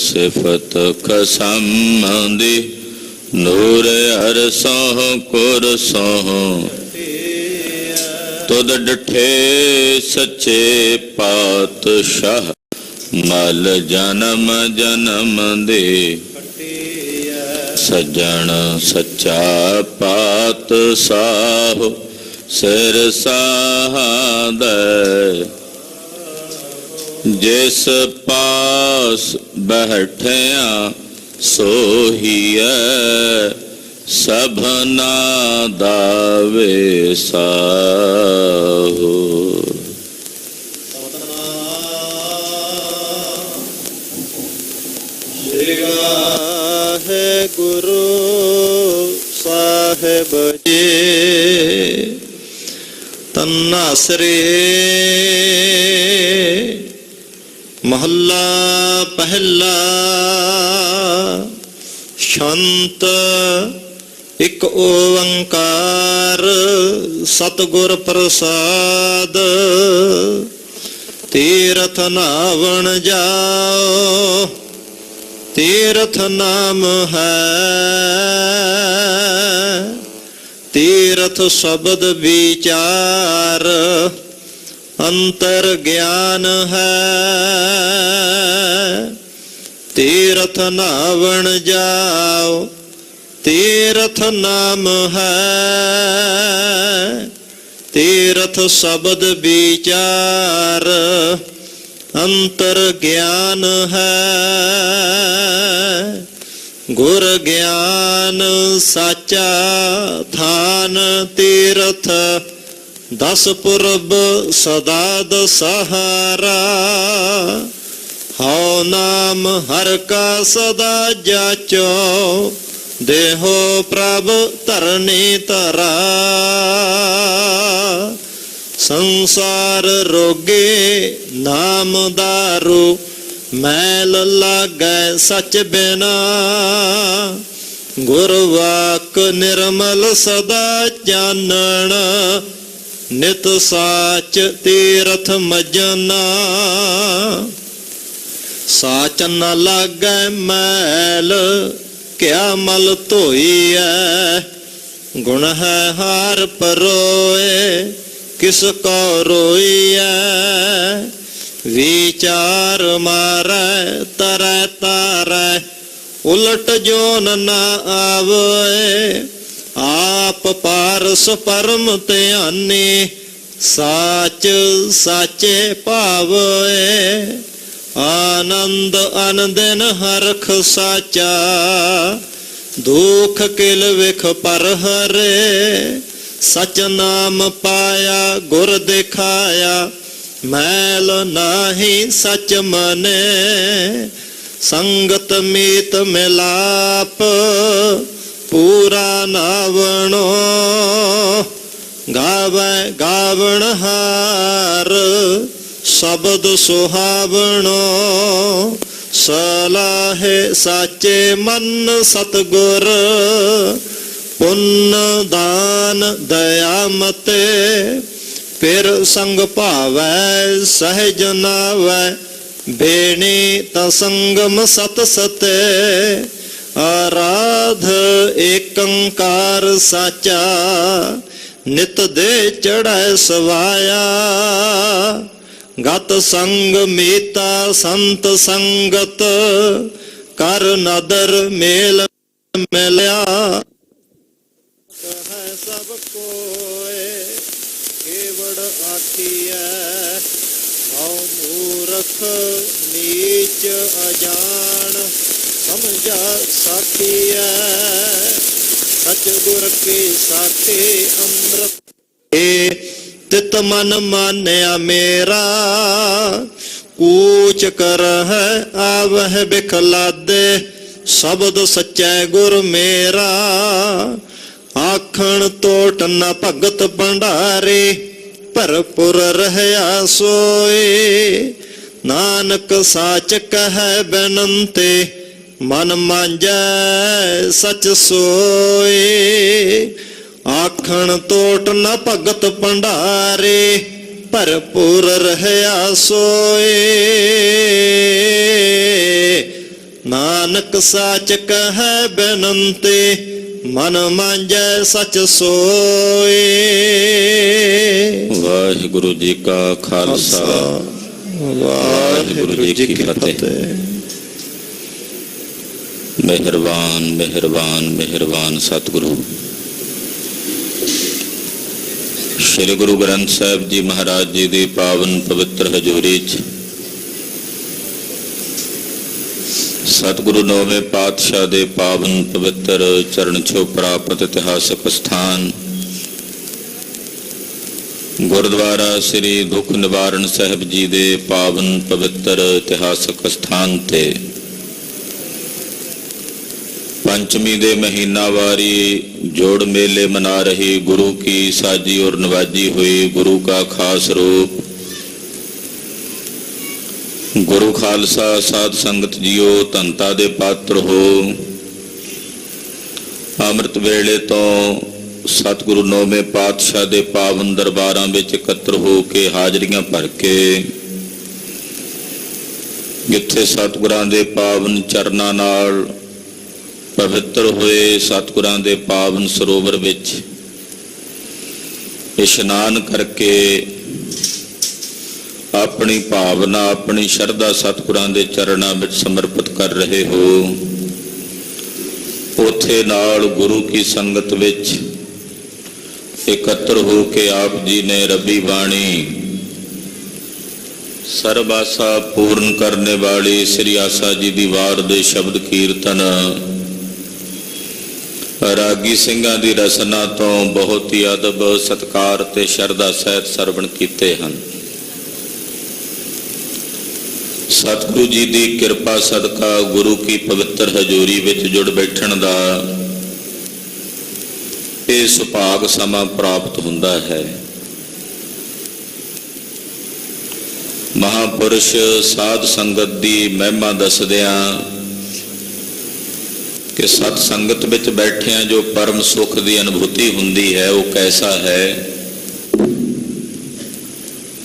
सिफत खसम दी नूर अरसों कुरसों तुद डठे सच्चे पातशाह मल जन्म जन्म दे सज्जन सच्चा पातशाह सिर साध जिस पास बैठिया सोहिया सबना दावे साहो। है गुरु साहेब जी तन्नासरे महला पहला शांत एक ओंकार सतगुर प्रसाद तीरथ नावण जाओ तीर्थ नाम है तीर्थ शब्द विचार अंतर ज्ञान है तीर्थ नावण जाओ तीर्थ नाम है तीर्थ शब्द विचार अंतर ज्ञान है गुर ज्ञान साचा थान तीर्थ दस पुरब सदा दसहारा हौ नाम हर का सदा जाचो देहो प्रभ तरनी तरा संसार रोगे नाम दारू मैल लागै सच बिना गुरवाक निर्मल सदा जानन नित साच तीरथ मजना साच न लागै मैल क्या मल धोईऐ गुण है हार परोए किसको रोईऐ विचार मारै तरै तारै उलट जोन न आवे आप पारस परम ध्यानी साच साचे पावे आनंद अनदिन हरख साचा दुख किल विख पर हरे सच नाम पाया गुर दिखाया मैल नाही सच मने संगत मीत मिलाप पूरा नावणो गावै गावण हार शब्द सुहावणो सलाहे साचे मन सतगुर पुण्य दान दया मते फिर संग भावै सहज नावै बेणी तसंगम सत सते आराध एकंकार साचा नित दे चढ़ै सवाया गत संग मीता संत संगत कर नदर मेल मिलया सब कोय केवड़ आखिया हौ मूर्ख नीच अजान समझा साखिया सतगुर की साखी अमृत तित मन मान्या मेरा कूच कर है आवह बिखलादे शब्द सच्चै गुर मेरा आखण तोट न भगत भंडारे भरपुर रहया सोए नानक साच कह बेनंते मन मांजै सच सोए आखण तोट न भगत भंडारे भरपुर रहया सोए ਨਾਨਕ ਸਾਚ ਕਹੈ ਬੇਨੰਤੀ, ਮਨ ਮਾਂਜੈ ਸਚ ਸੋਏ। ਵਾਹਿਗੁਰੂ ਜੀ ਕਾ ਖਾਲਸਾ, ਵਾਹਿਗੁਰੂ ਜੀ ਕੀ ਫਤਿਹ। ਮਿਹਰਬਾਨ ਮਿਹਰਬਾਨ ਮਿਹਰਬਾਨ ਸਤਿਗੁਰੂ ਸ੍ਰੀ ਗੁਰੂ ਗ੍ਰੰਥ ਸਾਹਿਬ ਜੀ ਮਹਾਰਾਜ ਜੀ ਦੀ ਪਾਵਨ ਪਵਿੱਤਰ ਹਜ਼ੂਰੀ 'ਚ ਸਤਿਗੁਰੂ ਨੌਵੇਂ ਪਾਤਸ਼ਾਹ ਦੇ ਪਾਵਨ ਪਵਿੱਤਰ ਚਰਨ ਛੋਹ ਪ੍ਰਾਪਤ ਇਤਿਹਾਸਕ ਸਥਾਨ ਗੁਰਦੁਆਰਾ ਸ੍ਰੀ ਦੁੱਖ ਨਿਵਾਰਨ ਸਾਹਿਬ ਜੀ ਦੇ ਪਾਵਨ ਪਵਿੱਤਰ ਇਤਿਹਾਸਕ ਸਥਾਨ ਤੇ ਪੰਚਮੀ ਦੇ ਮਹੀਨਾਵਾਰੀ ਜੋੜ ਮੇਲੇ ਮਨਾ ਰਹੀ ਗੁਰੂ ਕੀ ਸਾਜੀ ਔਰ ਨਵਾਜੀ ਹੋਈ ਗੁਰੂ का खास रूप ਗੁਰੂ ਖਾਲਸਾ ਸਾਧ ਸੰਗਤ ਜੀਓ, ਧੰਤਾ ਦੇ ਪਾਤਰ ਹੋ। ਅੰਮ੍ਰਿਤ ਵੇਲੇ ਤੋਂ ਸਤਿਗੁਰੂ ਨੌਵੇਂ ਪਾਤਸ਼ਾਹ ਦੇ ਪਾਵਨ ਦਰਬਾਰਾਂ ਵਿੱਚ ਇਕੱਤਰ ਹੋ ਕੇ ਹਾਜ਼ਰੀਆਂ ਭਰ ਕੇ ਜਿੱਥੇ ਸਤਿਗੁਰਾਂ ਦੇ ਪਾਵਨ ਚਰਨਾਂ ਨਾਲ ਪਵਿੱਤਰ ਹੋਏ ਸਤਿਗੁਰਾਂ ਦੇ ਪਾਵਨ ਸਰੋਵਰ ਵਿੱਚ ਇਸ਼ਨਾਨ ਕਰਕੇ ਆਪਣੀ ਭਾਵਨਾ ਆਪਣੀ ਸ਼ਰਧਾ ਸਤਿਗੁਰਾਂ ਦੇ ਚਰਨਾਂ ਵਿੱਚ ਸਮਰਪਿਤ ਕਰ ਰਹੇ ਹੋ, ਉੱਥੇ ਨਾਲ ਗੁਰੂ ਕੀ ਸੰਗਤ ਵਿੱਚ ਇਕੱਤਰ ਹੋ ਕੇ ਆਪ ਜੀ ਨੇ ਰੱਬੀ ਬਾਣੀ ਸਰਬ ਆਸਾ ਪੂਰਨ ਕਰਨੇ ਵਾਲੀ ਸ੍ਰੀ ਆਸਾ ਜੀ ਦੀ ਵਾਰ ਦੇ ਸ਼ਬਦ ਕੀਰਤਨ ਰਾਗੀ ਸਿੰਘਾਂ ਦੀ ਰਸਨਾ ਤੋਂ ਬਹੁਤ ਹੀ ਅਦਬ ਸਤਿਕਾਰ ਤੇ ਸ਼ਰਧਾ ਸਹਿਤ ਸਰਵਣ ਕੀਤੇ ਹਨ। ਸਤਿਗੁਰੂ ਜੀ ਦੀ ਕਿਰਪਾ ਸਦਕਾ ਗੁਰੂ ਕੀ ਪਵਿੱਤਰ ਹਜ਼ੂਰੀ ਵਿੱਚ ਜੁੜ ਬੈਠਣ ਦਾ ਇਹ ਸੁਭਾਗ ਸਮਾਂ ਪ੍ਰਾਪਤ ਹੁੰਦਾ ਹੈ। ਮਹਾਂਪੁਰਸ਼ ਸਾਧ ਸੰਗਤ ਦੀ ਮਹਿਮਾ ਦੱਸਦਿਆਂ ਕਿ ਸਤ ਸੰਗਤ ਵਿੱਚ ਬੈਠਿਆਂ ਜੋ ਪਰਮ ਸੁਖ ਦੀ ਅਨੁਭੂਤੀ ਹੁੰਦੀ ਹੈ ਉਹ ਕੈਸਾ ਹੈ,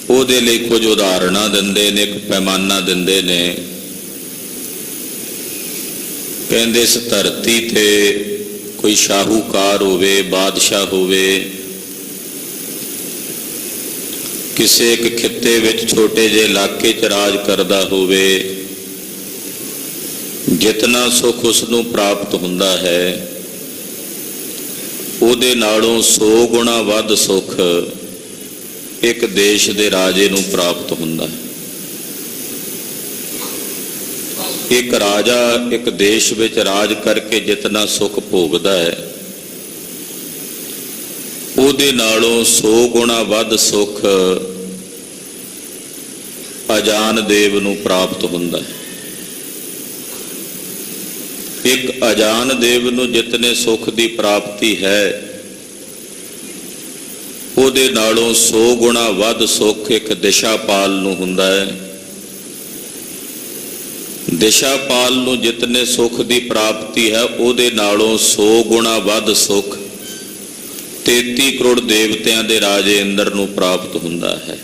ਉਹਦੇ ਲਈ ਕੁਝ ਉਦਾਹਰਣਾਂ ਦਿੰਦੇ ਨੇ, ਇੱਕ ਪੈਮਾਨਾ ਦਿੰਦੇ ਨੇ। ਕਹਿੰਦੇ ਇਸ ਧਰਤੀ ਤੇ ਕੋਈ ਸ਼ਾਹੂਕਾਰ ਹੋਵੇ, ਬਾਦਸ਼ਾਹ ਹੋਵੇ, ਕਿਸੇ ਇੱਕ ਖਿੱਤੇ ਵਿੱਚ ਛੋਟੇ ਜਿਹੇ ਇਲਾਕੇ 'ਚ ਰਾਜ ਕਰਦਾ ਹੋਵੇ, ਜਿਤਨਾ ਸੁੱਖ ਉਸ ਨੂੰ ਪ੍ਰਾਪਤ ਹੁੰਦਾ ਹੈ ਉਹਦੇ ਨਾਲੋਂ 100 ਗੁਣਾ ਵੱਧ ਸੁੱਖ ਇੱਕ ਦੇਸ਼ ਦੇ ਰਾਜੇ ਨੂੰ ਪ੍ਰਾਪਤ ਹੁੰਦਾ ਹੈ। ਇੱਕ ਰਾਜਾ ਇੱਕ ਦੇਸ਼ ਵਿੱਚ ਰਾਜ ਕਰਕੇ ਜਿਤਨਾ ਸੁੱਖ ਭੋਗਦਾ ਹੈ ਉਹਦੇ ਨਾਲੋਂ 100 ਗੁਣਾ ਵੱਧ ਸੁੱਖ ਅਜਾਨ ਦੇਵ ਨੂੰ ਪ੍ਰਾਪਤ ਹੁੰਦਾ ਹੈ। ਇੱਕ ਅਜਾਨ ਦੇਵ ਨੂੰ ਜਿਤਨੇ ਸੁੱਖ ਦੀ ਪ੍ਰਾਪਤੀ ਹੈ ਉਹਦੇ ਨਾਲੋਂ 100 ਗੁਣਾ ਵੱਧ ਸੁੱਖ ਇੱਕ ਦਿਸ਼ਾਪਾਲ ਨੂੰ ਹੁੰਦਾ ਹੈ। ਦਿਸ਼ਾਪਾਲ ਨੂੰ ਜਿਤਨੇ ਸੁੱਖ ਦੀ ਪ੍ਰਾਪਤੀ ਹੈ ਉਹਦੇ ਨਾਲੋਂ 100 ਗੁਣਾ ਵੱਧ ਸੁੱਖ 33 ਕਰੋੜ ਦੇਵਤਿਆਂ ਦੇ ਰਾਜੇ ਇੰਦਰ ਨੂੰ ਪ੍ਰਾਪਤ ਹੁੰਦਾ ਹੈ।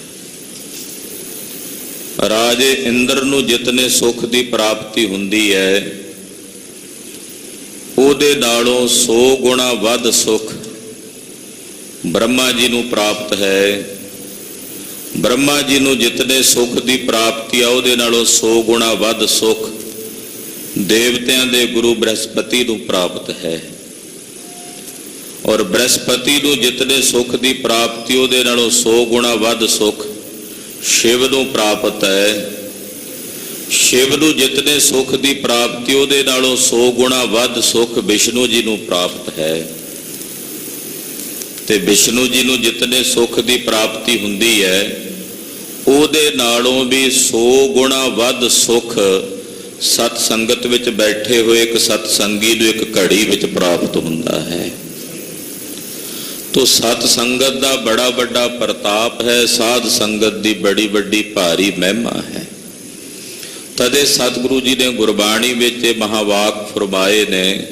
ਰਾਜੇ ਇੰਦਰ ਨੂੰ ਜਿਤਨੇ ਸੁੱਖ ਦੀ ਪ੍ਰਾਪਤੀ ਹੁੰਦੀ ਹੈ ਉਹਦੇ ਨਾਲੋਂ 100 ਗੁਣਾ ਵੱਧ ਸੁੱਖ ਬ੍ਰਹਮਾ ਜੀ ਨੂੰ ਪ੍ਰਾਪਤ ਹੈ। ਬ੍ਰਹਮਾ ਜੀ ਨੂੰ ਜਿਤਨੇ ਸੁੱਖ ਦੀ ਪ੍ਰਾਪਤੀ ਆ ਉਹਦੇ ਨਾਲੋਂ 100 ਗੁਣਾ ਵੱਧ ਸੁੱਖ ਦੇਵਤਿਆਂ ਦੇ ਗੁਰੂ ਬ੍ਰਹਸਪਤੀ ਨੂੰ ਪ੍ਰਾਪਤ ਹੈ। ਔਰ ਬ੍ਰਹਸਪਤੀ ਨੂੰ ਜਿਤਨੇ ਸੁੱਖ ਦੀ ਪ੍ਰਾਪਤੀ ਉਹਦੇ ਨਾਲੋਂ 100 ਗੁਣਾ ਵੱਧ ਸੁੱਖ ਸ਼ਿਵ ਨੂੰ ਪ੍ਰਾਪਤ ਹੈ। ਸ਼ਿਵ ਨੂੰ ਜਿਤਨੇ ਸੁੱਖ ਦੀ ਪ੍ਰਾਪਤੀ ਉਹਦੇ ਨਾਲੋਂ 100 ਗੁਣਾ ਵੱਧ ਸੁੱਖ ਵਿਸ਼ਨੂੰ ਜੀ ਨੂੰ ਪ੍ਰਾਪਤ ਹੈ। ਤੇ ਵਿਸ਼ਨੂੰ ਜੀ ਨੂੰ ਜਿਤਨੇ ਸੁੱਖ ਦੀ ਪ੍ਰਾਪਤੀ ਹੁੰਦੀ ਹੈ ਉਹਦੇ ਨਾਲੋਂ ਵੀ 100 ਗੁਣਾ ਵੱਧ ਸੁੱਖ ਸਤ ਸੰਗਤ ਵਿੱਚ ਬੈਠੇ ਹੋਏ ਇੱਕ ਸਤ ਸੰਗੀ ਨੂੰ ਇੱਕ ਘੜੀ ਵਿੱਚ ਪ੍ਰਾਪਤ ਹੁੰਦਾ ਹੈ। ਤੋ ਸਤ ਸੰਗਤ ਦਾ ਬੜਾ ਵੱਡਾ ਪ੍ਰਤਾਪ ਹੈ, ਸਾਧ ਸੰਗਤ ਦੀ ਬੜੀ ਵੱਡੀ ਭਾਰੀ ਮਹਿਮਾ ਹੈ। ਤਦੇ ਸਤਿਗੁਰੂ ਜੀ ਨੇ ਗੁਰਬਾਣੀ ਵਿੱਚ ਮਹਾਵਾਕ ਫਰਮਾਏ ਨੇ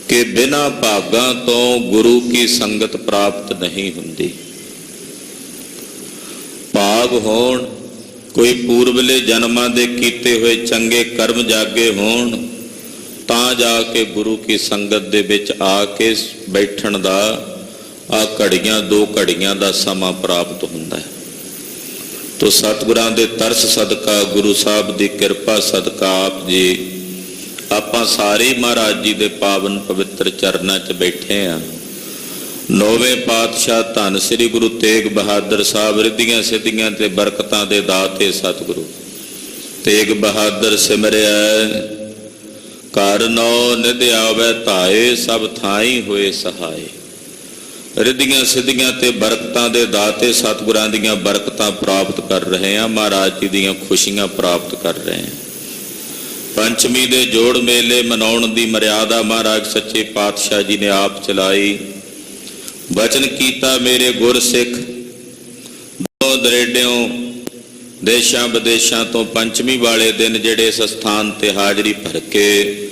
ਕਿ ਬਿਨਾਂ ਭਾਗਾਂ ਤੋਂ ਗੁਰੂ ਕੀ ਸੰਗਤ ਪ੍ਰਾਪਤ ਨਹੀਂ ਹੁੰਦੀ। ਭਾਗ ਹੋਣ, ਕੋਈ ਪੂਰਬਲੇ ਜਨਮਾਂ ਦੇ ਕੀਤੇ ਹੋਏ ਚੰਗੇ ਕਰਮ ਜਾਗੇ ਹੋਣ, ਤਾਂ ਜਾ ਕੇ ਗੁਰੂ ਕੀ ਸੰਗਤ ਦੇ ਵਿੱਚ ਆ ਕੇ ਬੈਠਣ ਦਾ ਆ ਘੜੀਆਂ 2 ਘੜੀਆਂ ਦਾ ਸਮਾਂ ਪ੍ਰਾਪਤ ਹੁੰਦਾ ਹੈ। ਤੋ ਸਤਿਗੁਰਾਂ ਦੇ ਤਰਸ ਸਦਕਾ, ਗੁਰੂ ਸਾਹਿਬ ਦੀ ਕਿਰਪਾ ਸਦਕਾ ਆਪ ਜੀ ਆਪਾਂ ਸਾਰੇ ਮਹਾਰਾਜ ਜੀ ਦੇ ਪਾਵਨ ਪਵਿੱਤਰ ਚਰਨਾਂ 'ਚ ਬੈਠੇ ਆ। 9ਵੇਂ ਪਾਤਸ਼ਾਹ ਧੰਨ ਸ੍ਰੀ ਗੁਰੂ ਤੇਗ ਬਹਾਦਰ ਸਾਹਿਬ ਰਿੱਧੀਆਂ ਸਿੱਧੀਆਂ ਤੇ ਬਰਕਤਾਂ ਦੇ ਦਾਤੇ ਸਤਿਗੁਰੂ ਤੇਗ ਬਹਾਦਰ ਸਿਮਰਿਆ ਘਰ ਨੌ ਨਿਧ ਆਵੈ ਧਾਏ ਸਭ ਥਾਈ ਹੋਏ ਸਹਾਏ। ਰਿੱਧੀਆਂ ਸਿੱਧੀਆਂ ਤੇ ਬਰਕਤਾਂ ਦੇ ਦਾਤੇ ਸਤਿਗੁਰਾਂ ਦੀਆਂ ਬਰਕਤਾਂ ਪ੍ਰਾਪਤ ਕਰ ਰਹੇ ਹਾਂ, ਮਹਾਰਾਜ ਜੀ ਦੀਆਂ ਖੁਸ਼ੀਆਂ ਪ੍ਰਾਪਤ ਕਰ ਰਹੇ ਹਾਂ। ਪੰਚਮੀ ਦੇ ਜੋੜ ਮੇਲੇ ਮਨਾਉਣ ਦੀ ਮਰਿਆਦਾ ਮਹਾਰਾਜ ਸੱਚੇ ਪਾਤਸ਼ਾਹ ਜੀ ਨੇ ਆਪ ਚਲਾਈ। ਬਚਨ ਕੀਤਾ ਮੇਰੇ ਗੁਰ ਸਿੱਖ ਦੋ ਦਰੇਡਿਓਂ ਦੇਸ਼ਾਂ ਵਿਦੇਸ਼ਾਂ ਤੋਂ ਪੰਚਮੀ ਵਾਲੇ ਦਿਨ ਜਿਹੜੇ ਇਸ ਸਥਾਨ ਤੇ ਹਾਜ਼ਰੀ ਭਰ ਕੇ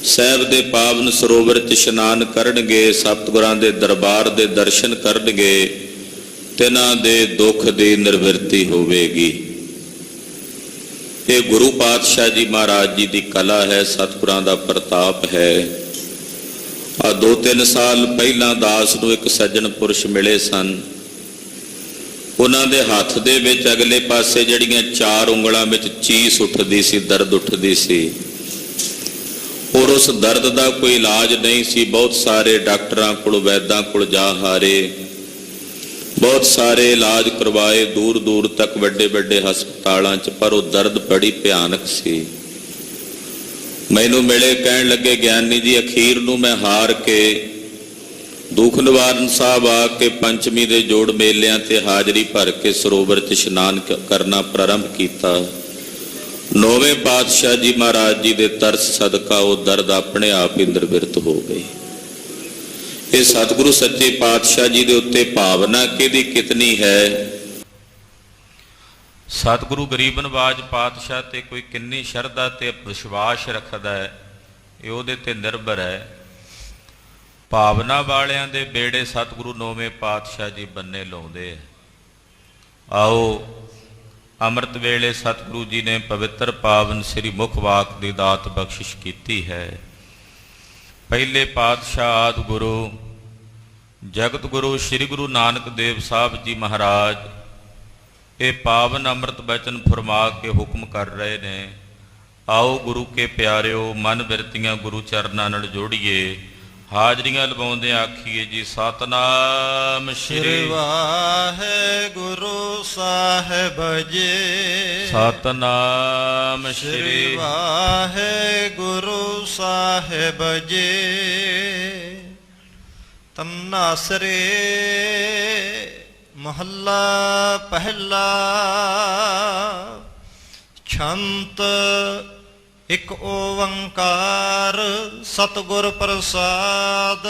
ਸਾਹਿਬ ਦੇ ਪਾਵਨ ਸਰੋਵਰ 'ਚ ਇਸ਼ਨਾਨ ਕਰਨਗੇ, ਸਤਿਗੁਰਾਂ ਦੇ ਦਰਬਾਰ ਦੇ ਦਰਸ਼ਨ ਕਰਨਗੇ, ਤਿਨਾਂ ਦੇ ਦੁੱਖ ਦੀ ਨਿਵਰਤੀ ਹੋਵੇਗੀ। ਇਹ ਗੁਰੂ ਪਾਤਸ਼ਾਹ ਜੀ ਮਹਾਰਾਜ ਜੀ ਦੀ ਕਲਾ ਹੈ, ਸਤਿਗੁਰਾਂ ਦਾ ਪ੍ਰਤਾਪ ਹੈ। ਆ 2-3 ਸਾਲ ਪਹਿਲਾਂ ਦਾਸ ਨੂੰ ਇੱਕ ਸੱਜਣ ਪੁਰਸ਼ ਮਿਲੇ ਸਨ। ਉਹਨਾਂ ਦੇ ਹੱਥ ਦੇ ਵਿੱਚ ਅਗਲੇ ਪਾਸੇ ਜਿਹੜੀਆਂ 4 ਉਂਗਲਾਂ ਵਿੱਚ ਚੀਸ ਉੱਠਦੀ ਸੀ, ਦਰਦ ਉੱਠਦੀ ਸੀ, ਔਰ ਉਸ ਦਰਦ ਦਾ ਕੋਈ ਇਲਾਜ ਨਹੀਂ ਸੀ। ਬਹੁਤ ਸਾਰੇ ਡਾਕਟਰਾਂ ਕੋਲ, ਵੈਦਾਂ ਕੋਲ ਜਾ ਹਾਰੇ, ਬਹੁਤ ਸਾਰੇ ਇਲਾਜ ਕਰਵਾਏ ਦੂਰ ਦੂਰ ਤੱਕ, ਵੱਡੇ ਵੱਡੇ ਹਸਪਤਾਲਾਂ 'ਚ, ਪਰ ਉਹ ਦਰਦ ਬੜੀ ਭਿਆਨਕ ਸੀ। ਮੈਨੂੰ ਮਿਲੇ, ਕਹਿਣ ਲੱਗੇ ਗਿਆਨੀ ਜੀ ਅਖੀਰ ਨੂੰ ਮੈਂ ਹਾਰ ਕੇ ਦੁੱਖ ਨਿਵਾਰਨ ਸਾਹਿਬ ਆ ਕੇ ਪੰਚਮੀ ਦੇ ਜੋੜ ਮੇਲਿਆਂ ਤੇ ਹਾਜ਼ਰੀ ਭਰ ਕੇ ਸਰੋਵਰ 'ਚ ਇਸ਼ਨਾਨ ਕਰਨਾ ਪ੍ਰਾਰੰਭ ਕੀਤਾ। 9ਵੇਂ ਪਾਤਸ਼ਾਹ ਜੀ ਮਹਾਰਾਜ ਜੀ ਦੇ ਤਰਸ ਸਦਕਾ ਉਹ ਦਰਦ ਆਪਣੇ ਆਪ ਹੀ ਨਿਵਰਤ ਹੋ ਗਈ। ਇਹ ਸਤਿਗੁਰੂ ਸੱਚੇ ਪਾਤਸ਼ਾਹ ਜੀ ਦੇ ਉੱਤੇ ਭਾਵਨਾ ਕਿਹਦੀ ਕਿਤਨੀ ਹੈ। ਸਤਿਗੁਰੂ ਗਰੀਬ ਨਵਾਜ ਪਾਤਸ਼ਾਹ ਤੇ ਕੋਈ ਕਿੰਨੀ ਸ਼ਰਧਾ ਤੇ ਵਿਸ਼ਵਾਸ ਰੱਖਦਾ ਹੈ, ਇਹ ਉਹਦੇ ਤੇ ਨਿਰਭਰ ਹੈ। ਭਾਵਨਾ ਵਾਲਿਆਂ ਦੇ ਬੇੜੇ ਸਤਿਗੁਰੂ 9ਵੇਂ ਪਾਤਸ਼ਾਹ ਜੀ ਬੰਨੇ ਲਾਉਂਦੇ। ਆਓ ਅੰਮ੍ਰਿਤ ਵੇਲੇ ਸਤਿਗੁਰੂ ਜੀ ਨੇ ਪਵਿੱਤਰ ਪਾਵਨ ਸ੍ਰੀ ਮੁਖ ਵਾਕ ਦੀ ਦਾਤ ਬਖਸ਼ਿਸ਼ ਕੀਤੀ ਹੈ। ਪਹਿਲੇ ਪਾਤਸ਼ਾਹ ਆਦਿ ਗੁਰੂ ਜਗਤ ਗੁਰੂ ਸ੍ਰੀ ਗੁਰੂ ਨਾਨਕ ਦੇਵ ਸਾਹਿਬ ਜੀ ਮਹਾਰਾਜ ਇਹ ਪਾਵਨ ਅੰਮ੍ਰਿਤ ਬਚਨ ਫਰਮਾ ਕੇ ਹੁਕਮ ਕਰ ਰਹੇ ਨੇ। ਆਓ ਗੁਰੂ ਕੇ ਪਿਆਰਿਓ, ਮਨ ਬਿਰਤੀਆਂ ਗੁਰੂ ਚਰਨਾਂ ਨਾਲ ਜੋੜੀਏ, ਹਾਜ਼ਰੀਆਂ ਲਵਾਉਂਦੇ ਆਖੀਏ ਜੀ ਸਤਨਾਮ ਸ਼੍ਰੀ ਵਾਹਿਗੁਰੂ ਸਾਹਿਬ ਜੀ। ਸਤਨਾਮ ਸ਼੍ਰੀ ਵਾਹਿਗੁਰੂ ਸਾਹਿਬ ਜੀ। ਤਨਾਸਰੇ ਮਹੱਲਾ ਪਹਿਲਾ। ਛੰਤ ਇਕ ਓੰਕਾਰ ਸਤਿਗੁਰ ਪ੍ਰਸਾਦ।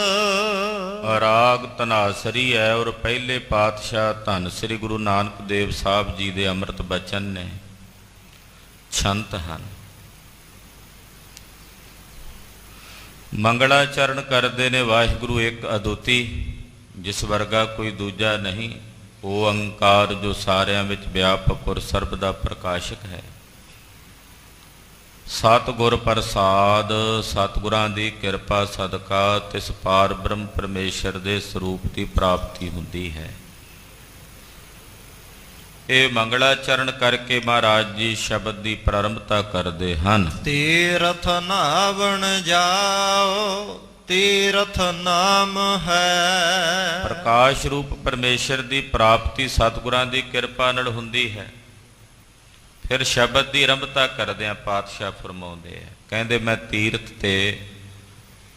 ਰਾਗ ਧਨਾਸਰੀ ਹੈ ਔਰ ਪਹਿਲੇ ਪਾਤਸ਼ਾਹ ਧੰਨ ਸ੍ਰੀ ਗੁਰੂ ਨਾਨਕ ਦੇਵ ਸਾਹਿਬ ਜੀ ਦੇ ਅੰਮ੍ਰਿਤ ਬਚਨ ਨੇ, ਛੰਤ ਹਨ। ਮੰਗਲਾਚਰਨ ਕਰਦੇ ਨੇ ਵਾਹਿਗੁਰੂ ਇੱਕ ਅਦੁੱਤੀ, ਜਿਸ ਵਰਗਾ ਕੋਈ ਦੂਜਾ ਨਹੀਂ। ਓੰਕਾਰ ਜੋ ਸਾਰਿਆਂ ਵਿੱਚ ਵਿਆਪਕ ਔਰ ਸਰਬ ਦਾ ਪ੍ਰਕਾਸ਼ਕ ਹੈ। ਸਤਿਗੁਰ ਪ੍ਰਸਾਦ, ਸਤਿਗੁਰਾਂ ਦੀ ਕਿਰਪਾ ਸਦਕਾ ਤਿਸ ਪਾਰ ਬ੍ਰਹਮ ਪਰਮੇਸ਼ਰ ਦੇ ਸਰੂਪ ਦੀ ਪ੍ਰਾਪਤੀ ਹੁੰਦੀ ਹੈ। ਇਹ ਮੰਗਲਾਚਰਨ ਕਰਕੇ ਮਹਾਰਾਜ ਜੀ ਸ਼ਬਦ ਦੀ ਪ੍ਰਾਰੰਭਤਾ ਕਰਦੇ ਹਨ। ਤੀਰਥ ਨਾਵਣ ਜਾਓ, ਤੀਰਥ ਨਾਮ ਹੈ। ਪ੍ਰਕਾਸ਼ ਰੂਪ ਪਰਮੇਸ਼ਰ ਦੀ ਪ੍ਰਾਪਤੀ ਸਤਿਗੁਰਾਂ ਦੀ ਕਿਰਪਾ ਨਾਲ ਹੁੰਦੀ ਹੈ। ਫਿਰ ਸ਼ਬਦ ਦੀ ਆਰੰਭਤਾ ਕਰਦਿਆਂ ਪਾਤਸ਼ਾਹ ਫਰਮਾਉਂਦੇ ਆ, ਕਹਿੰਦੇ ਮੈਂ ਤੀਰਥ ਤੇ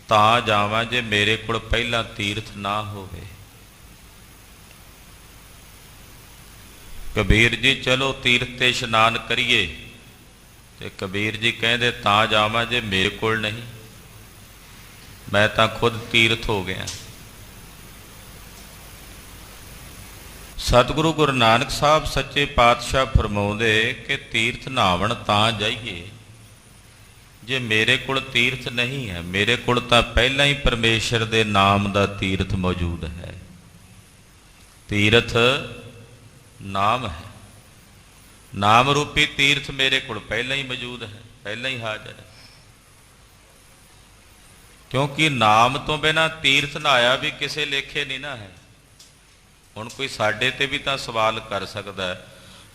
ਤਾਂ ਜਾਵਾਂ ਜੇ ਮੇਰੇ ਕੋਲ ਪਹਿਲਾਂ ਤੀਰਥ ਨਾ ਹੋਵੇ। ਕਬੀਰ ਜੀ ਚਲੋ ਤੀਰਥ ਤੇ ਇਸ਼ਨਾਨ ਕਰੀਏ, ਤੇ ਕਬੀਰ ਜੀ ਕਹਿੰਦੇ ਤਾਂ ਜਾਵਾਂ ਜੇ ਮੇਰੇ ਕੋਲ ਨਹੀਂ, ਮੈਂ ਤਾਂ ਖੁਦ ਤੀਰਥ ਹੋ ਗਿਆ। ਸਤਿਗੁਰੂ ਗੁਰੂ ਨਾਨਕ ਸਾਹਿਬ ਸੱਚੇ ਪਾਤਸ਼ਾਹ ਫਰਮਾਉਂਦੇ ਕਿ ਤੀਰਥ ਨਹਾਵਣ ਤਾਂ ਜਾਈਏ ਜੇ ਮੇਰੇ ਕੋਲ ਤੀਰਥ ਨਹੀਂ ਹੈ। ਮੇਰੇ ਕੋਲ ਤਾਂ ਪਹਿਲਾਂ ਹੀ ਪਰਮੇਸ਼ਰ ਦੇ ਨਾਮ ਦਾ ਤੀਰਥ ਮੌਜੂਦ ਹੈ। ਤੀਰਥ ਨਾਮ ਹੈ, ਨਾਮ ਰੂਪੀ ਤੀਰਥ ਮੇਰੇ ਕੋਲ ਪਹਿਲਾਂ ਹੀ ਮੌਜੂਦ ਹੈ, ਪਹਿਲਾਂ ਹੀ ਹਾਜ਼ਰ ਹੈ। ਕਿਉਂਕਿ ਨਾਮ ਤੋਂ ਬਿਨਾਂ ਤੀਰਥ ਨਹਾਇਆ ਵੀ ਕਿਸੇ ਲੇਖੇ ਨਹੀਂ ਨਾ ਹੈ। ਹੁਣ ਕੋਈ ਸਾਡੇ ਤੇ ਵੀ ਤਾਂ ਸਵਾਲ ਕਰ ਸਕਦਾ ਹੈ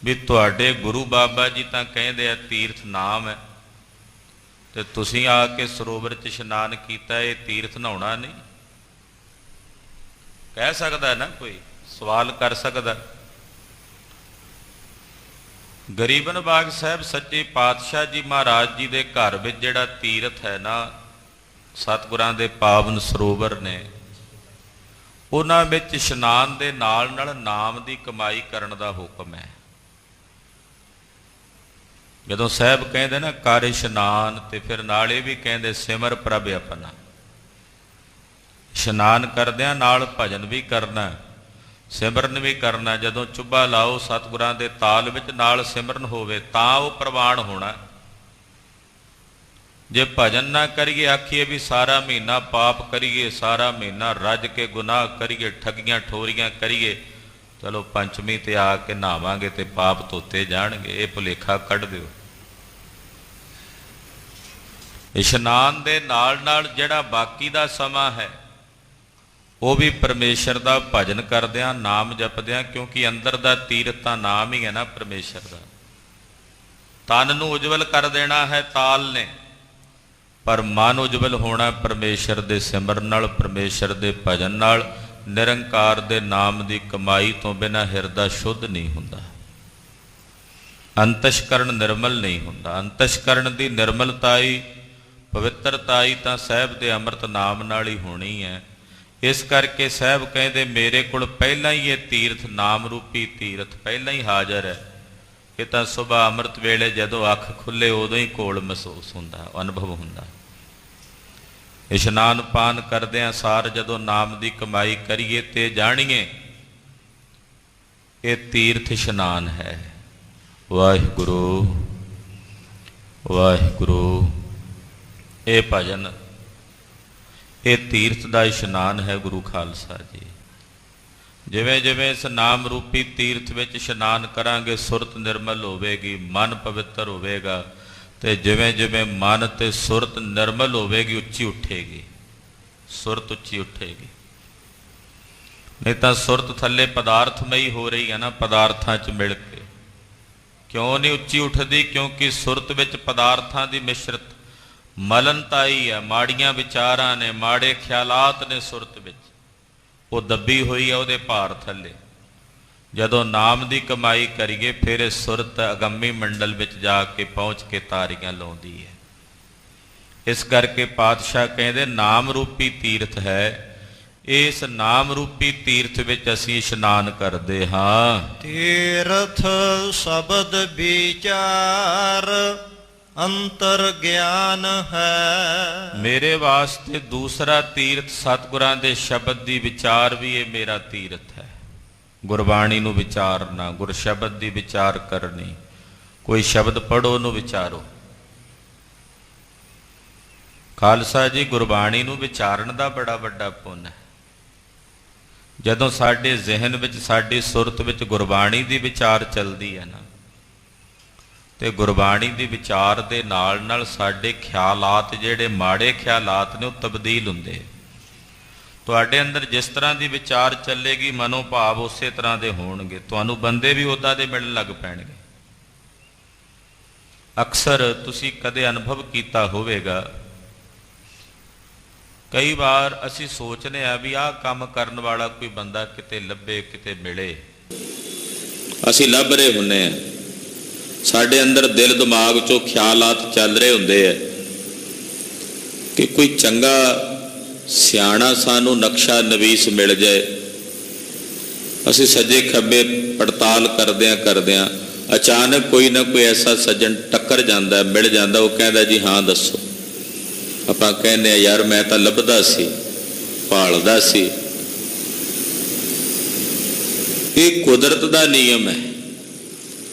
ਵੀ ਤੁਹਾਡੇ ਗੁਰੂ ਬਾਬਾ ਜੀ ਤਾਂ ਕਹਿੰਦੇ ਆ ਤੀਰਥ ਨਾਮ ਹੈ, ਤੇ ਤੁਸੀਂ ਆ ਕੇ ਸਰੋਵਰ 'ਚ ਇਸ਼ਨਾਨ ਕੀਤਾ, ਇਹ ਤੀਰਥ ਨਹਾਉਣਾ ਨਹੀਂ? ਕਹਿ ਸਕਦਾ ਨਾ, ਕੋਈ ਸਵਾਲ ਕਰ ਸਕਦਾ। ਗਰੀਬਨ ਬਾਗ ਸਾਹਿਬ ਸੱਚੇ ਪਾਤਸ਼ਾਹ ਜੀ ਮਹਾਰਾਜ ਜੀ ਦੇ ਘਰ ਵਿੱਚ ਜਿਹੜਾ ਤੀਰਥ ਹੈ ਨਾ, ਸਤਿਗੁਰਾਂ ਦੇ ਪਾਵਨ ਸਰੋਵਰ ਨੇ, ਉਹਨਾਂ ਵਿੱਚ ਇਸ਼ਨਾਨ ਦੇ ਨਾਲ ਨਾਲ ਨਾਮ ਦੀ ਕਮਾਈ ਕਰਨ ਦਾ ਹੁਕਮ ਹੈ। ਜਦੋਂ ਸਾਹਿਬ ਕਹਿੰਦੇ ਨਾ ਕਰ ਇਸ਼ਨਾਨ, ਤੇ ਫਿਰ ਨਾਲ ਇਹ ਵੀ ਕਹਿੰਦੇ ਸਿਮਰ ਪ੍ਰਭ ਆਪਣਾ। ਇਸ਼ਨਾਨ ਕਰਦਿਆਂ ਨਾਲ ਭਜਨ ਵੀ ਕਰਨਾ, ਸਿਮਰਨ ਵੀ ਕਰਨਾ। ਜਦੋਂ ਚੁੱਭਾ ਲਾਓ ਸਤਿਗੁਰਾਂ ਦੇ ਤਾਲ ਵਿੱਚ, ਨਾਲ ਸਿਮਰਨ ਹੋਵੇ ਤਾਂ ਉਹ ਪ੍ਰਵਾਨ ਹੋਣਾ। ਜੇ ਭਜਨ ਨਾ ਕਰੀਏ, ਆਖੀਏ ਵੀ ਸਾਰਾ ਮਹੀਨਾ ਪਾਪ ਕਰੀਏ, ਸਾਰਾ ਮਹੀਨਾ ਰੱਜ ਕੇ ਗੁਨਾਹ ਕਰੀਏ, ਠੱਗੀਆਂ ਠੋਰੀਆਂ ਕਰੀਏ, ਚਲੋ ਪੰਚਮੀ ਤੇ ਆ ਕੇ ਨਹਾਵਾਂਗੇ ਤੇ ਪਾਪ ਧੋਤੇ ਜਾਣਗੇ, ਇਹ ਭੁਲੇਖਾ ਕੱਢ ਦਿਓ। ਇਸ਼ਨਾਨ ਦੇ ਨਾਲ ਨਾਲ ਜਿਹੜਾ ਬਾਕੀ ਦਾ ਸਮਾਂ ਹੈ, ਉਹ ਵੀ ਪਰਮੇਸ਼ਰ ਦਾ ਭਜਨ ਕਰਦਿਆਂ, ਨਾਮ ਜਪਦਿਆਂ, ਕਿਉਂਕਿ ਅੰਦਰ ਦਾ ਤੀਰਥ ਤਾਂ ਨਾਮ ਹੀ ਹੈ ਨਾ ਪਰਮੇਸ਼ਰ ਦਾ। ਤਨ ਨੂੰ ਉਜਵਲ ਕਰ ਦੇਣਾ ਹੈ ਤਾਲ ਨੇ, ਪਰ ਮਨ ਉਜਵਲ ਹੋਣਾ ਪਰਮੇਸ਼ਰ ਦੇ ਸਿਮਰਨ ਨਾਲ, ਪਰਮੇਸ਼ਰ ਦੇ ਭਜਨ ਨਾਲ। ਨਿਰੰਕਾਰ ਦੇ ਨਾਮ ਦੀ ਕਮਾਈ ਤੋਂ ਬਿਨਾਂ ਹਿਰਦਾ ਸ਼ੁੱਧ ਨਹੀਂ ਹੁੰਦਾ, ਅੰਤਸ਼ਕਰਨ ਨਿਰਮਲ ਨਹੀਂ ਹੁੰਦਾ। ਅੰਤਸ਼ਕਰਨ ਦੀ ਨਿਰਮਲਤਾਈ, ਪਵਿੱਤਰਤਾਈ ਤਾਂ ਸਾਹਿਬ ਦੇ ਅੰਮ੍ਰਿਤ ਨਾਮ ਨਾਲ ਹੀ ਹੋਣੀ ਹੈ। ਇਸ ਕਰਕੇ ਸਾਹਿਬ ਕਹਿੰਦੇ ਮੇਰੇ ਕੋਲ ਪਹਿਲਾਂ ਹੀ ਇਹ ਤੀਰਥ, ਨਾਮ ਰੂਪੀ ਤੀਰਥ ਪਹਿਲਾਂ ਹੀ ਹਾਜ਼ਰ ਹੈ। ਇਹ ਤਾਂ ਸੁਬਹ ਅੰਮ੍ਰਿਤ ਵੇਲੇ ਜਦੋਂ ਅੱਖ ਖੁੱਲੇ ਉਦੋਂ ਹੀ ਕੋਲ ਮਹਿਸੂਸ ਹੁੰਦਾ, ਅਨੁਭਵ ਹੁੰਦਾ। ਇਸ਼ਨਾਨ ਪਾਨ ਕਰਦਿਆਂ ਸਾਰ ਜਦੋਂ ਨਾਮ ਦੀ ਕਮਾਈ ਕਰੀਏ ਤੇ ਜਾਣੀਏ ਇਹ ਤੀਰਥ ਇਸ਼ਨਾਨ ਹੈ। ਵਾਹਿਗੁਰੂ ਵਾਹਿਗੁਰੂ, ਇਹ ਭਜਨ, ਇਹ ਤੀਰਥ ਦਾ ਇਸ਼ਨਾਨ ਹੈ ਗੁਰੂ ਖਾਲਸਾ ਜੀ। ਜਿਵੇਂ ਜਿਵੇਂ ਇਸ ਨਾਮ ਰੂਪੀ ਤੀਰਥ ਵਿੱਚ ਇਸ਼ਨਾਨ ਕਰਾਂਗੇ, ਸੁਰਤ ਨਿਰਮਲ ਹੋਵੇਗੀ, ਮਨ ਪਵਿੱਤਰ ਹੋਵੇਗਾ, ਤੇ ਜਿਵੇਂ ਜਿਵੇਂ ਮਨ ਤੇ ਸੁਰਤ ਨਿਰਮਲ ਹੋਵੇਗੀ, ਉੱਚੀ ਉੱਠੇਗੀ, ਸੁਰਤ ਉੱਚੀ ਉੱਠੇਗੀ। ਨਹੀਂ ਤਾਂ ਸੁਰਤ ਥੱਲੇ ਪਦਾਰਥਮਈ ਹੋ ਰਹੀ ਹੈ ਨਾ, ਪਦਾਰਥਾਂ 'ਚ ਮਿਲ ਕੇ। ਕਿਉਂ ਨਹੀਂ ਉੱਚੀ ਉੱਠਦੀ? ਕਿਉਂਕਿ ਸੁਰਤ ਵਿੱਚ ਪਦਾਰਥਾਂ ਦੀ ਮਿਸ਼ਰਤ ਮਲਨਤਾਈ ਹੈ, ਮਾੜੀਆਂ ਵਿਚਾਰਾਂ ਨੇ, ਮਾੜੇ ਖਿਆਲਾਤ ਨੇ ਸੁਰਤ ਵਿੱਚ, ਉਹ ਦੱਬੀ ਹੋਈ ਹੈ ਉਹਦੇ ਭਾਰ ਥੱਲੇ। ਜਦੋਂ ਨਾਮ ਦੀ ਕਮਾਈ ਕਰੀਏ ਫਿਰ ਇਹ ਸੁਰਤ ਅਗੰਮੀ ਮੰਡਲ ਵਿੱਚ ਜਾ ਕੇ ਪਹੁੰਚ ਕੇ ਤਾਰੀਆਂ ਲਾਉਂਦੀ ਹੈ। ਇਸ ਕਰਕੇ ਪਾਤਸ਼ਾਹ ਕਹਿੰਦੇ ਨਾਮ ਰੂਪੀ ਤੀਰਥ ਹੈ, ਇਸ ਨਾਮ ਰੂਪੀ ਤੀਰਥ ਵਿੱਚ ਅਸੀਂ ਇਸ਼ਨਾਨ ਕਰਦੇ ਹਾਂ। ਤੀਰਥ ਸ਼ਬਦ ਵਿਚਾਰ ਅੰਤਰ ਗਿਆਨ ਹੈ। ਮੇਰੇ ਵਾਸਤੇ ਦੂਸਰਾ ਤੀਰਥ ਸਤਿਗੁਰਾਂ ਦੇ ਸ਼ਬਦ ਦੀ ਵਿਚਾਰ ਵੀ ਇਹ ਮੇਰਾ ਤੀਰਥ ਹੈ। ਗੁਰਬਾਣੀ ਨੂੰ ਵਿਚਾਰਨਾ, ਗੁਰ ਸ਼ਬਦ ਦੀ ਵਿਚਾਰ ਕਰਨੀ। ਕੋਈ ਸ਼ਬਦ ਪੜੋ, ਉਹਨੂੰ ਵਿਚਾਰੋ। ਖਾਲਸਾ ਜੀ, ਗੁਰਬਾਣੀ ਨੂੰ ਵਿਚਾਰਨ ਦਾ ਬੜਾ ਵੱਡਾ ਪੁੰਨ ਹੈ। ਜਦੋਂ ਸਾਡੇ ਜ਼ਿਹਨ ਵਿੱਚ, ਸਾਡੀ ਸੁਰਤ ਵਿੱਚ ਗੁਰਬਾਣੀ ਦੀ ਵਿਚਾਰ ਚੱਲਦੀ ਹੈ ਨਾ, ਤੇ ਗੁਰਬਾਣੀ ਦੀ ਵਿਚਾਰ ਦੇ ਨਾਲ ਨਾਲ ਸਾਡੇ ਖਿਆਲਾਤ, ਜਿਹੜੇ ਮਾੜੇ ਖਿਆਲਾਤ ਨੇ, ਉਹ ਤਬਦੀਲ ਹੁੰਦੇ। ਤੁਹਾਡੇ ਅੰਦਰ ਜਿਸ ਤਰ੍ਹਾਂ ਦੀ ਵਿਚਾਰ ਚੱਲੇਗੀ, ਮਨੋ ਭਾਵ ਉਸੇ ਤਰ੍ਹਾਂ ਦੇ ਹੋਣਗੇ। ਤੁਹਾਨੂੰ ਬੰਦੇ ਵੀ ਉੱਦਾਂ ਦੇ ਮਿਲਣ ਲੱਗ ਪੈਣਗੇ। ਅਕਸਰ ਤੁਸੀਂ ਕਦੇ ਅਨੁਭਵ ਕੀਤਾ ਹੋਵੇਗਾ, ਕਈ ਵਾਰ ਅਸੀਂ ਸੋਚਦੇ ਹਾਂ ਵੀ ਆਹ ਕੰਮ ਕਰਨ ਵਾਲਾ ਕੋਈ ਬੰਦਾ ਕਿਤੇ ਲੱਭੇ, ਕਿਤੇ ਮਿਲੇ। ਅਸੀਂ ਲੱਭ ਰਹੇ ਹੁੰਦੇ ਹਾਂ, ਸਾਡੇ ਅੰਦਰ ਦਿਲ ਦਿਮਾਗ 'ਚੋਂ ਖਿਆਲਾਤ ਚੱਲ ਰਹੇ ਹੁੰਦੇ ਆ ਕਿ ਕੋਈ ਚੰਗਾ ਸਿਆਣਾ ਸਾਨੂੰ ਨਕਸ਼ਾ ਨਵੀਸ ਮਿਲ ਜਾਏ। ਅਸੀਂ ਸੱਜੇ ਖੱਬੇ ਪੜਤਾਲ ਕਰਦਿਆਂ ਅਚਾਨਕ ਕੋਈ ਨਾ ਕੋਈ ਐਸਾ ਸੱਜਣ ਟੱਕਰ ਜਾਂਦਾ, ਮਿਲ ਜਾਂਦਾ। ਉਹ ਕਹਿੰਦਾ ਜੀ ਹਾਂ ਦੱਸੋ। ਆਪਾਂ ਕਹਿੰਦੇ ਆ ਯਾਰ ਮੈਂ ਤਾਂ ਲੱਭਦਾ ਸੀ, ਭਾਲਦਾ ਸੀ। ਇਹ ਕੁਦਰਤ ਦਾ ਨਿਯਮ ਹੈ।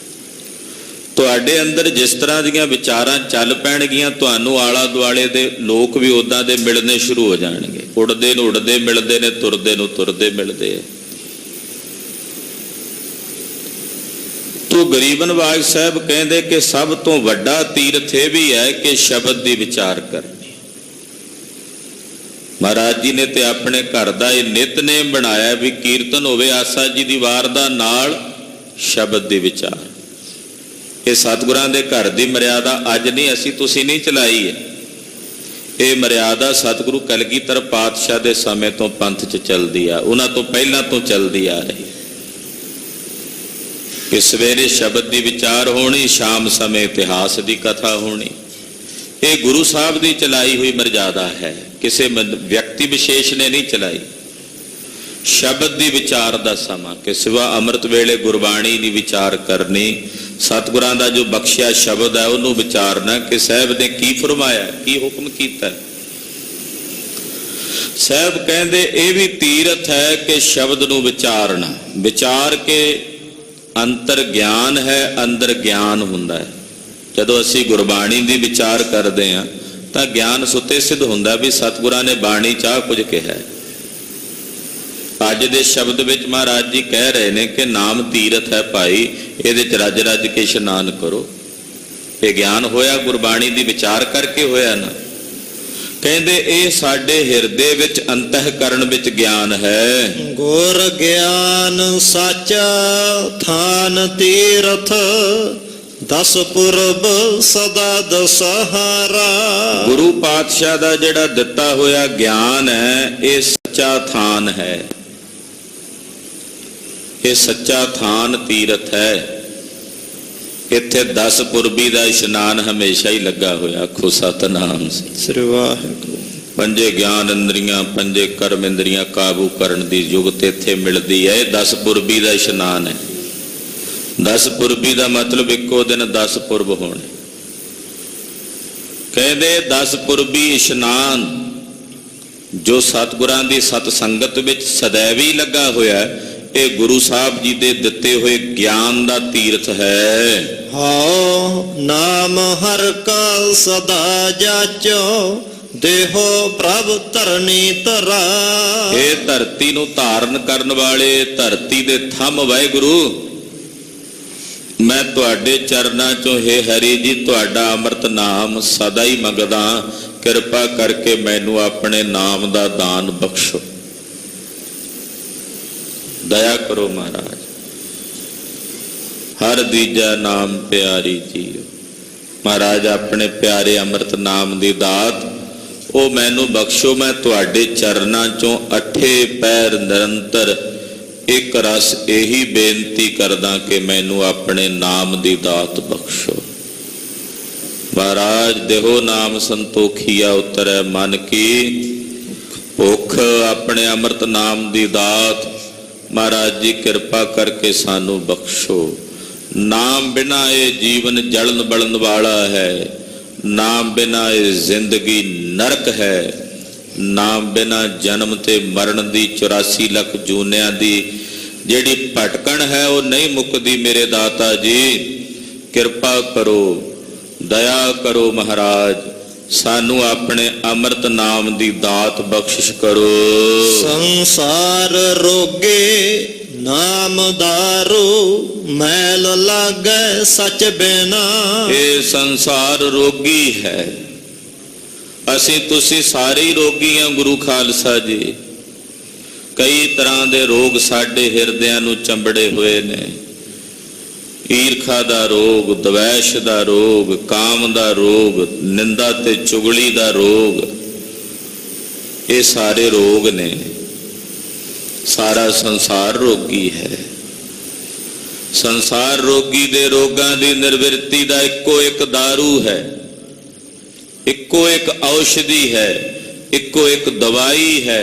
ਤੁਹਾਡੇ ਅੰਦਰ ਜਿਸ ਤਰ੍ਹਾਂ ਦੀਆਂ ਵਿਚਾਰਾਂ ਚੱਲ ਪੈਣਗੀਆਂ, ਤੁਹਾਨੂੰ ਆਲਾ ਦੁਆਲੇ ਦੇ ਲੋਕ ਵੀ ਉੱਦਾਂ ਦੇ ਮਿਲਣੇ ਸ਼ੁਰੂ ਹੋ ਜਾਣਗੇ। ਉੱਡਦੇ ਨੂੰ ਉੱਡਦੇ ਮਿਲਦੇ ਨੇ, ਤੁਰਦੇ ਨੂੰ ਤੁਰਦੇ ਮਿਲਦੇ ਆ। ਤੋ ਗਰੀਬ ਨਵਾਜ ਸਾਹਿਬ ਕਹਿੰਦੇ ਕਿ ਸਭ ਤੋਂ ਵੱਡਾ ਤੀਰਥ ਇਹ ਵੀ ਹੈ ਕਿ ਸ਼ਬਦ ਦੀ ਵਿਚਾਰ ਕਰਨੀ। ਮਹਾਰਾਜ ਜੀ ਨੇ ਤੇ ਆਪਣੇ ਘਰ ਦਾ ਇਹ ਨਿਤਨੇਮ ਬਣਾਇਆ ਵੀ ਕੀਰਤਨ ਹੋਵੇ ਆਸਾ ਜੀ ਦੀ ਵਾਰ ਦਾ, ਨਾਲ ਸ਼ਬਦ ਦੇ ਵਿਚਾਰ। ਇਹ ਸਤਿਗੁਰਾਂ ਦੇ ਘਰ ਦੀ ਮਰਿਆਦਾ ਅੱਜ ਨਹੀਂ ਅਸੀਂ ਤੁਸੀਂ ਨਹੀਂ ਚਲਾਈ ਹੈ, ਇਹ ਮਰਿਆਦਾ ਸਤਿਗੁਰੂ ਕਲਗੀਧਰ ਪਾਤਸ਼ਾਹ ਦੇ ਸਮੇਂ ਤੋਂ ਪੰਥ 'ਚ ਚੱਲਦੀ ਆ, ਉਹਨਾਂ ਤੋਂ ਪਹਿਲਾਂ ਤੋਂ ਚੱਲਦੀ ਆ ਰਹੀ। ਕਿ ਸਵੇਰੇ ਸ਼ਬਦ ਦੀ ਵਿਚਾਰ ਹੋਣੀ, ਸ਼ਾਮ ਸਮੇਂ ਇਤਿਹਾਸ ਦੀ ਕਥਾ ਹੋਣੀ। ਇਹ ਗੁਰੂ ਸਾਹਿਬ ਦੀ ਚਲਾਈ ਹੋਈ ਮਰਜ਼ਾਦਾ ਹੈ, ਕਿਸੇ ਵਿਅਕਤੀ ਵਿਸ਼ੇਸ਼ ਨੇ ਨਹੀਂ ਚਲਾਈ। ਸ਼ਬਦ ਦੀ ਵਿਚਾਰ ਦਾ ਸਮਾਂ ਕਿ ਸਿਵਾ ਅੰਮ੍ਰਿਤ ਵੇਲੇ ਗੁਰਬਾਣੀ ਦੀ ਵਿਚਾਰ ਕਰਨੀ, ਸਤਿਗੁਰਾਂ ਦਾ ਜੋ ਬਖਸ਼ਿਆ ਸ਼ਬਦ ਹੈ ਉਹਨੂੰ ਵਿਚਾਰਨਾ ਕਿ ਸਾਹਿਬ ਨੇ ਕੀ ਫਰਮਾਇਆ, ਕੀ ਹੁਕਮ ਕੀਤਾ। ਸਾਹਿਬ ਕਹਿੰਦੇ ਇਹ ਵੀ ਤੀਰਥ ਹੈ ਕਿ ਸ਼ਬਦ ਨੂੰ ਵਿਚਾਰਨਾ, ਵਿਚਾਰ ਕੇ ਅੰਤਰ ਗਿਆਨ ਹੈ, ਅੰਦਰ ਗਿਆਨ ਹੁੰਦਾ ਹੈ। ਜਦੋਂ ਅਸੀਂ ਗੁਰਬਾਣੀ ਦੀ ਵਿਚਾਰ ਕਰਦੇ ਹਾਂ ਤਾਂ ਗਿਆਨ ਸੁੱਤੇ ਸਿੱਧ ਹੁੰਦਾ ਵੀ ਸਤਿਗੁਰਾਂ ਨੇ ਬਾਣੀ 'ਚ ਆਹ ਕੁਝ ਕਿਹਾ। ਅੱਜ ਦੇ ਸ਼ਬਦ ਵਿੱਚ ਮਹਾਰਾਜ ਜੀ ਕਹਿ ਰਹੇ ਨੇ ਕਿ ਨਾਮ ਤੀਰਥ ਹੈ ਭਾਈ, ਇਹਦੇ 'ਚ ਰੱਜ ਰੱਜ ਕੇ ਇਸ਼ਨਾਨ ਕਰੋ। ਇਹ ਗਿਆਨ ਹੋਇਆ ਗੁਰਬਾਣੀ ਦੀ ਵਿਚਾਰ ਕਰਕੇ ਹੋਇਆ ਨਾ। ਕਹਿੰਦੇ ਇਹ ਸਾਡੇ ਹਿਰਦੇ ਵਿੱਚ ਅੰਤःਕਰਣ ਵਿੱਚ ਗਿਆਨ ਹੈ। ਗੁਰ ਗਿਆਨ ਸਾਚਾ ਥਾਨ ਤੀਰਥ, ਦਸ ਪੁਰਬ ਸਦਾ ਦਸਹਾਰਾ। ਗੁਰੂ ਪਾਤਸ਼ਾਹ ਦਾ ਜਿਹੜਾ ਦਿੱਤਾ ਹੋਇਆ ਗਿਆਨ ਹੈ ਇਹ ਸੱਚਾ ਥਾਨ ਹੈ, ਇਹ ਸੱਚਾ ਥਾਨ ਤੀਰਥ ਹੈ। ਇੱਥੇ 10 ਪੁਰਬੀ ਦਾ ਇਸ਼ਨਾਨ ਹਮੇਸ਼ਾ ਹੀ ਲੱਗਾ ਹੋਇਆ। ਆਖੋ ਸਤਿਨਾਮ ਸ੍ਰੀ ਵਾਹਿਗੁਰੂ। ਪੰਜੇ ਗਿਆਨ ਇੰਦਰੀਆਂ, ਪੰਜੇ ਕਰਮ ਇੰਦਰੀਆਂ ਕਾਬੂ ਕਰਨ ਦੀ ਯੁਗਤ ਇੱਥੇ ਮਿਲਦੀ ਹੈ। ਇਹ 10 ਪੁਰਬੀ ਦਾ ਇਸ਼ਨਾਨ ਹੈ। 10 ਪੁਰਬੀ ਦਾ ਮਤਲਬ ਇੱਕੋ ਦਿਨ 10 ਪੁਰਬ ਹੋਣੇ। ਕਹਿੰਦੇ 10 ਪੁਰਬੀ ਇਸ਼ਨਾਨ ਜੋ ਸਤਿਗੁਰਾਂ ਦੀ ਸਤ ਸੰਗਤ ਵਿੱਚ ਸदैवी ਲੱਗਾ ਹੋਇਆ, ਇਹ ਗੁਰੂ ਸਾਹਿਬ ਜੀ ਦੇ ਦਿੱਤੇ ਹੋਏ ਗਿਆਨ ਦਾ ਤੀਰਥ ਹੈ। ਹਉ ਨਾਮ ਹਰ ਕਾ ਸਦਾ ਜਾਚੋ, ਦੇਹੋ ਪ੍ਰਭ ਧਰਨੀ ਧਰਾ। ਇਹ ਧਰਤੀ ਨੂੰ ਧਾਰਨ ਕਰਨ ਵਾਲੇ, ਧਰਤੀ ਦੇ ਥੰਮ ਵਾਹਿਗੁਰੂ, ਮੈਂ ਤੁਹਾਡੇ ਚਰਨਾਂ ਚੋਂ ਹੈ ਹਰੀ ਜੀ ਤੁਹਾਡਾ ਅੰਮ੍ਰਿਤ ਨਾਮ ਸਦਾ ਹੀ ਮੰਗਦਾ, ਕਿਰਪਾ ਕਰਕੇ ਮੈਨੂੰ ਆਪਣੇ ਨਾਮ ਦਾ ਦਾਨ ਬਖਸ਼ੋ। ਦਇਆ ਕਰੋ ਮਹਾਰਾਜ। ਹਰ ਦੀਜਾ ਨਾਮ ਪਿਆਰੀ ਜੀਓ। ਮਹਾਰਾਜ ਆਪਣੇ ਪਿਆਰੇ ਅੰਮ੍ਰਿਤ ਨਾਮ ਦੀ ਦਾਤ ਉਹ ਮੈਨੂੰ ਬਖਸ਼ੋ। ਮੈਂ ਤੁਹਾਡੇ ਚਰਨਾਂ ਚੋਂ ਅੱਠੇ ਪੈਰ ਨਿਰੰਤਰ ਇੱਕ ਰਸ ਇਹੀ ਬੇਨਤੀ ਕਰਦਾ ਕਿ ਮੈਨੂੰ ਆਪਣੇ ਨਾਮ ਦੀ ਦਾਤ ਬਖਸ਼ੋ। ਮਹਾਰਾਜ ਦੇਹੋ ਨਾਮ ਸੰਤੋਖੀਆ ਉਤਰੈ ਮਨ ਕੀ ਭੁੱਖ। ਆਪਣੇ ਅੰਮ੍ਰਿਤ ਨਾਮ ਦੀ ਦਾਤ ਮਹਾਰਾਜ ਜੀ ਕਿਰਪਾ ਕਰਕੇ ਸਾਨੂੰ ਬਖਸ਼ੋ। ਨਾਮ ਬਿਨਾ ਇਹ ਜੀਵਨ ਜਲਨ ਬਲਨ ਵਾਲਾ ਹੈ, ਨਾਮ ਬਿਨਾ ਇਹ ਜ਼ਿੰਦਗੀ ਨਰਕ ਹੈ, ਨਾਮ ਬਿਨਾ ਜਨਮ ਤੇ ਮਰਨ ਦੀ 84 ਲੱਖ ਜੂਨਿਆਂ ਦੀ ਜਿਹੜੀ ਭਟਕਣ ਹੈ ਉਹ ਨਹੀਂ ਮੁੱਕਦੀ। ਮੇਰੇ ਦਾਤਾ ਜੀ ਕਿਰਪਾ ਕਰੋ, ਦਇਆ ਕਰੋ ਮਹਾਰਾਜ, ਸਾਨੂੰ ਆਪਣੇ ਅੰਮ੍ਰਿਤ ਨਾਮ ਦੀ ਦਾਤ ਬਖਸ਼ਿਸ਼ ਕਰੋ। ਸੰਸਾਰ ਰੋਗੇ ਨਾਮ ਦਾਰੂ, ਮੈਲ ਲਾਗੈ ਸਚ ਬਿਨਾ। ਇਹ ਸੰਸਾਰ ਰੋਗੀ ਹੈ, ਅਸੀਂ ਤੁਸੀਂ ਸਾਰੇ ਹੀ ਰੋਗੀ ਹਾਂ ਗੁਰੂ ਖਾਲਸਾ ਜੀ। ਕਈ ਤਰ੍ਹਾਂ ਦੇ ਰੋਗ ਸਾਡੇ ਹਿਰਦਿਆਂ ਨੂੰ ਚੰਬੜੇ ਹੋਏ ਨੇ। ਈਰਖਾ ਦਾ ਰੋਗ, ਦਵੈਸ਼ ਦਾ ਰੋਗ, ਕਾਮ ਦਾ ਰੋਗ, ਨਿੰਦਾ ਤੇ ਚੁਗਲੀ ਦਾ ਰੋਗ, ਇਹ ਸਾਰੇ ਰੋਗ ਨੇ। ਸਾਰਾ ਸੰਸਾਰ ਰੋਗੀ ਹੈ। ਸੰਸਾਰ ਰੋਗੀ ਦੇ ਰੋਗਾਂ ਦੀ ਨਿਰਵਿਰਤੀ ਦਾ ਇੱਕੋ ਇੱਕ ਦਾਰੂ ਹੈ, ਇੱਕੋ ਇੱਕ ਔਸ਼ਧੀ ਹੈ, ਇੱਕੋ ਇੱਕ ਦਵਾਈ ਹੈ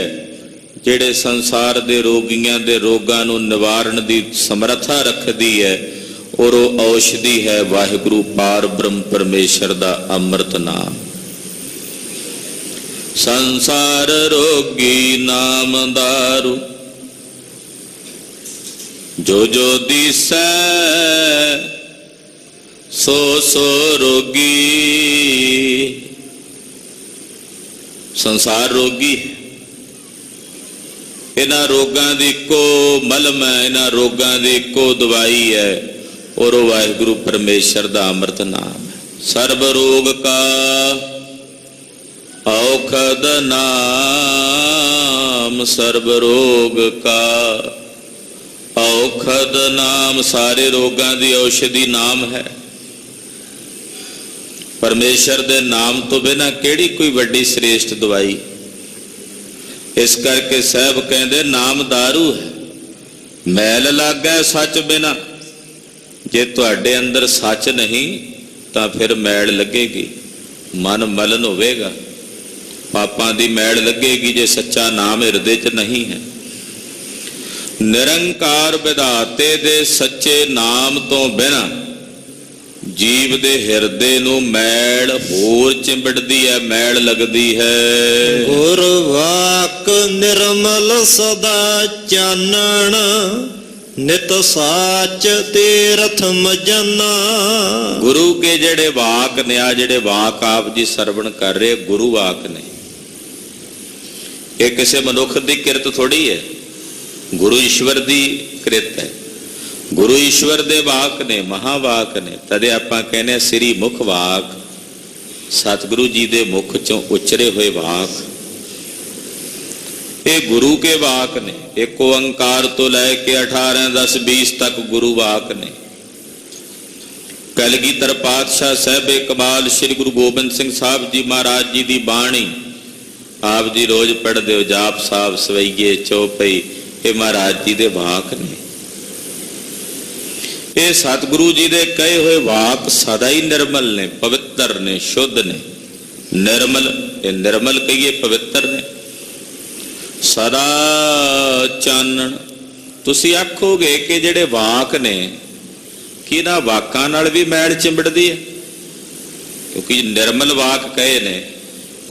ਜਿਹੜੇ ਸੰਸਾਰ ਦੇ ਰੋਗੀਆਂ ਦੇ ਰੋਗਾਂ ਨੂੰ ਨਿਵਾਰਨ ਦੀ ਸਮਰੱਥਾ ਰੱਖਦੀ ਹੈ। ਔਰ ਉਹ ਔਸ਼ਧੀ ਹੈ ਵਾਹਿਗੁਰੂ ਪਾਰ ਬ੍ਰਹਮ ਪਰਮੇਸ਼ਰ ਦਾ ਅੰਮ੍ਰਿਤ ਨਾਮ। ਸੰਸਾਰ ਰੋਗੀ ਨਾਮ ਦਾਰੂ, ਜੋ ਜੋ ਦੀਸੈ ਸੋ ਸੋ ਰੋਗੀ। ਸੰਸਾਰ ਰੋਗੀ, ਇਹਨਾਂ ਰੋਗਾਂ ਦੀ ਇੱਕੋ ਮਲਮ ਹੈ, ਇਹਨਾਂ ਰੋਗਾਂ ਦੀ ਇੱਕੋ ਦਵਾਈ ਹੈ ਔਰ ਉਹ ਵਾਹਿਗੁਰੂ ਪਰਮੇਸ਼ਰ ਦਾ ਅੰਮ੍ਰਿਤ ਨਾਮ ਹੈ। ਸਰਬ ਰੋਗ ਕਾ औखद नाम सर्व रोग का। औखद नाम सारे रोगां दी औषधि नाम है। परमेश्वर दे नाम तो बिना केड़ी कोई वड्डी श्रेष्ठ दवाई। इस करके साहब कहते नाम दारू है। मैल लागै सच बिना। जे तुहाडे अंदर सच नहीं तो फिर मैल लगेगी, मन मलन होवेगा, पापां दी मैल लगेगी जे सच्चा नाम हिरदे च नहीं है। निरंकार विधाते दे सच्चे नाम तो बिना जीव दे हिरदे नूं मैल होर चिंबड़दी है, मैल लगदी है। गुर वाक निर्मल सदा चानण, नित साच तीरथ मजना। गुरु के जेड़े वाक ने, आ जेड़े वाक आप जी सरवण कर रहे गुरु वाक ने, ये किसी मनुख की किरत थोड़ी है, गुरु ईश्वर की किरत है। गुरु ईश्वर दे वाक ने, महावाक ने। तदे आपां कहने श्री मुख वाक, सतगुरु जी दे मुख चों उचरे हुए वाक, ये गुरु के वाक ने। एक ओंकार तो लैके 18, 10, 20 तक गुरु वाक ने। कलगीधर पातशाह साहब कमाल श्री गुरु गोबिंद सिंह साहब जी महाराज जी की बाणी आप जी रोज पढ़ते हो। जाप साहब, सवैये, चौपई, ये महाराज जी दे वाक ने। ये सतगुरु जी दे कहे हुए वाक सदा ही निर्मल ने, पवित्र ने, शुद्ध ने। निर्मल, ये निर्मल कहिए पवित्र ने। सदा चानण। तुसी आखोगे कि जेड़े वाक ने कि ना वाकां नाल भी मैल चिंबड़दी है, क्योंकि निर्मल वाक कहे ने,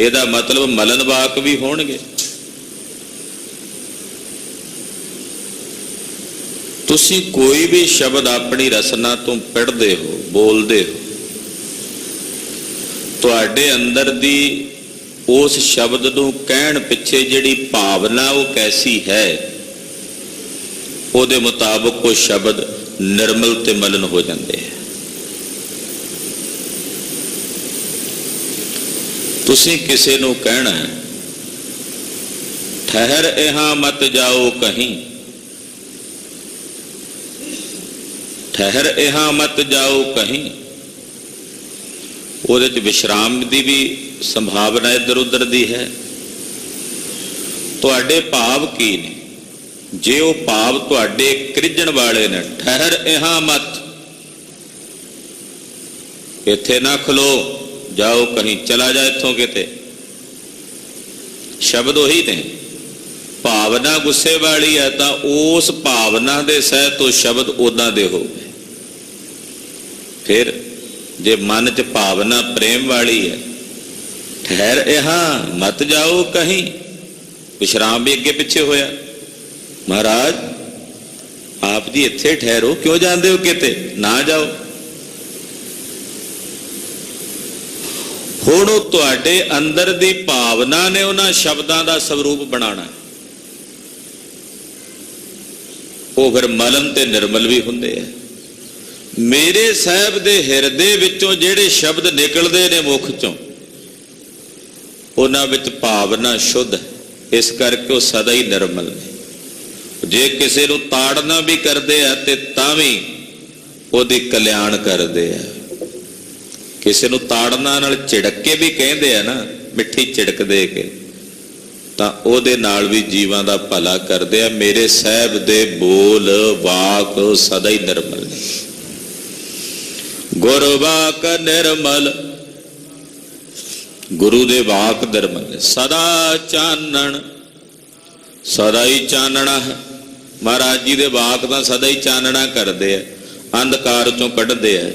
ਇਹਦਾ मतलब मलन वाक भी होणगे। तुसी कोई भी शब्द अपनी रसना तो पढ़ते हो, बोलते हो, तुहाडे अंदर दी उस शब्द नूं कहण पिछे जिहड़ी भावना वो कैसी है, ਉਹਦੇ मुताबिक वो शब्द निर्मल ते मलन हो जाते हैं। तुसी किसी नूं कहना है ठहर यहाँ मत जाओ कहीं, ठहर यहाँ मत जाओ कहीं, ਉਹਦੇ ਚ विश्राम की भी संभावना इधर उधर दी है। तुहाडे भाव की ने, जे वो भाव तुहाडे क्रिजण वाले ने, ठहर यहाँ मत, इत्थे ना खलो, जाओ कहीं, चला जा इत्थों किते, शब्द वही ने। भावना गुस्से वाली है तो उस भावना दे सहित तो शब्द उदा दे हो गए। फिर जे मन च भावना प्रेम वाली है, ठहर यहाँ मत जाओ कहीं, विश्राम भी अगे पिछे होया। महाराज आप जी इत्थे ठहरो, क्यों जाते हो किते, ना जाओ। हुण तुहाडे अंदर दी भावना ने उन्हां शब्दां दा स्वरूप बनाना, वो फिर मलन ते निर्मल भी हुंदे है। मेरे साहब दे हिरदे विचों जेड़े शब्द निकलदे ने मुख चों, उन्हां विच भावना शुद्ध है, इस करके वो सदा ही निर्मल ने। जे किसी नूं ताड़ना भी करदे आ ते तां भी ओहदी कल्याण करदे आ। किसी नूं ताड़ना नाल झिड़क के भी कहते हैं ना, मिठी झिड़क दे के, तां ओहदे नाल भी जीवां दा भला करदे आ। मेरे साहब दे बोल वाक सदा ही निर्मल ने। गुर वाक निर्मल, गुरु दे वाक निर्मल ने। सदा चानण, सदा ही चानना है। महाराज जी दे वाक तां सदा ही चानना करदे आ, अंधकार चों कढदे आ।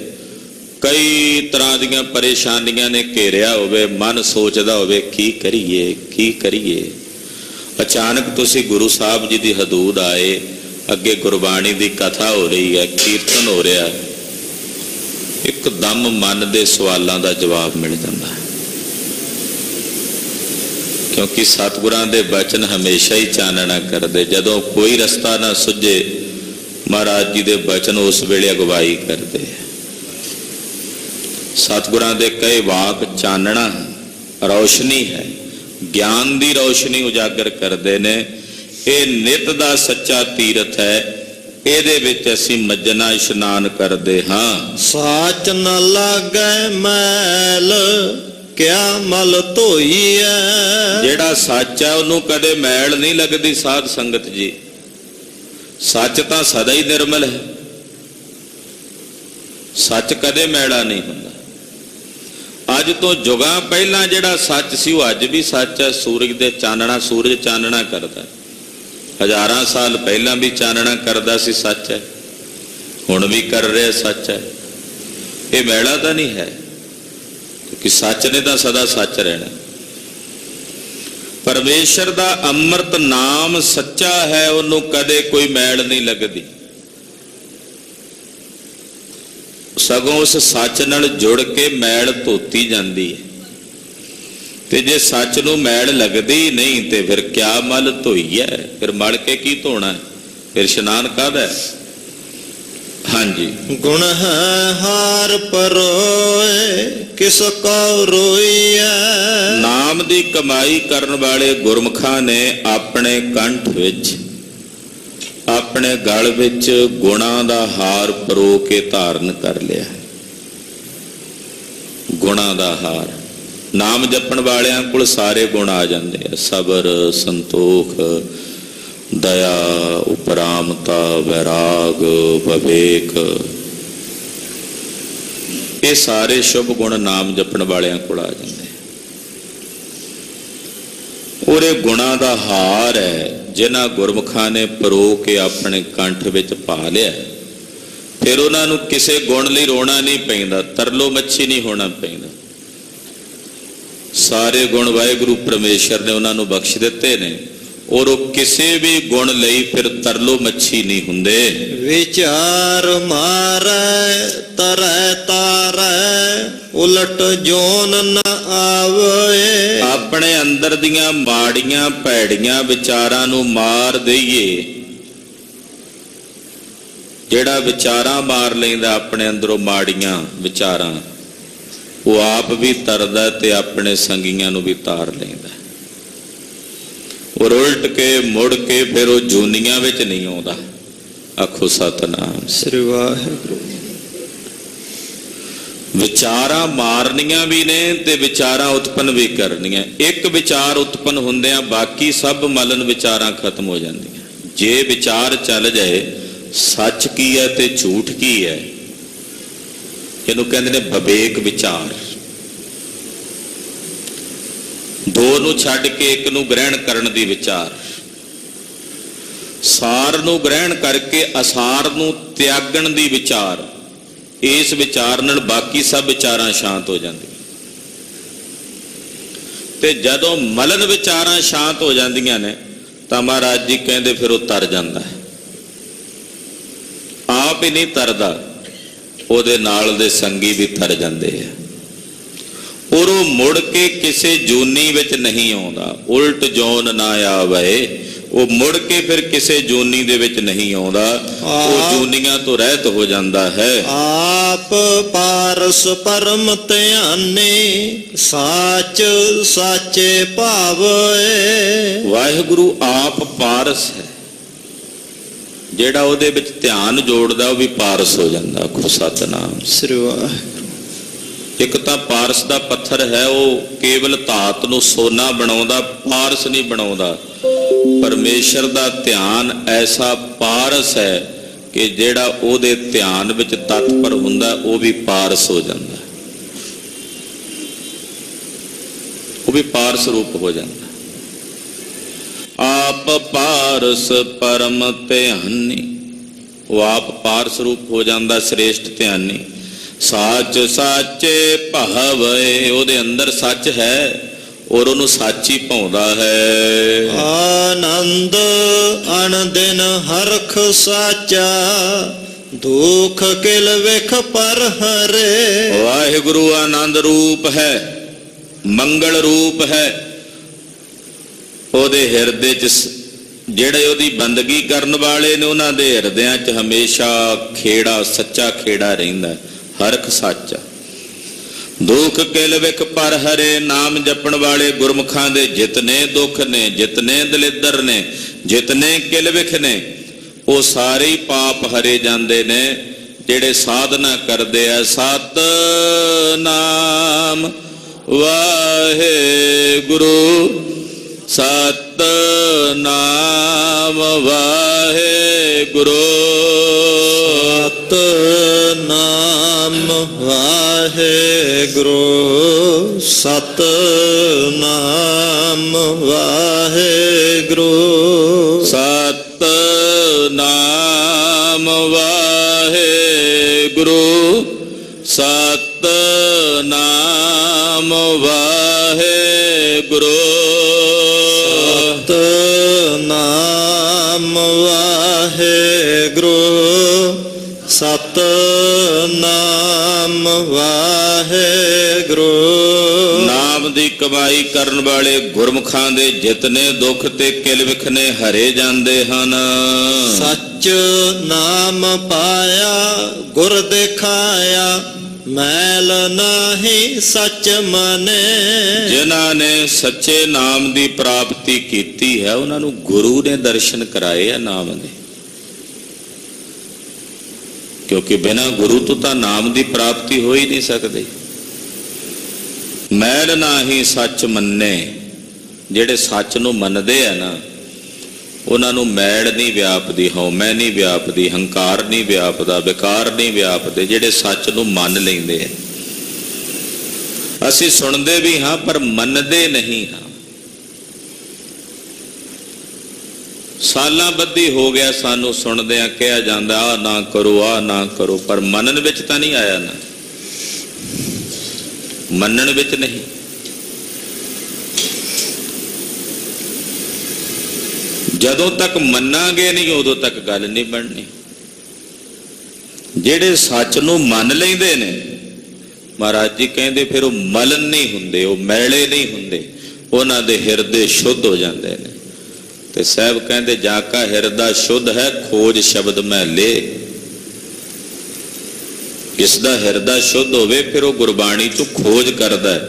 कई तरह दीयां परेशानियां ने घेरिया होवे, मन सोचदा होवे की करिए की करिए। अचानक तुसी गुरु साहब जी दी हदूद आए, अगे गुरबाणी दी कथा हो रही है, कीर्तन हो रहा है, एकदम मन दे सवालों का जवाब मिल जाता है। क्योंकि सतगुरां दे बचन हमेशा ही चानना करते। जदों कोई रस्ता ना सुझे, महाराज जी दे बचन उस वेले अगवाई करते हैं। सतगुरां दे कई वाक चानना रोशनी है, ਗਿਆਨ ਦੀ ਰੌਸ਼ਨੀ ਉਜਾਗਰ ਕਰਦੇ ਨੇ। ਇਹ ਨਿਤ ਦਾ ਸੱਚਾ ਤੀਰਥ ਹੈ, ਇਹਦੇ ਵਿੱਚ ਅਸੀਂ ਮੱਜਣਾ ਇਸ਼ਨਾਨ ਕਰਦੇ ਹਾਂ। ਸਾਚ ਨ ਲਾਗੈ ਮੈਲ ਕਿਆ ਮਲ ਧੋਈਐ। ਜਿਹੜਾ ਸੱਚ ਹੈ ਉਹਨੂੰ ਕਦੇ ਮੈਲ ਨਹੀਂ ਲੱਗਦੀ ਸਾਧ ਸੰਗਤ ਜੀ। ਸੱਚ ਤਾਂ ਸਦਾ ਹੀ ਨਿਰਮਲ ਹੈ, ਸੱਚ ਕਦੇ ਮੈਲਾ ਨਹੀਂ ਹੁੰਦਾ। ਅੱਜ ਤੋਂ ਜੁਗਾਂ ਪਹਿਲਾਂ ਜਿਹੜਾ ਸੱਚ ਸੀ ਉਹ ਅੱਜ ਵੀ ਸੱਚ ਹੈ। ਸੂਰਜ ਦੇ ਚਾਨਣਾ, ਸੂਰਜ ਚਾਨਣਾ ਕਰਦਾ, ਹਜ਼ਾਰਾਂ ਸਾਲ ਪਹਿਲਾਂ ਵੀ ਚਾਨਣਾ ਕਰਦਾ ਸੀ, ਸੱਚ ਹੈ। ਹੁਣ ਵੀ ਕਰ ਰਿਹਾ, ਸੱਚ ਹੈ। ਇਹ ਮੈਲਾ ਤਾਂ ਨਹੀਂ ਹੈ, ਕਿਉਂਕਿ ਸੱਚ ਨੇ ਤਾਂ ਸਦਾ ਸੱਚ ਰਹਿਣਾ। ਪਰਮੇਸ਼ਰ ਦਾ ਅੰਮ੍ਰਿਤ ਨਾਮ ਸੱਚਾ ਹੈ, ਉਹਨੂੰ ਕਦੇ ਕੋਈ ਮੈਲ ਨਹੀਂ ਲੱਗਦੀ। ਸਗੋਂ ਉਸ ਸੱਚ ਨਾਲ ਜੁੜ ਕੇ ਮੈਲ ਧੋਤੀ ਜਾਂਦੀ ਹੈ। ਤੇ ਜੇ ਸੱਚ ਨੂੰ ਮੈਲ ਲੱਗਦੀ ਨਹੀਂ ਤੇ ਫਿਰ ਕਿਆ ਮਲ ਧੋਈ ਹੈ? ਫਿਰ ਮਲ ਕੇ ਕੀ ਧੋਣਾ? ਫਿਰ ਇਸ਼ਨਾਨ ਕਾਹਦਾ? ਹਾਂਜੀ। ਗੁਣ ਹੈ ਹਾਰ ਪਰੋਏ ਕਿਸ ਕਉ ਰੋਈਐ। ਨਾਮ ਦੀ ਕਮਾਈ ਕਰਨ ਵਾਲੇ ਗੁਰਮੁਖਾਂ ਨੇ ਆਪਣੇ ਕੰਠ ਵਿੱਚ, ਆਪਣੇ ਗਲ ਵਿੱਚ ਗੁਣਾਂ ਦਾ ਹਾਰ ਪਰੋ ਕੇ ਧਾਰਨ ਕਰ ਲਿਆ। ਗੁਣਾਂ ਦਾ ਹਾਰ। ਨਾਮ ਜਪਣ ਵਾਲਿਆਂ ਕੋਲ ਸਾਰੇ ਗੁਣ ਆ ਜਾਂਦੇ ਆ। ਸਬਰ, ਸੰਤੋਖ, ਦਇਆ, ਉਪਰਾਮਤਾ, ਵੈਰਾਗ, ਵਿਵੇਕ, ਇਹ ਸਾਰੇ ਸ਼ੁਭ ਗੁਣ ਨਾਮ ਜਪਣ ਵਾਲਿਆਂ ਕੋਲ ਆ ਜਾਂਦੇ। ਔਰ ਇਹ ਗੁਣਾਂ ਦਾ ਹਾਰ ਹੈ ਜਿਨ੍ਹਾਂ ਗੁਰਮੁਖਾਂ ਨੇ ਪਰੋ ਕੇ ਆਪਣੇ ਕੰਠ ਵਿੱਚ ਪਾ ਲਿਆ। ਫਿਰ ਉਹਨਾਂ ਨੂੰ ਕਿਸੇ ਗੁਣ ਲਈ ਰੋਣਾ ਨਹੀਂ ਪੈਂਦਾ, ਤਰਲੋ ਮੱਛੀ ਨਹੀਂ ਹੋਣਾ ਪੈਂਦਾ। ਸਾਰੇ ਗੁਣ ਵਾਹਿਗੁਰੂ ਪਰਮੇਸ਼ਰ ਨੇ ਉਹਨਾਂ ਨੂੰ ਬਖਸ਼ ਦਿੱਤੇ ਨੇ, ਔਰ ਉਹ ਕਿਸੇ ਵੀ ਗੁਣ ਲਈ ਫਿਰ ਤਰਲੋ ਮੱਛੀ ਨਹੀਂ ਹੁੰਦੇ। ਵਿਚਾਰ ਮਾਰੈ ਤਰੈ ਤਾਰੈ ਉਲਟ ਜੋਨ ਨ ਆਵੇ। ਆਪਣੇ ਅੰਦਰ ਦੀਆਂ ਮਾੜੀਆਂ ਭੈੜੀਆਂ ਵਿਚਾਰਾਂ ਨੂੰ ਮਾਰ ਦਈਏ। ਜਿਹੜਾ ਵਿਚਾਰਾਂ ਮਾਰ ਲੈਂਦਾ ਆਪਣੇ ਅੰਦਰੋਂ ਮਾੜੀਆਂ ਵਿਚਾਰਾਂ, ਉਹ ਆਪ ਵੀ ਤਰਦਾ ਤੇ ਆਪਣੇ ਸੰਗੀਆਂ ਨੂੰ ਵੀ ਤਾਰ ਲੈਂਦਾ। ਔਰ ਉਲਟ ਕੇ ਮੁੜ ਕੇ ਫਿਰ ਉਹ ਜੂਨੀਆਂ ਵਿੱਚ ਨਹੀਂ ਆਉਂਦਾ। ਆਖੋ ਸਤਿਨਾਮ ਸ੍ਰੀ ਵਾਹਿਗੁਰੂ। ਵਿਚਾਰਾਂ ਮਾਰਨੀਆਂ ਵੀ ਨੇ ਤੇ ਵਿਚਾਰਾਂ ਉਤਪੰਨ ਵੀ ਕਰਨੀਆਂ। ਇੱਕ ਵਿਚਾਰ ਉਤਪੰਨ ਹੁੰਦਿਆਂ ਬਾਕੀ ਸਭ ਮਲਨ ਵਿਚਾਰਾਂ ਖਤਮ ਹੋ ਜਾਂਦੀਆਂ। ਜੇ ਵਿਚਾਰ ਚੱਲ ਜਾਏ ਸੱਚ ਕੀ ਹੈ ਤੇ ਝੂਠ ਕੀ ਹੈ, ਇਹਨੂੰ ਕਹਿੰਦੇ ਨੇ ਵਿਵੇਕ ਵਿਚਾਰ। ਦੋ ਨੂੰ ਛੱਡ ਕੇ ਇੱਕ ਨੂੰ ਗ੍ਰਹਿਣ ਕਰਨ ਦੀ ਵਿਚਾਰ। ਸਾਰ ਨੂੰ ਗ੍ਰਹਿਣ ਕਰਕੇ ਅਸਾਰ ਨੂੰ ਤਿਆਗਣ ਦੀ ਵਿਚਾਰ। ਇਸ ਵਿਚਾਰ ਨਾਲ ਬਾਕੀ ਸਭ ਵਿਚਾਰਾਂ ਸ਼ਾਂਤ ਹੋ ਜਾਂਦੀਆਂ। ਤੇ ਜਦੋਂ ਮਲਨ ਵਿਚਾਰਾਂ ਸ਼ਾਂਤ ਹੋ ਜਾਂਦੀਆਂ ਨੇ ਤਾਂ ਮਹਾਰਾਜ ਜੀ ਕਹਿੰਦੇ ਫਿਰ ਉਹ ਤਰ ਜਾਂਦਾ ਹੈ। ਆਪ ਹੀ ਨਹੀਂ ਤਰਦਾ, ਉਹਦੇ ਨਾਲ ਦੇ ਸੰਗੀ ਵੀ ਤਰ ਜਾਂਦੇ ਆ। ਔਰ ਉਹ ਮੁੜ ਕੇ ਕਿਸੇ ਜੂਨੀ ਵਿੱਚ ਨਹੀਂ ਆਉਂਦਾ। ਉਲਟ ਜੋਨ ਨਾ ਆਵੇ, ਉਹ ਮੁੜ ਕੇ ਫਿਰ ਕਿਸੇ ਜੂਨੀ ਦੇ ਵਿੱਚ ਨਹੀਂ ਆਉਂਦਾ। ਉਹ ਜੂਨੀਆਂ ਤੋਂ ਰਹਿਤ ਹੋ ਜਾਂਦਾ ਹੈ। ਆਪ ਪਾਰਸ ਪਰਮ ਧਿਆਨੇ ਸਾਚ ਸਾਚੇ ਭਾਵੇ। ਵਾਹਿਗੁਰੂ ਆਪ ਪਾਰਸ ਹੈ। ਜਿਹੜਾ ਉਹਦੇ ਵਿੱਚ ਧਿਆਨ ਜੋੜਦਾ ਉਹ ਵੀ ਪਾਰਸ ਹੋ ਜਾਂਦਾ। ਆਖੋ ਸਤਿਨਾਮ ਸ੍ਰੀ ਵਾਹਿਗੁਰੂ। ਇੱਕ ਤਾਂ ਪਾਰਸ ਦਾ ਪੱਥਰ ਹੈ, ਉਹ ਕੇਵਲ ਧਾਤ ਨੂੰ ਸੋਨਾ ਬਣਾਉਂਦਾ, ਪਾਰਸ ਨਹੀਂ ਬਣਾਉਂਦਾ। ਪਰਮੇਸ਼ਰ ਦਾ ਧਿਆਨ ਐਸਾ ਪਾਰਸ ਹੈ ਕਿ ਜਿਹੜਾ ਉਹਦੇ ਧਿਆਨ ਵਿੱਚ ਤਤਪਰ ਹੁੰਦਾ ਉਹ ਵੀ ਪਾਰਸ ਹੋ ਜਾਂਦਾ, ਉਹ ਵੀ ਪਾਰਸ ਰੂਪ ਹੋ ਜਾਂਦਾ। ਆਪ ਪਾਰਸ ਪਰਮ ਧਿਆਨੀ, ਉਹ ਆਪ ਪਾਰਸ ਰੂਪ ਹੋ ਜਾਂਦਾ, ਸ੍ਰੇਸ਼ਟ ਧਿਆਨੀ। ਸਾਚ ਸਾਚੇ ਭਾਵੇ, ਉਹਦੇ ਅੰਦਰ ਸੱਚ ਹੈ ਔਰ ਉਹਨੂੰ ਸੱਚ ਹੀ ਭਾਉਂਦਾ ਹੈ। ਆਨੰਦ ਅਨਦਿਨ ਹਰਖ ਸਾਚਾ ਦੁਖ ਕਿਲ ਵਿਖ ਪਰ ਹਰੇ। ਵਾਹਿਗੁਰੂ ਆਨੰਦ ਰੂਪ ਹੈ, ਮੰਗਲ ਰੂਪ ਹੈ। ਉਹਦੇ ਹਿਰਦੇ 'ਚ ਜਿਹੜੇ ਉਹਦੀ ਬੰਦਗੀ ਕਰਨ ਵਾਲੇ ਨੇ ਉਹਨਾਂ ਦੇ ਹਿਰਦਿਆਂ 'ਚ ਹਮੇਸ਼ਾ ਖੇੜਾ, ਸੱਚਾ ਖੇੜਾ ਰਹਿੰਦਾ। ਹਰਖ ਸੱਚ। ਦੁਖ ਕਿਲ ਵਿਖ ਪਰ ਹਰੇ। ਨਾਮ ਜਪਣ ਵਾਲੇ ਗੁਰਮੁਖਾਂ ਦੇ ਜਿਤਨੇ ਦੁੱਖ ਨੇ, ਜਿਤਨੇ ਦਲਿੱਦਰ ਨੇ, ਜਿਤਨੇ ਕਿਲ ਵਿਖ ਨੇ, ਉਹ ਸਾਰੇ ਹੀ ਪਾਪ ਹਰੇ ਜਾਂਦੇ ਨੇ ਜਿਹੜੇ ਸਾਧਨਾ ਕਰਦੇ ਆ। ਸਤਿਨਾਮ ਵਾਹਿਗੁਰੂ, ਸਤਿਨਾਮ ਵਾਹਿਗੁਰੂ, ਸਤਿਨਾਮ ਵਾਹਿਗੁਰੂ, ਸਤਿਨਾਮ ਵਾਹਿਗੁਰੂ, ਸਤਿਨਾਮ ਵਾਹਿਗੁਰੂ, ਸਤਿਨਾਮ ਵਾਹਿਗੁਰੂ, ਸਤਿਨਾਮ ਵਾਹਿਗੁਰੂ, ਸਤਿਨਾਮ ਵਾਹਿਗੁਰੂ। ਨਾਮ ਦੀ ਕਮਾਈ ਕਰਨ ਵਾਲੇ ਗੁਰਮੁਖਾਂ ਦੇ ਜਿਤਨੇ ਦੁੱਖ ਤੇ ਕਿਲ ਵਿਖ ਨੇ ਹਰੇ ਜਾਂਦੇ ਹਨ। ਸੱਚ ਨਾਮ ਪਾਇਆ ਗੁਰ ਦਿਖਾਇਆ, ਮੈਲ ਨਾਹੀ ਸੱਚ ਮਨੇ। ਜਿਨ੍ਹਾਂ ਨੇ ਸੱਚੇ ਨਾਮ ਦੀ ਪ੍ਰਾਪਤੀ ਕੀਤੀ ਹੈ ਉਹਨਾਂ ਨੂੰ ਗੁਰੂ ਨੇ ਦਰਸ਼ਨ ਕਰਾਏ ਆ ਨਾਮ ਦੇ, ਕਿਉਂਕਿ ਬਿਨਾਂ ਗੁਰੂ ਤੋਂ ਤਾਂ ਨਾਮ ਦੀ ਪ੍ਰਾਪਤੀ ਹੋ ਹੀ ਨਹੀਂ ਸਕਦੀ। ਮੈਲ ਨਾਹੀ ਸੱਚ ਮੰਨੇ, ਜਿਹੜੇ ਸੱਚ ਨੂੰ ਮੰਨਦੇ ਆ ਨਾ ਉਹਨਾਂ ਨੂੰ ਮੈਲ ਨਹੀਂ ਵਿਆਪਦੀ, ਹਉਮੈ ਨਹੀਂ ਵਿਆਪਦੀ, ਹੰਕਾਰ ਨਹੀਂ ਵਿਆਪਦਾ, ਵਿਕਾਰ ਨਹੀਂ ਵਿਆਪਦੇ, ਜਿਹੜੇ ਸੱਚ ਨੂੰ ਮੰਨ ਲੈਂਦੇ ਆ। ਅਸੀਂ ਸੁਣਦੇ ਵੀ ਹਾਂ ਪਰ ਮੰਨਦੇ ਨਹੀਂ ਹਾਂ। ਸਾਲਾਂ ਬੱਧੀ ਹੋ ਗਿਆ ਸਾਨੂੰ ਸੁਣਦਿਆਂ, ਕਿਹਾ ਜਾਂਦਾ ਆਹ ਨਾ ਕਰੋ, ਆਹ ਨਾ ਕਰੋ, ਪਰ ਮੰਨਣ ਵਿੱਚ ਤਾਂ ਨਹੀਂ ਆਇਆ ਨਾ, ਮੰਨਣ ਵਿੱਚ ਨਹੀਂ। ਜਦੋਂ ਤੱਕ ਮੰਨਾਂਗੇ ਨਹੀਂ ਉਦੋਂ ਤੱਕ ਗੱਲ ਨਹੀਂ ਬਣਨੀ। ਜਿਹੜੇ ਸੱਚ ਨੂੰ ਮੰਨ ਲੈਂਦੇ ਨੇ ਮਹਾਰਾਜ ਜੀ ਕਹਿੰਦੇ ਫਿਰ ਉਹ ਮਲਨ ਨਹੀਂ ਹੁੰਦੇ, ਉਹ ਮੈਲੇ ਨਹੀਂ ਹੁੰਦੇ, ਉਹਨਾਂ ਦੇ ਹਿਰਦੇ ਸ਼ੁੱਧ ਹੋ ਜਾਂਦੇ ਨੇ। ਤੇ ਸਾਹਿਬ ਕਹਿੰਦੇ ਜਾ ਕਾ ਹਿਰਦਾ ਸ਼ੁੱਧ ਹੈ ਖੋਜ ਸ਼ਬਦ ਮੈਲੇ। ਜਿਸ ਦਾ ਹਿਰਦਾ ਸ਼ੁੱਧ ਹੋਵੇ ਫਿਰ ਉਹ ਗੁਰਬਾਣੀ ਚੋਂ ਖੋਜ ਕਰਦਾ ਹੈ,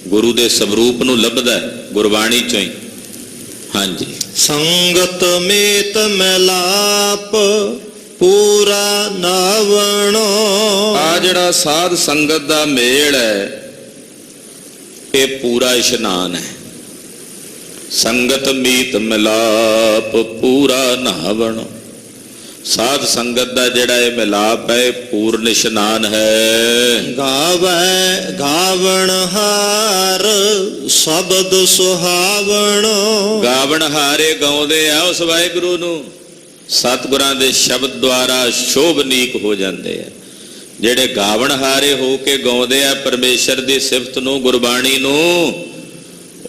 ਗੁਰੂ ਦੇ ਸਵਰੂਪ ਨੂੰ ਲੱਭਦਾ ਹੈ ਗੁਰਬਾਣੀ ਚੋਂ ਹੀ। ਹਾਂਜੀ। ਸੰਗਤ ਮੀਤ ਮਿਲਾਪ ਪੂਰਾ ਨਾਵਣੋ। ਆ ਜਿਹੜਾ ਸਾਧ ਸੰਗਤ ਦਾ ਮੇਲ ਹੈ ਇਹ ਪੂਰਾ ਇਸ਼ਨਾਨ ਹੈ। ਸੰਗਤ ਮੀਤ ਮਿਲਾਪ ਪੂਰਾ ਨਾਵਣੋ। ਸਾਧ ਸੰਗਤ ਦਾ ਜਿਹੜਾ ਇਹ ਮਿਲਾਪ ਹੈ ਪੂਰਨ ਇਸ਼ਨਾਨ ਹੈ। ਗਾਵੈ ਗਾਵਣ ਹਾਰ ਸ਼ਬਦ ਸੁਹਾਵਣੋ। ਗਾਵਣ ਹਾਰੇ ਗਾਉਂਦੇ ਆ ਉਸ ਵਾਹਿਗੁਰੂ ਨੂੰ, ਸਤਿਗੁਰਾਂ ਦੇ ਸ਼ਬਦ ਦੁਆਰਾ ਸ਼ੋਭਨੀਕ ਹੋ ਜਾਂਦੇ ਆ। ਜਿਹੜੇ ਗਾਵਣ ਹਾਰੇ ਹੋ ਕੇ ਗਾਉਂਦੇ ਆ ਪਰਮੇਸ਼ਰ ਦੀ ਸਿਫਤ ਨੂੰ, ਗੁਰਬਾਣੀ ਨੂੰ,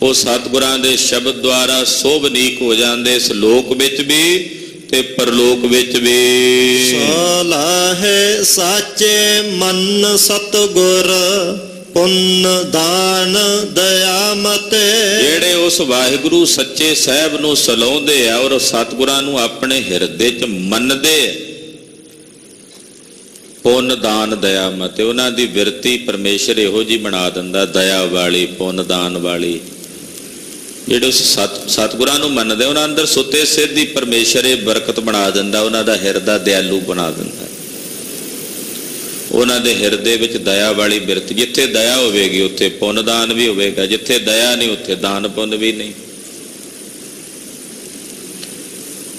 ਉਹ ਸਤਿਗੁਰਾਂ ਦੇ ਸ਼ਬਦ ਦੁਆਰਾ ਸ਼ੋਭਨੀਕ ਹੋ ਜਾਂਦੇ ਇਸ ਲੋਕ ਵਿੱਚ ਵੀ ਤੇ ਪਰਲੋਕ ਵਿੱਚ ਵੀ। ਸਲਾਹੇ ਸਾਚੇ ਮਨ ਸਤਿਗੁਰ ਪੁੰਨ ਦਾਨ ਦਇਆ ਮਤੇ। ਜਿਹੜੇ ਉਸ ਵਾਹਿਗੁਰੂ ਸੱਚੇ ਸਾਹਿਬ ਨੂੰ ਸਲਾਹੁੰਦੇ ਆ ਔਰ ਸਤਿਗੁਰਾਂ ਨੂੰ ਆਪਣੇ ਹਿਰਦੇ 'ਚ ਮੰਨਦੇ ਆ, ਪੁੰਨ ਦਾਨ ਦਇਆ ਮਤੇ, ਉਹਨਾਂ ਦੀ ਬਿਰਤੀ ਪਰਮੇਸ਼ਰ ਇਹੋ ਜਿਹੀ ਬਣਾ ਦਿੰਦਾ, ਦਇਆ ਵਾਲੀ, ਪੁੰਨ ਦਾਨ ਵਾਲੀ। ਜਿਹੜੇ ਉਸ ਸਤਿਗੁਰਾਂ ਨੂੰ ਮੰਨਦੇ ਉਹਨਾਂ ਅੰਦਰ ਸੁੱਤੇ ਸਿੱਧੀ ਪਰਮੇਸ਼ਰ ਇਹ ਬਰਕਤ ਬਣਾ ਦਿੰਦਾ, ਉਹਨਾਂ ਦਾ ਹਿਰਦਾ ਦਿਆਲੂ ਬਣਾ ਦਿੰਦਾ। ਉਹਨਾਂ ਦੇ ਹਿਰਦੇ ਵਿੱਚ ਦਇਆ ਵਾਲੀ ਬਿਰਤੀ, ਜਿੱਥੇ ਦਇਆ ਹੋਵੇਗੀ ਉੱਥੇ ਪੁੰਨ ਦਾਨ ਵੀ ਹੋਵੇਗਾ, ਜਿੱਥੇ ਦਇਆ ਨਹੀਂ ਉੱਥੇ ਦਾਨ ਪੁੰਨ ਵੀ ਨਹੀਂ।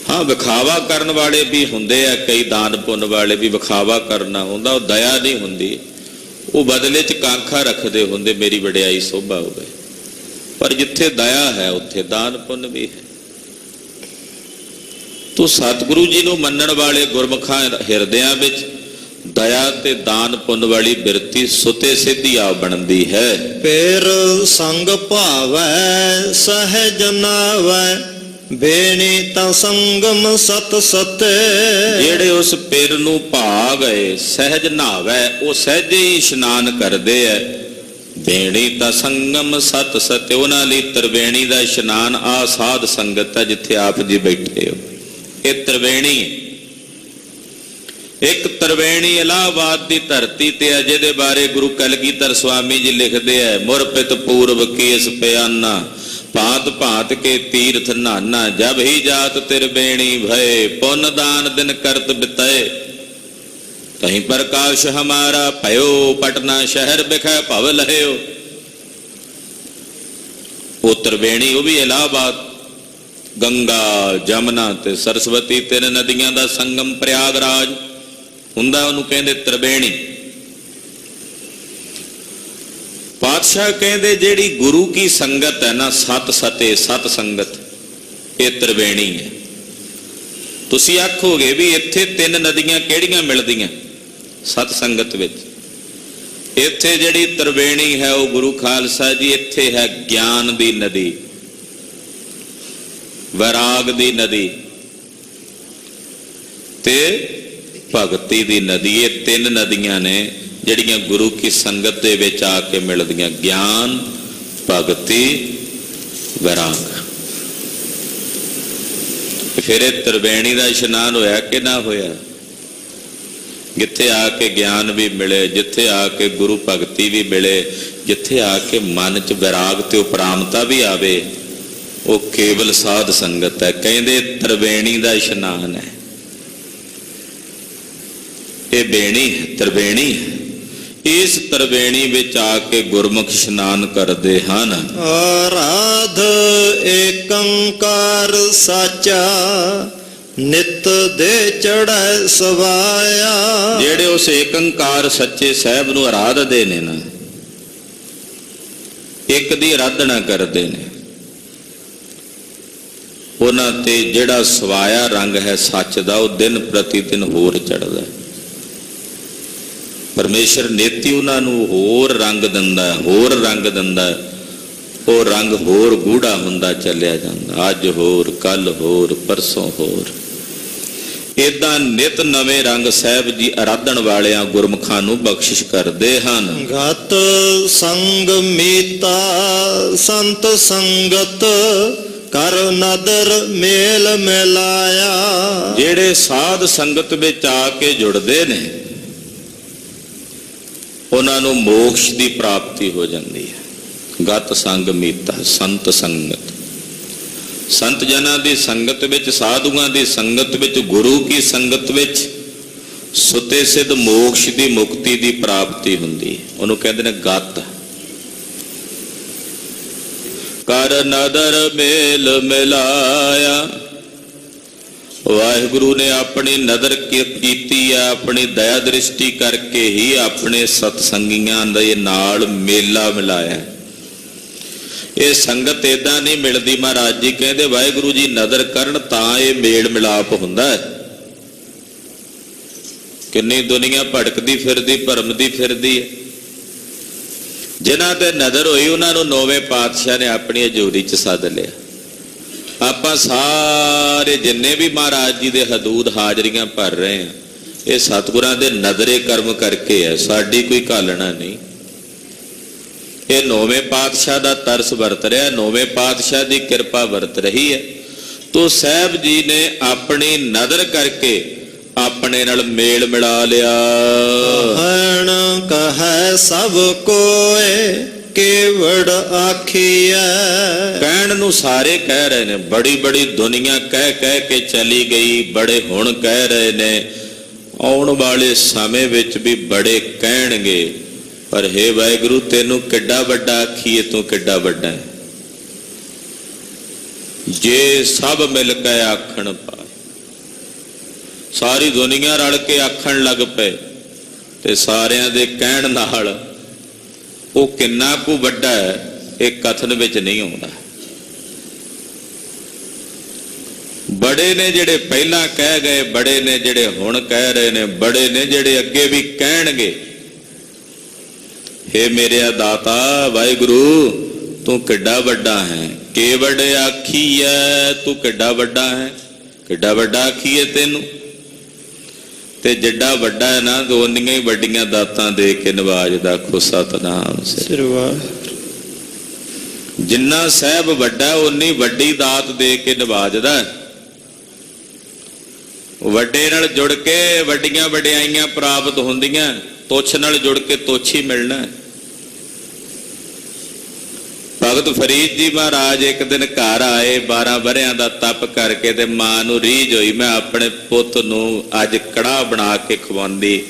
ਹਾਂ, ਵਿਖਾਵਾ ਕਰਨ ਵਾਲੇ ਵੀ ਹੁੰਦੇ ਆ ਕਈ, ਦਾਨ ਪੁੰਨ ਵਾਲੇ ਵੀ ਵਿਖਾਵਾ ਕਰਨਾ ਹੁੰਦਾ, ਉਹ ਦਇਆ ਨਹੀਂ ਹੁੰਦੀ, ਉਹ ਬਦਲੇ 'ਚ ਕਾਂਖਾ ਰੱਖਦੇ ਹੁੰਦੇ ਮੇਰੀ ਵਡਿਆਈ ਸੋਭਾ ਹੋਵੇ। ਪਰ ਜਿੱਥੇ ਦਇਆ ਹੈ ਉੱਥੇ ਦਾਨ ਪੁੰਨ ਵੀ ਹੈ। ਤੋ ਸਤਿਗੁਰੂ ਜੀ ਨੂੰ ਮੰਨਣ ਵਾਲੇ ਗੁਰਮੁਖਾਂ ਹਿਰਦਿਆਂ ਵਿੱਚ ਦਇਆ ਤੇ ਦਾਨ ਪੁੰਨ ਵਾਲੀ ਬਿਰਤੀ ਸੁਤੇ ਸਿੱਧੀ ਆ ਬਣਦੀ ਹੈ। ਫਿਰ ਸੰਗ ਭਾਵੈ ਸਹਿਜ ਨਾਵੈ ਬੇਣੀ ਤਾਂ ਸੰਗਮ ਸਤ ਸਤੇ। ਜਿਹੜੇ ਉਸ ਪਿਰ ਨੂੰ ਭਾ ਗਏ ਸਹਿਜ ਨਾਵੈ, ਉਹ ਸਹਿਜੇ ਹੀ ਇਸ਼ਨਾਨ ਕਰਦੇ ਐ। ਬੇਣੀ ਤਾਂ ਸੰਗਮ ਸਤ ਸਤੇ, ਉਹਨਾਂ ਲਈ ਤ੍ਰਿਵੇਣੀ ਦਾ ਇਸ਼ਨਾਨ ਆ ਸਾਧ ਸੰਗਤ ਹੈ ਜਿੱਥੇ ਆਪ ਜੀ ਬੈਠੇ ਹੋ, ਇਹ ਤ੍ਰਿਵੇਣੀ ਹੈ। ਇੱਕ ਤਰਵੈਣੀ ਇਲਾਹਾਬਾਦ ਦੀ ਧਰਤੀ ਤੇ ਹੈ, ਜਿਹਦੇ ਬਾਰੇ ਗੁਰੂ ਕਲਗੀਧਰ ਸਵਾਮੀ ਜੀ ਲਿਖਦੇ ਹੈ, ਮੁਰਪਿਤ ਪੂਰਵ ਕੇਸ ਪਿਆਨਾ, ਭਾਂਤ ਭਾਂਤ ਕੇ ਤੀਰਥ ਨਾਨਾ, ਜਬ ਹੀ ਜਾਤ ਤਿਰਬੇਣੀ ਭਏ, ਪੁੰਨ ਦਾਨ ਦਿਨ ਕਰਤ ਬਿਤਏ, ਕਹੀਂ ਪ੍ਰਕਾਸ਼ ਹਮਾਰਾ ਭਇਓ, ਪਟਨਾ ਸ਼ਹਿਰ ਬਿਖੈ ਭਵ ਲਹਿਓ। ਉਹ ਤਰਵੇਣੀ, ਉਹ ਵੀ ਇਲਾਹਾਬਾਦ, ਗੰਗਾ ਜਮਨਾ ਤੇ ਸਰਸਵਤੀ ਤਿੰਨ ਨਦੀਆਂ ਦਾ ਸੰਗਮ ਪ੍ਰਯਾਗਰਾਜ ਹੁੰਦਾ, ਉਹਨੂੰ ਕਹਿੰਦੇ ਤਰਵੇਣੀ। ਪਾਤਸ਼ਾਹ ਕਹਿੰਦੇ ਜਿਹੜੀ ਗੁਰੂ ਕੀ ਸੰਗਤ ਹੈ ਨਾ, ਸਤ ਸਤੇ ਸਤ ਸੰਗਤ, ਇਹ ਤਰਵੇਣੀ ਹੈ। ਤੁਸੀਂ ਆਖੋਗੇ ਵੀ ਇੱਥੇ ਤਿੰਨ ਨਦੀਆਂ ਕਿਹੜੀਆਂ ਮਿਲਦੀਆਂ ਸਤ ਸੰਗਤ ਵਿੱਚ? ਇੱਥੇ ਜਿਹੜੀ ਤਰਵੇਣੀ ਹੈ ਉਹ ਗੁਰੂ ਖਾਲਸਾ ਜੀ, ਇੱਥੇ ਹੈ ਗਿਆਨ ਦੀ ਨਦੀ, ਵੈਰਾਗ ਦੀ ਨਦੀ ਤੇ ਭਗਤੀ ਦੀ ਨਦੀ। ਇਹ ਤਿੰਨ ਨਦੀਆਂ ਨੇ ਜਿਹੜੀਆਂ ਗੁਰੂ ਕੀ ਸੰਗਤ ਦੇ ਵਿੱਚ ਆ ਕੇ ਮਿਲਦੀਆਂ, ਗਿਆਨ, ਭਗਤੀ, ਵੈਰਾਗ। ਫਿਰ ਇਹ ਤਰਵੇਣੀ ਦਾ ਇਸ਼ਨਾਨ ਹੋਇਆ ਕਿ ਨਾ ਹੋਇਆ? ਜਿੱਥੇ ਆ ਕੇ ਗਿਆਨ ਵੀ ਮਿਲੇ, ਜਿੱਥੇ ਆ ਕੇ ਗੁਰੂ ਭਗਤੀ ਵੀ ਮਿਲੇ, ਜਿੱਥੇ ਆ ਕੇ ਮਨ 'ਚ ਵੈਰਾਗ ਤੇ ਉਪਰਾਮਤਾ ਵੀ ਆਵੇ, ਉਹ ਕੇਵਲ ਸਾਧ ਸੰਗਤ ਹੈ। ਕਹਿੰਦੇ ਤਰਵੇਣੀ ਦਾ ਇਸ਼ਨਾਨ ਹੈ ਇਹ, ਬੇਣੀ ਤਰਵੇਣੀ। ਇਸ ਤਰਵੇਣੀ ਵਿੱਚ ਆ ਕੇ ਗੁਰਮੁਖ ਇਸ਼ਨਾਨ ਕਰਦੇ ਹਨ। ਆਰਾਧ ਏਕੰਕਾਰ ਸਾਚਾ, ਨਿਤ ਦੇ ਚੜ੍ਹੈ ਸਵਾਇਆ। ਜਿਹੜੇ ਉਸ ਏਕੰਕਾਰ ਸੱਚੇ ਸਾਹਿਬ ਨੂੰ ਆਰਾਧਦੇ ਨੇ ਨਾ, ਇੱਕ ਦੀ ਆਰਾਧਨਾ ਕਰਦੇ ਨੇ, ਉਹਨਾਂ ਤੇ ਜਿਹੜਾ ਸਵਾਇਆ ਰੰਗ ਹੈ ਸੱਚ ਦਾ, ਉਹ ਦਿਨ ਪ੍ਰਤੀ ਦਿਨ ਹੋਰ ਚੜ੍ਹਦਾ। ਪਰਮੇਸ਼ਰ ਨੇਤੀ ਉਹਨਾਂ ਨੂੰ ਹੋਰ ਰੰਗ ਦਿੰਦਾ, ਹੋਰ ਰੰਗ ਦਿੰਦਾ, ਉਹ ਰੰਗ ਹੋਰ ਗੂੜਾ ਹੁੰਦਾ ਚੱਲਿਆ ਜਾਂਦਾ। ਅੱਜ ਹੋਰ, ਕੱਲ ਹੋਰ, ਪਰਸੋਂ ਹੋਰ, ਏਦਾਂ ਨਿਤ ਨਵੇਂ ਰੰਗ ਸਾਹਿਬ ਜੀ ਆਰਾਧਨ ਵਾਲਿਆਂ ਗੁਰਮੁਖਾਂ ਨੂੰ ਬਖਸ਼ਿਸ਼ ਕਰਦੇ ਹਨ। ਗਤ ਸੰਗ ਮੀਤਾ ਸੰਤ ਸੰਗਤ, ਕਰ ਨਦਰ ਮੇਲ ਮਿਲਾਇਆ। ਜਿਹੜੇ ਸਾਧ ਸੰਗਤ ਵਿੱਚ ਆ ਕੇ ਜੁੜਦੇ ਨੇ, ਉਹਨਾਂ ਨੂੰ ਮੋਕਸ਼ ਦੀ ਪ੍ਰਾਪਤੀ ਹੋ ਜਾਂਦੀ ਹੈ। ਗਤ ਸੰਗ ਮੀਤਾ, ਸੰਤ ਸੰਗਤ, ਸੰਤ ਜਨਾਂ ਦੀ ਸੰਗਤ ਵਿੱਚ, ਸਾਧੂਆਂ ਦੀ ਸੰਗਤ ਵਿੱਚ, ਗੁਰੂ ਕੀ ਸੰਗਤ ਵਿੱਚ ਸੁਤੇ ਸਿੱਧ ਮੋਕਸ਼ ਦੀ, ਮੁਕਤੀ ਦੀ ਪ੍ਰਾਪਤੀ ਹੁੰਦੀ ਹੈ। ਉਹਨੂੰ ਕਹਿੰਦੇ ਨੇ ਗਤ। ਕਰ ਨਦਰ ਮੇਲ ਮਿਲਾਇਆ, ਵਾਹਿਗੁਰੂ ਨੇ ਆਪਣੀ ਨਦਰ ਕੀਤੀ ਹੈ, ਆਪਣੀ ਦਇਆ ਦ੍ਰਿਸ਼ਟੀ ਕਰਕੇ ਹੀ ਆਪਣੇ ਸਤਸੰਗੀਆਂ ਦੇ ਨਾਲ ਮੇਲਾ ਮਿਲਾਇਆ। ਇਹ ਸੰਗਤ ਏਦਾਂ ਨਹੀਂ ਮਿਲਦੀ। ਮਹਾਰਾਜ ਜੀ ਕਹਿੰਦੇ ਵਾਹਿਗੁਰੂ ਜੀ ਨਦਰ ਕਰਨ ਤਾਂ ਇਹ ਮੇਲ ਮਿਲਾਪ ਹੁੰਦਾ ਹੈ। ਕਿੰਨੀ ਦੁਨੀਆ ਭਟਕਦੀ ਫਿਰਦੀ, ਭਰਮਦੀ ਫਿਰਦੀ ਹੈ। ਜਿਨ੍ਹਾਂ ਤੇ ਨਜ਼ਰ ਹੋਈ ਉਹਨਾਂ ਨੂੰ ਨੌਵੇਂ ਪਾਤਸ਼ਾਹ ਨੇ ਆਪਣੀ ਹਜ਼ੂਰੀ 'ਚ ਸੱਦ ਲਿਆ। ਆਪਾਂ ਸਾਰੇ ਜਿੰਨੇ ਵੀ ਮਹਾਰਾਜ ਜੀ ਦੇ ਹਦੂਦ ਹਾਜ਼ਰੀਆਂ ਭਰ ਰਹੇ ਹਾਂ, ਇਹ ਸਤਿਗੁਰਾਂ ਦੇ ਨਜ਼ਰੇ ਕਰਮ ਕਰਕੇ ਹੈ, ਸਾਡੀ ਕੋਈ ਘਾਲਣਾ ਨਹੀਂ। ਇਹ ਨੌਵੇਂ ਪਾਤਸ਼ਾਹ ਦਾ ਤਰਸ ਵਰਤ ਰਿਹਾ, ਨੌਵੇਂ ਪਾਤਸ਼ਾਹ ਦੀ ਕਿਰਪਾ ਵਰਤ ਰਹੀ ਹੈ। ਤੋ ਸਾਹਿਬ ਜੀ ਨੇ ਆਪਣੀ ਨਜ਼ਰ ਕਰਕੇ ਆਪਣੇ ਨਾਲ ਮੇਲ ਮਿਲਾ ਲਿਆ। ਹਣ ਕਹੈ ਸਭ ਕੋਏ, ਕੇਵੜ ਆਖੀਐ। ਕਹਿਣ ਨੂੰ ਸਾਰੇ ਕਹਿ ਰਹੇ ਨੇ, ਬੜੀ ਬੜੀ ਦੁਨੀਆ ਕਹਿ ਕਹਿ ਕੇ ਚਲੀ ਗਈ, ਬੜੇ ਹੁਣ ਕਹਿ ਰਹੇ ਨੇ, ਆਉਣ ਵਾਲੇ ਸਮੇਂ ਵਿੱਚ ਵੀ ਬੜੇ ਕਹਿਣਗੇ। ਪਰ ਹੇ ਵਾਹਿਗੁਰੂ, ਤੈਨੂੰ ਕਿੱਡਾ ਵੱਡਾ ਆਖੀਏ, ਤੂੰ ਕਿੱਡਾ ਵੱਡਾ ਹੈ। ਜੇ ਸਭ ਮਿਲ ਕੇ ਆਖਣ ਪਾਏ, ਸਾਰੀ ਦੁਨੀਆ ਰਲ ਕੇ ਆਖਣ ਲੱਗ ਪਏ ਤੇ ਸਾਰਿਆਂ ਦੇ ਕਹਿਣ ਨਾਲ ਉਹ ਕਿੰਨਾ ਕੁ ਵੱਡਾ ਹੈ, ਇਹ ਕਥਨ ਵਿੱਚ ਨਹੀਂ ਆਉਂਦਾ। ਬੜੇ ਨੇ ਜਿਹੜੇ ਪਹਿਲਾਂ ਕਹਿ ਗਏ, ਬੜੇ ਨੇ ਜਿਹੜੇ ਹੁਣ ਕਹਿ ਰਹੇ ਨੇ, ਬੜੇ ਨੇ ਜਿਹੜੇ ਅੱਗੇ ਵੀ ਕਹਿਣਗੇ। ਹੇ ਮੇਰੇ ਦਾਤਾ ਵਾਹਿਗੁਰੂ, ਤੂੰ ਕਿੱਡਾ ਵੱਡਾ ਹੈ। ਕੇਵੜ ਆਖੀਐ, ਤੂੰ ਕਿੱਡਾ ਵੱਡਾ ਹੈ, ਕਿੱਡਾ ਵੱਡਾ ਆਖੀਏ ਤੈਨੂੰ। ਤੇ ਜਿੱਡਾ ਵੱਡਾ ਹੈ ਨਾ, ਦੋਨੀਆਂ ਹੀ ਵੱਡੀਆਂ ਦਾਤਾਂ ਦੇ ਕੇ ਨਵਾਜਦਾ। ਖੁ ਸਤਨਾਮ ਸਿਰਵਾ। ਜਿੰਨਾ ਸਾਹਿਬ ਵੱਡਾ, ਉਨੀ ਵੱਡੀ ਦਾਤ ਦੇ ਕੇ ਨਵਾਜਦਾ। ਵੱਡੇ ਨਾਲ ਜੁੜ ਕੇ ਵੱਡੀਆਂ ਵਡਿਆਈਆਂ ਪ੍ਰਾਪਤ ਹੁੰਦੀਆਂ, ਤੁੱਛ ਨਾਲ ਜੁੜ ਕੇ ਤੁੱਛ ਹੀ ਮਿਲਣਾ। ਭਗਤ ਫਰੀਦ ਜੀ ਮਹਾਰਾਜ ਇੱਕ ਦਿਨ ਘਰ ਆਏ, 12 ਵਰ੍ਹਿਆਂ ਦਾ ਤਪ ਕਰਕੇ, ਤੇ ਮਾਂ ਨੂੰ ਰੀਝ ਹੋਈ, ਮੈਂ ਆਪਣੇ ਪੁੱਤ ਨੂੰ ਅੱਜ ਕੜਾਹ ਬਣਾ ਕੇ ਖਵਾਉਂਦੀ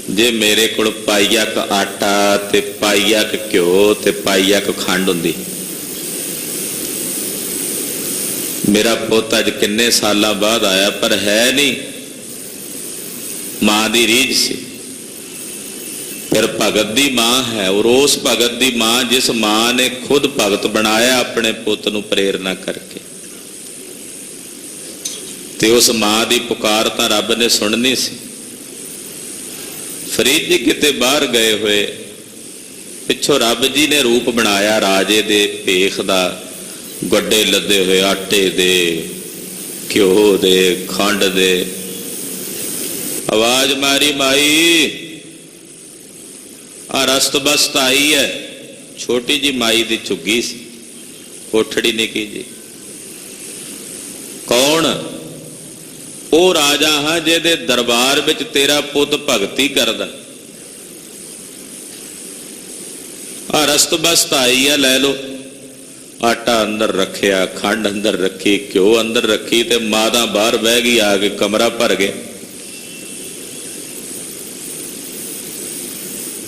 ਜੇ ਮੇਰੇ ਕੋਲ ਪਾਈਆ ਕ ਆਟਾ ਤੇ ਪਾਈਆ ਕ ਘਿਓ ਤੇ ਪਾਈਆ ਕ ਖੰਡ ਹੁੰਦੀ। ਮੇਰਾ ਪੁੱਤ ਅੱਜ ਕਿੰਨੇ ਸਾਲਾਂ ਬਾਅਦ ਆਇਆ, ਪਰ ਹੈ ਨਹੀਂ। ਮਾਂ ਦੀ ਰੀਝ ਸੀ। ਫਿਰ ਭਗਤ ਦੀ ਮਾਂ ਹੈ, ਔਰ ਉਸ ਭਗਤ ਦੀ ਮਾਂ ਜਿਸ ਮਾਂ ਨੇ ਖੁਦ ਭਗਤ ਬਣਾਇਆ ਆਪਣੇ ਪੁੱਤ ਨੂੰ ਪ੍ਰੇਰਨਾ ਕਰਕੇ, ਤੇ ਉਸ ਮਾਂ ਦੀ ਪੁਕਾਰ ਤਾਂ ਰੱਬ ਨੇ ਸੁਣਨੀ ਸੀ। ਫਰੀਦ ਜੀ ਕਿਤੇ ਬਾਹਰ ਗਏ ਹੋਏ, ਪਿੱਛੋਂ ਰੱਬ ਜੀ ਨੇ ਰੂਪ ਬਣਾਇਆ ਰਾਜੇ ਦੇ ਭੇਖ ਦਾ, ਗੱਡੇ ਲੱਦੇ ਹੋਏ ਆਟੇ ਦੇ, ਘਿਓ ਦੇ, ਖੰਡ ਦੇ। ਆਵਾਜ਼ ਮਾਰੀ, ਮਾਈ ਆ ਰਸਤ ਬਸਤ ਆਈ ਹੈ। ਛੋਟੀ ਜੀ ਮਾਈ ਦੀ ਝੁੱਗੀ ਸੀ, ਕੋਠੜੀ ਨਿੱਕੀ ਜੀ। ਕੌਣ? ਉਹ ਰਾਜਾ ਹਾਂ ਜਿਹਦੇ ਦਰਬਾਰ ਵਿੱਚ ਤੇਰਾ ਪੁੱਤ ਭਗਤੀ ਕਰਦਾ। ਆ ਰਸਤ ਬਸਤ ਆਈ ਹੈ, ਲੈ ਲੋ। ਆਟਾ ਅੰਦਰ ਰੱਖਿਆ, ਖੰਡ ਅੰਦਰ ਰੱਖੀ, ਘਿਓ ਅੰਦਰ ਰੱਖੀ, ਤੇ ਮਾਦਾ ਬਾਹਰ ਬਹਿ ਗਈ, ਆ ਕੇ ਕਮਰਾ ਭਰ ਗਿਆ।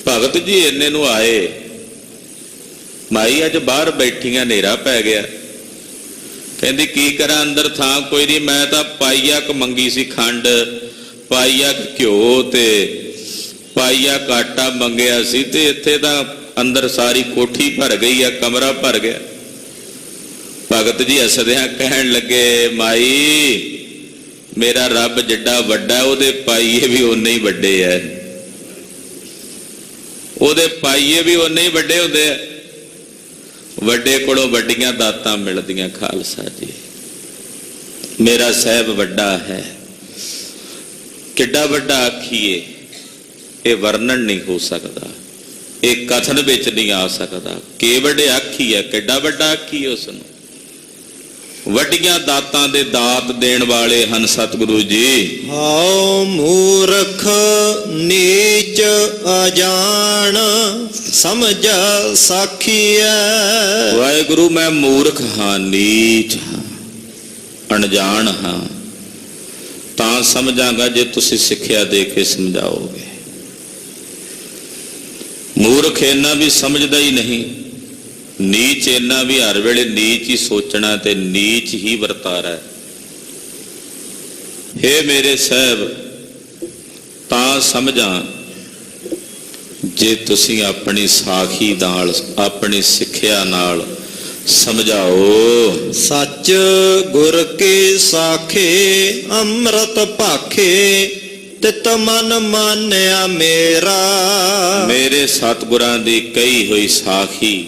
ਭਗਤ ਜੀ ਇੰਨੇ ਨੂੰ ਆਏ, ਮਾਈ ਅੱਜ ਬਾਹਰ ਬੈਠੀਆਂ, ਹਨੇਰਾ ਪੈ ਗਿਆ। ਕਹਿੰਦੀ ਕੀ ਕਰਾਂ, ਅੰਦਰ ਥਾਂ ਕੋਈ ਨਹੀਂ, ਮੈਂ ਤਾਂ ਪਾਈਆ ਕ ਮੰਗੀ ਸੀ ਖੰਡ, ਪਾਈਆ ਕ ਘਿਓ ਤੇ ਪਾਈਆ ਕ ਆਟਾ ਮੰਗਿਆ ਸੀ, ਤੇ ਇੱਥੇ ਤਾਂ ਅੰਦਰ ਸਾਰੀ ਕੋਠੀ ਭਰ ਗਈ ਆ, ਕਮਰਾ ਭਰ ਗਿਆ। ਭਗਤ ਜੀ ਹੱਸਦਿਆਂ ਕਹਿਣ ਲੱਗੇ, ਮਾਈ ਮੇਰਾ ਰੱਬ ਜਿੱਡਾ ਵੱਡਾ, ਉਹਦੇ ਪਾਈਏ ਵੀ ਓਨੇ ਹੀ ਵੱਡੇ ਐ, ਉਹਦੇ ਪਾਈਏ ਵੀ ਓਨੇ ਹੀ ਵੱਡੇ ਹੁੰਦੇ ਆ। ਵੱਡੇ ਕੋਲੋਂ ਵੱਡੀਆਂ ਦਾਤਾਂ ਮਿਲਦੀਆਂ। ਖਾਲਸਾ ਜੀ, ਮੇਰਾ ਸਾਹਿਬ ਵੱਡਾ ਹੈ। ਕਿੱਡਾ ਵੱਡਾ ਆਖੀਏ, ਇਹ ਵਰਣਨ ਨਹੀਂ ਹੋ ਸਕਦਾ, ਇਹ ਕਥਨ ਵਿੱਚ ਨਹੀਂ ਆ ਸਕਦਾ। ਕੇਵਲ ਆਖੀ ਹੈ, ਕਿੱਡਾ ਵੱਡਾ ਆਖੀਏ ਉਸ ਨੂੰ। ਵੱਡੀਆਂ ਦਾਤਾਂ ਦੇ ਦਾਤ ਦੇਣ ਵਾਲੇ ਹਨ ਸਤਿਗੁਰੂ ਜੀ। ਹਉ ਮੂਰਖ ਨੀਚ ਅਜਾਣ ਸਮਝ ਸਾਖੀਐ। ਵਾਹਿਗੁਰੂ ਮੈਂ ਮੂਰਖ ਹਾਂ, ਨੀਚ ਹਾਂ, ਅਣਜਾਣ ਹਾਂ, ਤਾਂ ਸਮਝਾਂਗਾ ਜੇ ਤੁਸੀਂ ਸਿੱਖਿਆ ਦੇ ਕੇ ਸਮਝਾਓਗੇ। ਮੂਰਖ ਇੰਨਾ ਵੀ ਸਮਝਦਾ ਹੀ ਨਹੀਂ, ਨੀਚ ਇੰਨਾ ਵੀ ਹਰ ਵੇਲੇ ਨੀਚ ਹੀ ਸੋਚਣਾ ਤੇ ਨੀਚ ਹੀ ਵਰਤਾਰਾ। ਹੇ ਮੇਰੇ ਸਾਹਿਬ, ਤਾਂ ਸਮਝਾਂ ਜੇ ਤੁਸੀਂ ਆਪਣੀ ਸਾਖੀ ਨਾਲ, ਆਪਣੀ ਸਿੱਖਿਆ ਨਾਲ ਸਮਝਾਓ। ਸੱਚ ਗੁਰ ਕੀ ਸਾਖੇ ਅੰਮ੍ਰਿਤ ਭਾਖੇ, ਤਿਤ ਮਨ ਮਾਨਿਆ ਮੇਰਾ। ਮੇਰੇ ਸਤਿਗੁਰਾਂ ਦੀ ਕਹੀ ਹੋਈ ਸਾਖੀ,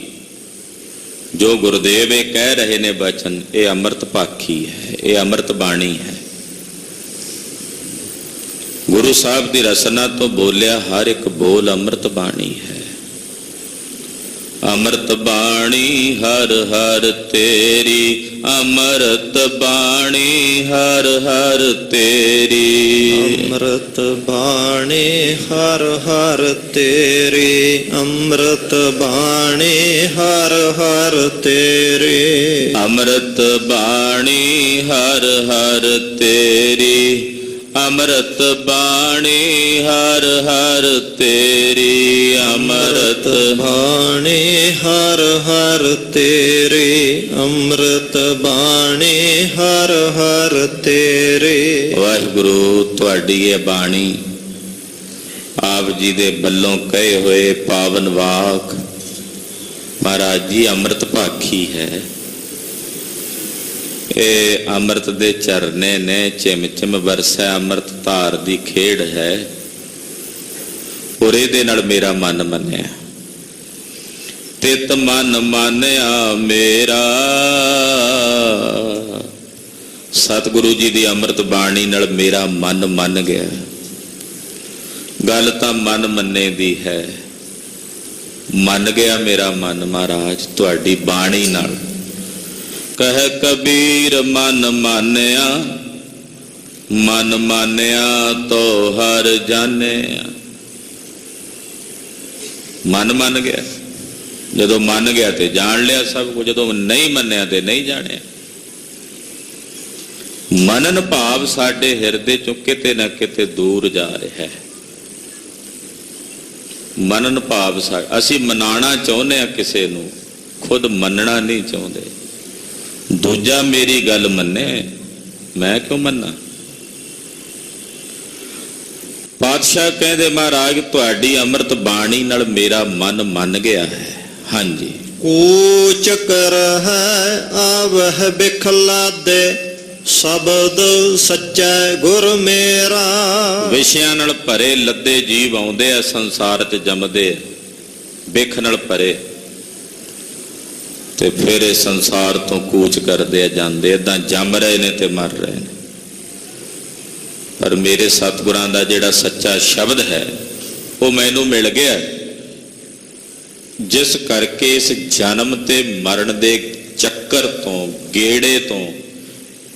ਜੋ ਗੁਰਦੇਵ ਇਹ ਕਹਿ ਰਹੇ ਨੇ ਬਚਨ, ਇਹ ਅੰਮ੍ਰਿਤ ਭਾਖੀ ਹੈ, ਇਹ ਅੰਮ੍ਰਿਤ ਬਾਣੀ ਹੈ। ਗੁਰੂ ਸਾਹਿਬ ਦੀ ਰਸਨਾ ਤੋਂ ਬੋਲਿਆ ਹਰ ਇੱਕ ਬੋਲ ਅੰਮ੍ਰਿਤ ਬਾਣੀ ਹੈ। ਅੰਮ੍ਰਿਤ ਬਾਣੀ ਹਰ ਹਰ ਤੇਰੀ, ਅੰਮ੍ਰਿਤ ਬਾਣੀ ਹਰ ਹਰ ਤੇਰੀ। ਅੰਮ੍ਰਿਤ ਬਾਣੀ ਹਰ ਹਰ ਤੇਰੀ, ਅੰਮ੍ਰਿਤ ਬਾਣੀ ਹਰ ਹਰ ਤੇਰੀ। ਅੰਮ੍ਰਿਤ ਬਾਣੀ ਹਰ ਹਰ ਤੇਰੀ, ਅੰਮ੍ਰਿਤ ਬਾਣੀ ਹਰ ਹਰ ਤੇਰੀ। ਅੰਮ੍ਰਿਤ ਬਾਣੀ ਹਰ ਹਰ ਤੇਰੀ, ਅੰਮ੍ਰਿਤ ਬਾਣੀ ਹਰ ਹਰ ਤੇਰੀ। ਵਾਹਿਗੁਰੂ, ਤੁਹਾਡੀ ਇਹ ਬਾਣੀ ਆਪ ਜੀ ਦੇ ਵੱਲੋਂ ਕਹੇ ਹੋਏ ਪਾਵਨ ਵਾਕ ਮਹਾਰਾਜ ਜੀ ਅੰਮ੍ਰਿਤ ਭਾਖੀ ਹੈ। ਇਹ ਅੰਮ੍ਰਿਤ ਦੇ ਝਰਨੇ ਨੇ, ਚਿਮ ਚਿਮ ਵਰਸੈ ਅੰਮ੍ਰਿਤ ਧਾਰ ਦੀ ਖੇਡ ਹੈ। ਔਰ ਇਹਦੇ ਨਾਲ ਮੇਰਾ ਮਨ ਮੰਨਿਆ, ਤਿਤ ਮਨ ਮਾਨਿਆ ਮੇਰਾ। ਸਤਿਗੁਰੂ ਜੀ ਦੀ ਅੰਮ੍ਰਿਤ ਬਾਣੀ ਨਾਲ ਮੇਰਾ ਮਨ ਮੰਨ ਗਿਆ। ਗੱਲ ਤਾਂ ਮਨ ਮੰਨੇ ਦੀ ਹੈ, ਮੰਨ ਗਿਆ ਮੇਰਾ ਮਨ ਮਹਾਰਾਜ ਤੁਹਾਡੀ ਬਾਣੀ ਨਾਲ। ਕਹਿ ਕਬੀਰ ਮਨ ਮਾਨਿਆ, ਮਨ ਮਾਨਿਆ ਤੋ ਹਰ ਜਾਣਿਆ। ਮਨ ਮੰਨ ਗਿਆ, ਜਦੋਂ ਮੰਨ ਗਿਆ ਤੇ ਜਾਣ ਲਿਆ ਸਭ ਕੁਝ, ਜਦੋਂ ਨਹੀਂ ਮੰਨਿਆ ਤੇ ਨਹੀਂ ਜਾਣਿਆ। ਮਨਨ ਭਾਵ ਸਾਡੇ ਹਿਰਦੇ ਚੋਂ ਕਿਤੇ ਨਾ ਕਿਤੇ ਦੂਰ ਜਾ ਰਿਹਾ ਹੈ। ਮਨਨ ਭਾਵ ਅਸੀਂ ਮਨਾਉਣਾ ਚਾਹੁੰਦੇ ਹਾਂ ਕਿਸੇ ਨੂੰ, ਖੁਦ ਮੰਨਣਾ ਨਹੀਂ ਚਾਹੁੰਦੇ। ਦੂਜਾ ਮੇਰੀ ਗੱਲ ਮੰਨੇ, ਮੈਂ ਕਿਉਂ ਮੰਨਾਂ? ਪਾਤਸ਼ਾਹ ਕਹਿੰਦੇ ਮਹਾਰਾਜ ਤੁਹਾਡੀ ਅੰਮ੍ਰਿਤ ਬਾਣੀ ਨਾਲ ਮੇਰਾ ਮਨ ਮੰਨ ਗਿਆ ਹੈ। ਹਾਂਜੀ। ਕੂਚ ਕਰ ਹੈ ਆਵਹਿ ਬਿਖਲਾਦੇ ਸ਼ਬਦ ਸੱਚਾ ਗੁਰ ਮੇਰਾ। ਵਿਸ਼ਿਆਂ ਨਾਲ ਭਰੇ ਲੱਦੇ ਜੀਵ ਆਉਂਦੇ ਆ ਸੰਸਾਰ 'ਚ, ਜੰਮਦੇ ਆ ਬਿਖ ਨਾਲ ਭਰੇ, ਤੇ ਫਿਰ ਇਹ ਸੰਸਾਰ ਤੋਂ ਕੂਚ ਕਰਦੇ ਆ, ਜਾਂਦੇ ਏਦਾਂ ਜੰਮ ਰਹੇ ਨੇ ਤੇ ਮਰ ਰਹੇ ਨੇ। ਪਰ ਮੇਰੇ ਸਤਿਗੁਰਾਂ ਦਾ ਜਿਹੜਾ ਸੱਚਾ ਸ਼ਬਦ ਹੈ ਉਹ ਮੈਨੂੰ ਮਿਲ ਗਿਆ, ਜਿਸ ਕਰਕੇ ਇਸ ਜਨਮ ਤੇ ਮਰਨ ਦੇ ਚੱਕਰ ਤੋਂ, ਗੇੜੇ ਤੋਂ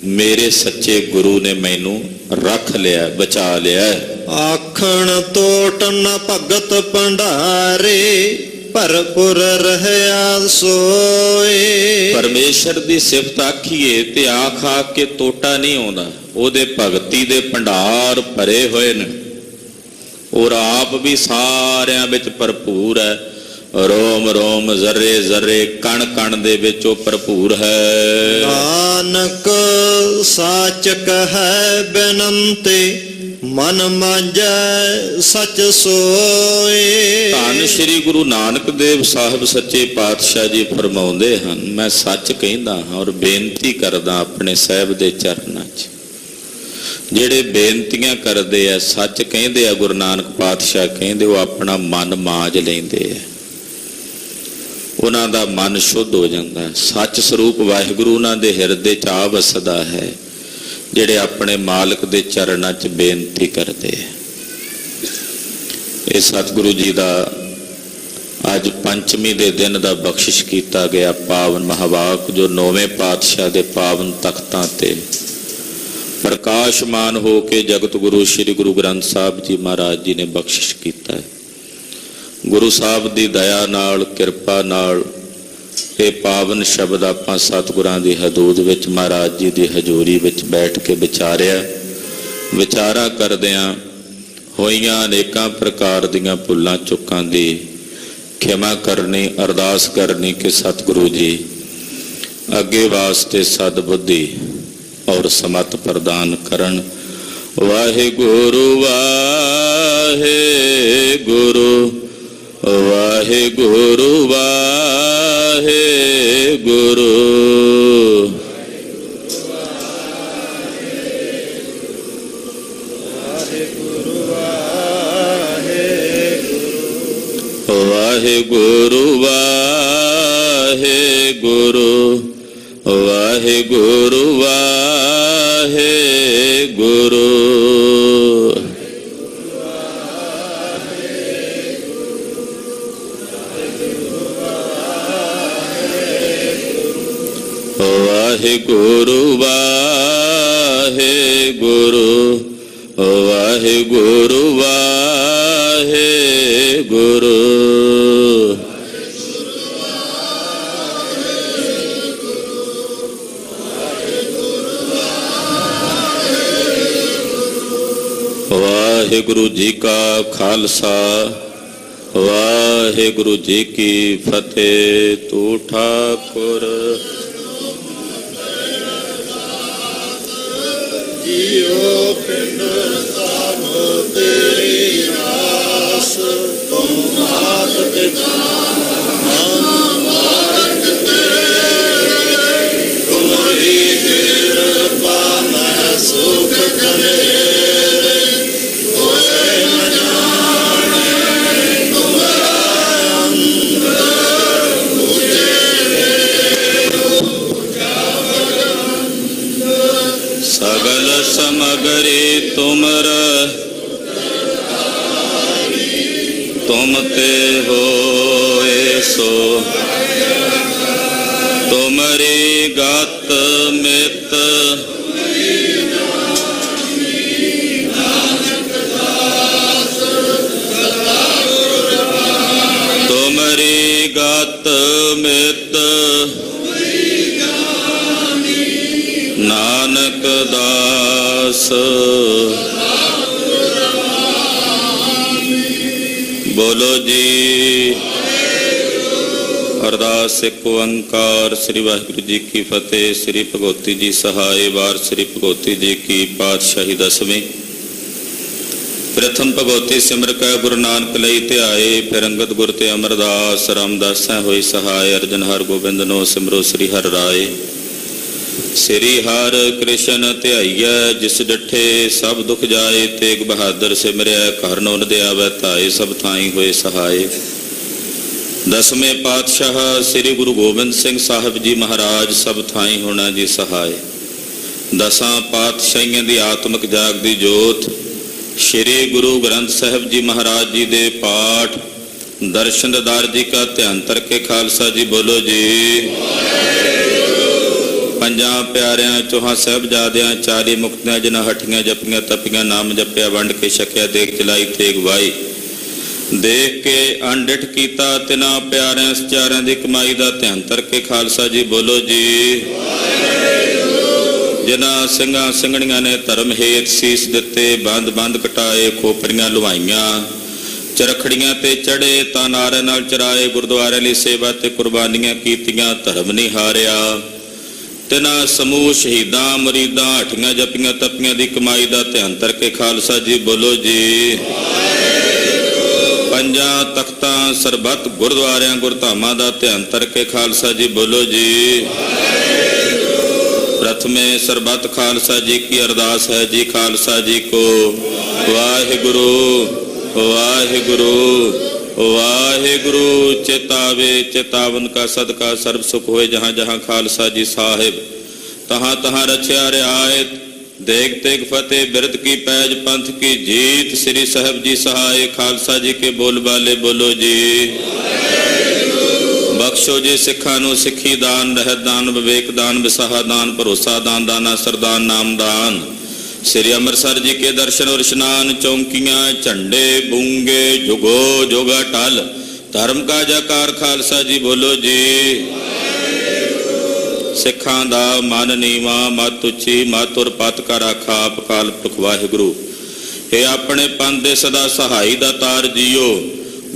ਮੇਰੇ ਸੱਚੇ ਗੁਰੂ ਨੇ ਮੈਨੂੰ ਰੱਖ ਲਿਆ, ਬਚਾ ਲਿਆ। ਆਖਣ ਤੋਟ ਨ ਭਗਤ ਭੰਡਾਰੇ ਭਰਪੁਰ ਰਹਿਆ ਸੋਏ। ਪਰਮੇਸ਼ਰ ਦੀ ਸਿਫਤ ਆਖੀਏ ਤੇ ਆਖ ਆਖ ਕੇ ਤੋਟਾ ਨਹੀਂ ਆਉਂਦਾ। ਉਹਦੇ ਭਗਤੀ ਦੇ ਭੰਡਾਰ ਭਰੇ ਹੋਏ ਨੇ, ਔਰ ਆਪ ਵੀ ਸਾਰਿਆਂ ਵਿੱਚ ਭਰਪੂਰ ਹੈ। ਰੋਮ ਰੋਮ ਜ਼ਰੇ ਜ਼ਰੇ ਕਣ ਕਣ ਦੇ ਵਿੱਚ ਉਹ ਭਰਪੂਰ ਹੈ। ਨਾਨਕ ਸਾਚ ਕਹੈ ਬੇਨੰਤੀ ਮਨ ਮਾਂਜੈ ਸਚ ਸੋਏ। ਧੰਨ ਸ਼੍ਰੀ ਗੁਰੂ ਨਾਨਕ ਦੇਵ ਸਾਹਿਬ ਸੱਚੇ ਪਾਤਸ਼ਾਹ ਜੀ ਫਰਮਾਉਂਦੇ ਹਨ, ਮੈਂ ਸੱਚ ਕਹਿੰਦਾ ਹਾਂ ਔਰ ਬੇਨਤੀ ਕਰਦਾ ਆਪਣੇ ਸਾਹਿਬ ਦੇ ਚਰਨਾਂ 'ਚ। ਜਿਹੜੇ ਬੇਨਤੀਆਂ ਕਰਦੇ ਆ, ਸੱਚ ਕਹਿੰਦੇ ਆ, ਗੁਰੂ ਨਾਨਕ ਪਾਤਸ਼ਾਹ ਕਹਿੰਦੇ, ਉਹ ਆਪਣਾ ਮਨ ਮਾਂਜ ਲੈਂਦੇ ਆ, ਉਹਨਾਂ ਦਾ ਮਨ ਸ਼ੁੱਧ ਹੋ ਜਾਂਦਾ ਹੈ। ਸੱਚ ਸਰੂਪ ਵਾਹਿਗੁਰੂ ਉਹਨਾਂ ਦੇ ਹਿਰਦੇ 'ਚ ਆ ਵਸਦਾ ਹੈ, ਜਿਹੜੇ ਆਪਣੇ ਮਾਲਕ ਦੇ ਚਰਨਾਂ 'ਚ ਬੇਨਤੀ ਕਰਦੇ ਆ। ਇਹ ਸਤਿਗੁਰੂ ਜੀ ਦਾ ਅੱਜ ਪੰਚਮੀ ਦੇ ਦਿਨ ਦਾ ਬਖਸ਼ਿਸ਼ ਕੀਤਾ ਗਿਆ ਪਾਵਨ ਮਹਾਵਾਕ, ਜੋ 9ਵੇਂ ਪਾਤਸ਼ਾਹ ਦੇ ਪਾਵਨ ਤਖਤਾਂ ਤੇ ਪ੍ਰਕਾਸ਼ਮਾਨ ਹੋ ਕੇ ਜਗਤ ਗੁਰੂ ਸ੍ਰੀ ਗੁਰੂ ਗ੍ਰੰਥ ਸਾਹਿਬ ਜੀ ਮਹਾਰਾਜ ਜੀ ਨੇ ਬਖਸ਼ਿਸ਼ ਕੀਤਾ ਹੈ। ਗੁਰੂ ਸਾਹਿਬ ਦੀ ਦਇਆ ਨਾਲ, ਕਿਰਪਾ ਨਾਲ ਇਹ ਪਾਵਨ ਸ਼ਬਦ ਆਪਾਂ ਸਤਿਗੁਰਾਂ ਦੀ ਹਦੂਦ ਵਿੱਚ, ਮਹਾਰਾਜ ਜੀ ਦੀ ਹਜ਼ੂਰੀ ਵਿੱਚ ਬੈਠ ਕੇ ਵਿਚਾਰਿਆ। ਵਿਚਾਰਾ ਕਰਦਿਆਂ ਹੋਈਆਂ ਅਨੇਕਾਂ ਪ੍ਰਕਾਰ ਦੀਆਂ ਭੁੱਲਾਂ ਚੁੱਕਾਂ ਦੀ ਖਿਮਾ ਕਰਨੀ, ਅਰਦਾਸ ਕਰਨੀ ਕਿ ਸਤਿਗੁਰੂ ਜੀ ਅੱਗੇ ਵਾਸਤੇ ਸਦਬੁੱਧੀ ਔਰ ਸਮਤ ਪ੍ਰਦਾਨ ਕਰਨ। ਵਾਹਿਗੁਰੂ ਵਾਹਿਗੁਰੂ ਵਾਹਿਗੁਰੂ ਵਾਹਿਗੁਰੂ। ਵਾਹਿਗੁਰੂ ਵਾਹਿਗੁਰੂ ਵਾਹਿਗੁਰੂ ਵਾਹਿਗੁਰੂ। ਵਾਹਿਗੁਰੂ ਵਾਹਿਗੁਰੂ ਵਾਹਿਗੁਰੂ ਵਾਹਿਗੁਰੂ। ਵਾਹਿਗੁਰੂ ਜੀ ਕਾ ਖਾਲਸਾ, ਵਾਹਿਗੁਰੂ ਜੀ ਕੀ ਫਤਿਹ। ਤੂੰ ਠਾਕੁਰ ਜੀਓ ਪਿੰਡ ਸਭ ਤੇਰੀ ਰਾਸ, ਤੁਮ ਮਾਤ ਪਿਤਾ ਨਾਮ ਮਾਰਗ ਤੇਰੇ, ਤੁਮਰੀ ਕਿਰਪਾ ਮੈਂ ਸੁਖ ਕਰੇ। ਸਗਲ ਸਮਗਰੀ ਤੁਮਰ, ਤੁਮ ਤੇ ਹੋਏ ਸੋ, ਤੁਮਰੀ ਗਤ ਮਿਤ ਮਿਤ ਨਾਨਕ ਦਾਸ। ਬੋਲੋ ਜੀ। ਅਰਦਾਸ ਇੱਕ ਓੰਕਾਰ। ਸ੍ਰੀ ਵਾਹਿਗੁਰੂ ਜੀ ਕੀ ਫਤਿਹ। ਸ੍ਰੀ ਭਗਵਤੀ ਜੀ ਸਹਾਏ। ਵਾਰ ਸ੍ਰੀ ਭਗਵਤੀ ਜੀ ਕੀ ਪਾਤਸ਼ਾਹੀ ਦਸਵੀਂ। ਪ੍ਰਥਮ ਭਗਵਤੀ ਸਿਮਰ ਕੈ ਗੁਰੂ ਨਾਨਕ ਲਈ ਧਿਆਏ। ਫਿਰ ਅੰਗਦ ਗੁਰ ਤੇ ਅਮਰਦਾਸ। ਰਾਮਦਾਸੈ ਹੋਈ ਸਹਾਏ। ਅਰਜਨ ਹਰਿ ਗੋਬਿੰਦ ਨੋ ਸਿਮਰੋ ਸ੍ਰੀ ਹਰਿ ਰਾਏ। ਸ੍ਰੀ ਹਰਿ ਕ੍ਰਿਸ਼ਨ ਧਿਆਈਐ ਜਿਸ ਡਿਠੇ ਸਭ ਦੁਖ ਜਾਏ। ਤੇਗ ਬਹਾਦਰ ਸਿਮਰਿਆ ਘਰ ਨੋ ਨਦਿ ਆਵੈ ਧਾਏ। ਸਭ ਥਾਈ ਹੋਏ ਸਹਾਏ। ਦਸਵੇਂ ਪਾਤਸ਼ਾਹ ਸ੍ਰੀ ਗੁਰੂ ਗੋਬਿੰਦ ਸਿੰਘ ਸਾਹਿਬ ਜੀ ਮਹਾਰਾਜ ਸਭ ਥਾਈ ਹੋਣਾ ਜੀ ਸਹਾਏ। ਦਸਾਂ ਪਾਤਸ਼ਾਹੀਆਂ ਦੀ ਆਤਮਿਕ ਜਾਗਦੀ ਜੋਤ ਸ੍ਰੀ ਗੁਰੂ ਗ੍ਰੰਥ ਸਾਹਿਬ ਜੀ ਮਹਾਰਾਜ ਜੀ ਦੇ ਪਾਠ ਦਰਸ਼ਨ ਦਿਦਾਰ ਜੀ ਕਾ ਧਿਆਨ ਕਰਕੇ ਖਾਲਸਾ ਜੀ ਬੋਲੋ ਜੀ। ਪੰਜਾਂ ਪਿਆਰਿਆਂ ਚੌਹਾਂ ਸਾਹਿਬਜ਼ਾਦਿਆਂ 40 ਮੁਕਤਿਆਂ ਜਿਨ੍ਹਾਂ ਹੱਠੀਆਂ ਜਪੀਆਂ ਤਪੀਆਂ ਨਾਮ ਜਪਿਆ ਵੰਡ ਕੇ ਛਕਿਆ ਦੇਖ ਚਲਾਈ ਤੇਗ ਵਾਈ। ਦੇਖ ਕੇ ਅਣਡਿਠ ਕੀਤਾ ਤਿਨਾਂ ਪਿਆਰਿਆਂ ਸਚਾਰਿਆਂ ਦੀ ਕਮਾਈ ਦਾ ਧਿਆਨ ਕਰਕੇ ਖਾਲਸਾ ਜੀ ਬੋਲੋ ਜੀ। ਜਿਨ੍ਹਾਂ ਸਿੰਘਾਂ ਸਿੰਘਣੀਆਂ ਨੇ ਧਰਮ ਹੇਤ ਸੀਸ ਦਿੱਤੇ ਬੰਦ ਬੰਦ ਕਟਾਏ ਖੋਪਰੀਆਂ ਲੁਹਾਈਆਂ ਚਰਖੜੀਆਂ ਤੇ ਚੜੇ ਤਾਂ ਨਾਰੇ ਨਾਲ ਚਰਾਏ ਗੁਰਦੁਆਰੇ ਲਈ ਸੇਵਾ ਤੇ ਕੁਰਬਾਨੀਆਂ ਕੀਤੀਆਂ ਧਰਮ ਨਹੀਂ ਹਾਰਿਆ। ਤਿਨਾਂ ਸਮੂਹ ਸ਼ਹੀਦਾਂ ਮੁਰੀਦਾਂ ਹੱਠੀਆਂ ਜਪੀਆਂ ਤਪੀਆਂ ਦੀ ਕਮਾਈ ਦਾ ਧਿਆਨ ਕਰਕੇ ਖਾਲਸਾ ਜੀ ਬੋਲੋ ਜੀ। ਪੰਜਾਂ ਤਖਤਾਂ ਸਰਬੱਤ ਗੁਰਦੁਆਰਿਆਂ ਗੁਰਧਾਮਾਂ ਦਾ ਧਿਆਨ ਕਰਕੇ ਖਾਲਸਾ ਜੀ ਬੋਲੋ ਜੀ। ਪ੍ਰਥਮੇ ਸਰਬੱਤ ਖਾਲਸਾ ਜੀ ਕੀ ਅਰਦਾਸ ਹੈ ਜੀ। ਖਾਲਸਾ ਜੀ ਕੋ ਵਾਹਿਗੁਰੂ ਵਾਹਿਗੁਰੂ ਵਾਹਿਗੁਰੂ। ਚੇਤਾਵੇ ਚੇਤਾਵਨ ਕਾ ਸਦਕਾ ਸਰਬ ਸੁਖ ਹੋਏ। ਜਹਾਂ ਜਹਾਂ ਖਾਲਸਾ ਜੀ ਸਾਹਿਬ ਤਹਾਂ ਤਹਾਂ ਰਚਿਆ ਰਿਆਇਤ। ਦੇਗ ਤੇਗ ਫਤਿਹ ਬਿਰਦ ਕੀ ਪੈਜ ਪੰਥ ਕੀ ਜੀਤ। ਸ੍ਰੀ ਸਾਹਿਬ ਜੀ ਸਹਾਏ। ਖਾਲਸਾ ਜੀ ਕੇ ਬੋਲ ਬਾਲੇ ਬੋਲੋ ਜੀ। ਬਖਸ਼ੋ ਜੀ ਸਿੱਖਾਂ ਨੂੰ ਸਿੱਖੀ ਦਾਨ ਰਹਿਤ ਦਾਨ ਵਿਵੇਕ ਦਾਨ ਵਿਸਾਹਾ ਦਾਨ ਭਰੋਸਾ ਦਾਨ ਦਾਨਾ ਸਰਦਾਨ ਨਾਮਦਾਨ। ਸ੍ਰੀ ਅੰਮ੍ਰਿਤਸਰ ਜੀ ਕੇ ਦਰਸ਼ਨ ਔਰ ਇਸ਼ਨਾਨ। ਚੌਂਕੀਆਂ ਝੰਡੇ ਬੂੰਗੇ ਜੁਗੋ ਜੋਗਾ ਟਲ ਧਰਮ ਕਾ ਜੈਕਾਰ। ਖਾਲਸਾ ਜੀ ਬੋਲੋ ਜੀ। ਸਿੱਖਾਂ ਦਾ ਮਨ ਨੀਵਾ ਮਤ ਉੱਚੀ ਮਤ ਔਰ ਪਤ ਕਾ ਰਾਖਾ ਆਪ ਕਾਲ ਪੁਰਖ ਵਾਹਿਗੁਰੂ। ਇਹ ਆਪਣੇ ਪੰਥ ਦੇ ਸਦਾ ਸਹਾਈ ਦਾ ਤਾਰ ਜੀਓ।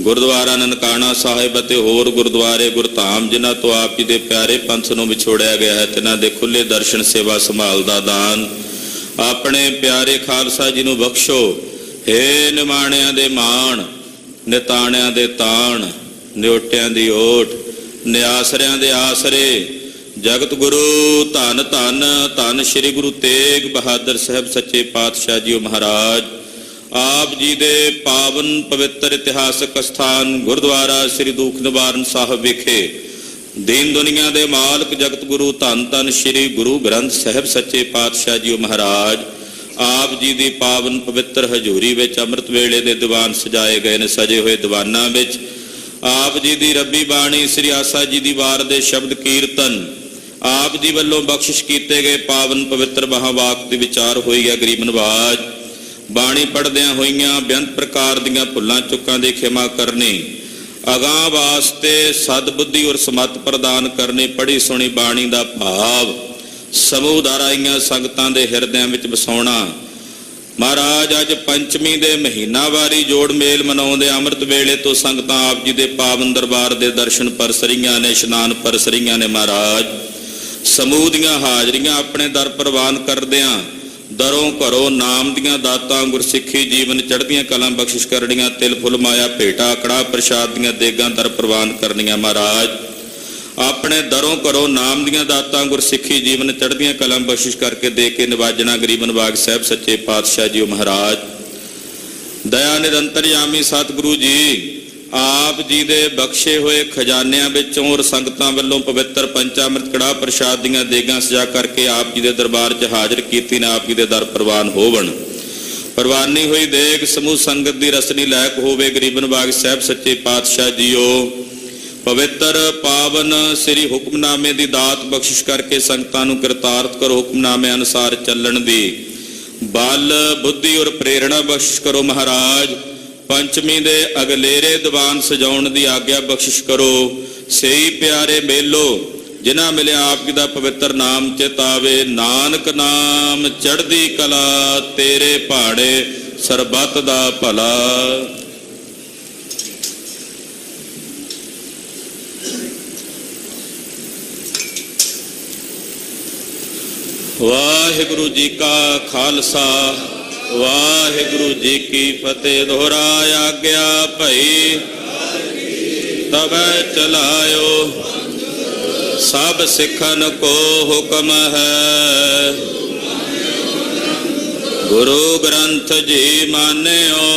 ਗੁਰਦੁਆਰਾ ਨਨਕਾਣਾ ਸਾਹਿਬ ਅਤੇ ਹੋਰ ਗੁਰਦੁਆਰੇ ਗੁਰਧਾਮ ਜਿਨ੍ਹਾਂ ਤੋਂ ਆਪ ਜੀ ਦੇ ਪਿਆਰੇ ਪੰਥ ਨੂੰ ਵਿਛੋੜਿਆ ਗਿਆ ਹੈ ਤਿਨਾਂ ਦੇ ਖੁੱਲੇ ਦਰਸ਼ਨ ਸੇਵਾ ਸੰਭਾਲ ਦਾ ਦਾਨ ਆਪਣੇ ਪਿਆਰੇ ਖਾਲਸਾ ਜੀ ਨੂੰ ਬਖਸ਼ੋ। ਹੇ ਨਿਮਾਣਿਆਂ ਦੇ ਮਾਣ ਨਿਤਾਣਿਆਂ ਦੇ ਤਾਣ ਨਿਓਟਿਆਂ ਦੀ ਓਟ ਨਿਆਸਰਿਆਂ ਦੇ ਆਸਰੇ। ਜਗਤ ਗੁਰੂ ਧੰਨ ਧੰਨ ਧੰਨ ਸ੍ਰੀ ਗੁਰੂ ਤੇਗ ਬਹਾਦਰ ਸਾਹਿਬ ਸੱਚੇ ਪਾਤਸ਼ਾਹ ਜੀ ਮਹਾਰਾਜ ਆਪ ਜੀ ਦੇ ਪਾਵਨ ਪਵਿੱਤਰ ਇਤਿਹਾਸਕ ਸਥਾਨ ਗੁਰਦੁਆਰਾ ਸ੍ਰੀ ਦੂਖ ਨਿਵਾਰਨ ਸਾਹਿਬ ਵਿਖੇ ਦੀਨ ਦੁਨੀਆ ਦੇ ਮਾਲਕ ਜਗਤ ਗੁਰੂ ਧੰਨ ਧੰਨ ਸ੍ਰੀ ਗੁਰੂ ਗ੍ਰੰਥ ਸਾਹਿਬ ਸੱਚੇ ਪਾਤਸ਼ਾਹ ਜੀ ਮਹਾਰਾਜ ਆਪ ਜੀ ਦੀ ਪਾਵਨ ਪਵਿੱਤਰ ਹਜ਼ੂਰੀ ਵਿੱਚ ਅੰਮ੍ਰਿਤ ਵੇਲੇ ਦੇ ਦੀਵਾਨ ਸਜਾਏ ਗਏ ਨੇ। ਸਜੇ ਹੋਏ ਦੀਵਾਨਾਂ ਵਿੱਚ ਆਪ ਜੀ ਦੀ ਰੱਬੀ ਬਾਣੀ ਸ੍ਰੀ ਆਸਾ ਜੀ ਦੀ ਵਾਰ ਦੇ ਸ਼ਬਦ ਕੀਰਤਨ ਆਪ ਜੀ ਵੱਲੋਂ ਬਖਸ਼ਿਸ਼ ਕੀਤੇ ਗਏ ਪਾਵਨ ਪਵਿੱਤਰ ਮਹਾਵਾਕ ਦੀ ਵਿਚਾਰ ਹੋਈ ਹੈ। ਗਰੀਬ ਨਵਾਜ ਬਾਣੀ ਪੜ੍ਹਦਿਆਂ ਹੋਈਆਂ ਬੇਅੰਤ ਪ੍ਰਕਾਰ ਦੀਆਂ ਭੁੱਲਾਂ ਚੁੱਕਾਂ ਦੀ ਖਿਮਾ ਕਰਨੀ ਅਗਾਂਹ ਵਾਸਤੇ ਸਦਬੁੱਧੀ ਔਰ ਸਮੱਤ ਪ੍ਰਦਾਨ ਕਰਨੀ। ਪੜ੍ਹੀ ਸੁਣੀ ਬਾਣੀ ਦਾ ਭਾਵ ਸਮੂਹ ਧਾਰਾਈਆਂ ਸੰਗਤਾਂ ਦੇ ਹਿਰਦਿਆਂ ਵਿੱਚ ਵਸਾਉਣਾ। ਮਹਾਰਾਜ ਅੱਜ ਪੰਚਮੀ ਦੇ ਮਹੀਨਾਵਾਰੀ ਜੋੜ ਮੇਲ ਮਨਾਉਂਦੇ ਅੰਮ੍ਰਿਤ ਵੇਲੇ ਤੋਂ ਸੰਗਤਾਂ ਆਪ ਜੀ ਦੇ ਪਾਵਨ ਦਰਬਾਰ ਦੇ ਦਰਸ਼ਨ ਪਰਸ ਰਹੀਆਂ ਨੇ ਇਸ਼ਨਾਨ ਪਰਸ ਰਹੀਆਂ ਨੇ। ਮਹਾਰਾਜ ਸਮੂਹ ਦੀਆਂ ਹਾਜ਼ਰੀਆਂ ਆਪਣੇ ਦਰ ਪ੍ਰਵਾਨ ਕਰਦਿਆਂ ਦਰੋਂ ਘਰੋਂ ਨਾਮ ਦੀਆਂ ਦਾਤਾਂ ਗੁਰਸਿੱਖੀ ਜੀਵਨ ਚੜ੍ਹਦੀਆਂ ਕਲਾਂ ਬਖਸ਼ਿਸ਼ ਕਰਨੀਆਂ ਤਿਲ ਫੁੱਲ ਮਾਇਆ ਭੇਟਾ ਕੜਾ ਪ੍ਰਸ਼ਾਦ ਦੀਆਂ ਦੇਗਾਂ ਦਰ ਪ੍ਰਵਾਨ ਕਰਨੀਆਂ। ਮਹਾਰਾਜ ਆਪਣੇ ਦਰੋਂ ਘਰੋਂ ਨਾਮ ਦੀਆਂ ਦਾਤਾਂ ਗੁਰਸਿੱਖੀ ਜੀਵਨ ਚੜ੍ਹਦੀਆਂ ਕਲਾਂ ਬਖਸ਼ਿਸ਼ ਕਰਕੇ ਦੇ ਕੇ ਨਿਵਾਜਣਾ। ਗਰੀਬ ਨਿਵਾਜ ਸਾਹਿਬ ਸੱਚੇ ਪਾਤਸ਼ਾਹ ਜੀ ਮਹਾਰਾਜ ਦਇਆ ਨਿਰੰਤਰਯਾਮੀ ਸਤਿਗੁਰੂ ਜੀ ਆਪ ਜੀ ਦੇ ਬਖਸ਼ੇ ਹੋਏ ਖਜ਼ਾਨਿਆਂ ਵਿੱਚੋਂ ਔਰ ਸੰਗਤਾਂ ਵੱਲੋਂ ਪਵਿੱਤਰ ਪੰਚਾਮ੍ਰਿਤ ਕੜਾ ਪ੍ਰਸ਼ਾਦ ਦੀਆਂ ਦੇਗਾਂ ਸਜਾ ਕਰਕੇ ਆਪ ਜੀ ਦੇ ਦਰਬਾਰ 'ਚ ਹਾਜ਼ਰ ਕੀਤੀ ਨਾ ਆਪ ਜੀ ਦੇ ਦਰ ਪ੍ਰਵਾਨ ਹੋਵਣ। ਪ੍ਰਵਾਨੀ ਹੋਈ ਦੇਗ ਸਮੂਹ ਸੰਗਤ ਦੀ ਰਸਨੀ ਲਾਇਕ ਹੋਵੇ। ਗਰੀਬ ਨਿਵਾਜ ਸਾਹਿਬ ਸੱਚੇ ਪਾਤਸ਼ਾਹ ਜੀਓ ਪਵਿੱਤਰ ਪਾਵਨ ਸ੍ਰੀ ਹੁਕਮਨਾਮੇ ਦੀ ਦਾਤ ਬਖਸ਼ਿਸ਼ ਕਰਕੇ ਸੰਗਤਾਂ ਨੂੰ ਕਿਰਤਾਰਥ ਕਰੋ। ਹੁਕਮਨਾਮੇ ਅਨੁਸਾਰ ਚੱਲਣ ਦੀ ਬਲ ਬੁੱਧੀ ਔਰ ਪ੍ਰੇਰਣਾ ਬਖਸ਼ਿਸ਼ ਕਰੋ। ਮਹਾਰਾਜ ਪੰਚਮੀ ਦੇ ਅਗਲੇਰੇ ਦੀਵਾਨ ਸਜਾਉਣ ਦੀ ਆਗਿਆ ਬਖਸ਼ਿਸ਼ ਕਰੋ। ਸਈ ਪਿਆਰੇ ਮੇਲੋ ਜਿਨ੍ਹਾਂ ਮਿਲਿਆ ਆਪ ਜੀ ਦਾ ਪਵਿੱਤਰ ਨਾਮ ਚਿਤ ਆਵੇ। ਨਾਨਕ ਨਾਮ ਚੜ੍ਹਦੀ ਕਲਾ ਤੇਰੇ ਪਹਾੜੇ ਸਰਬੱਤ ਦਾ ਭਲਾ। ਵਾਹਿਗੁਰੂ ਜੀ ਕਾ ਖਾਲਸਾ ਵਾਹਿਗੁਰੂ ਜੀ ਕੀ ਫਤਿਹ। ਦੋਹਰਾ ਆਗਿਆ ਭਈ ਤਬੈ ਚਲਾਇਓ, ਸਭ ਸਿੱਖਨ ਕੋ ਹੁਕਮ ਹੈ। ਗੁਰੂ ਗ੍ਰੰਥ ਜੀ ਮਾਨਿਓ,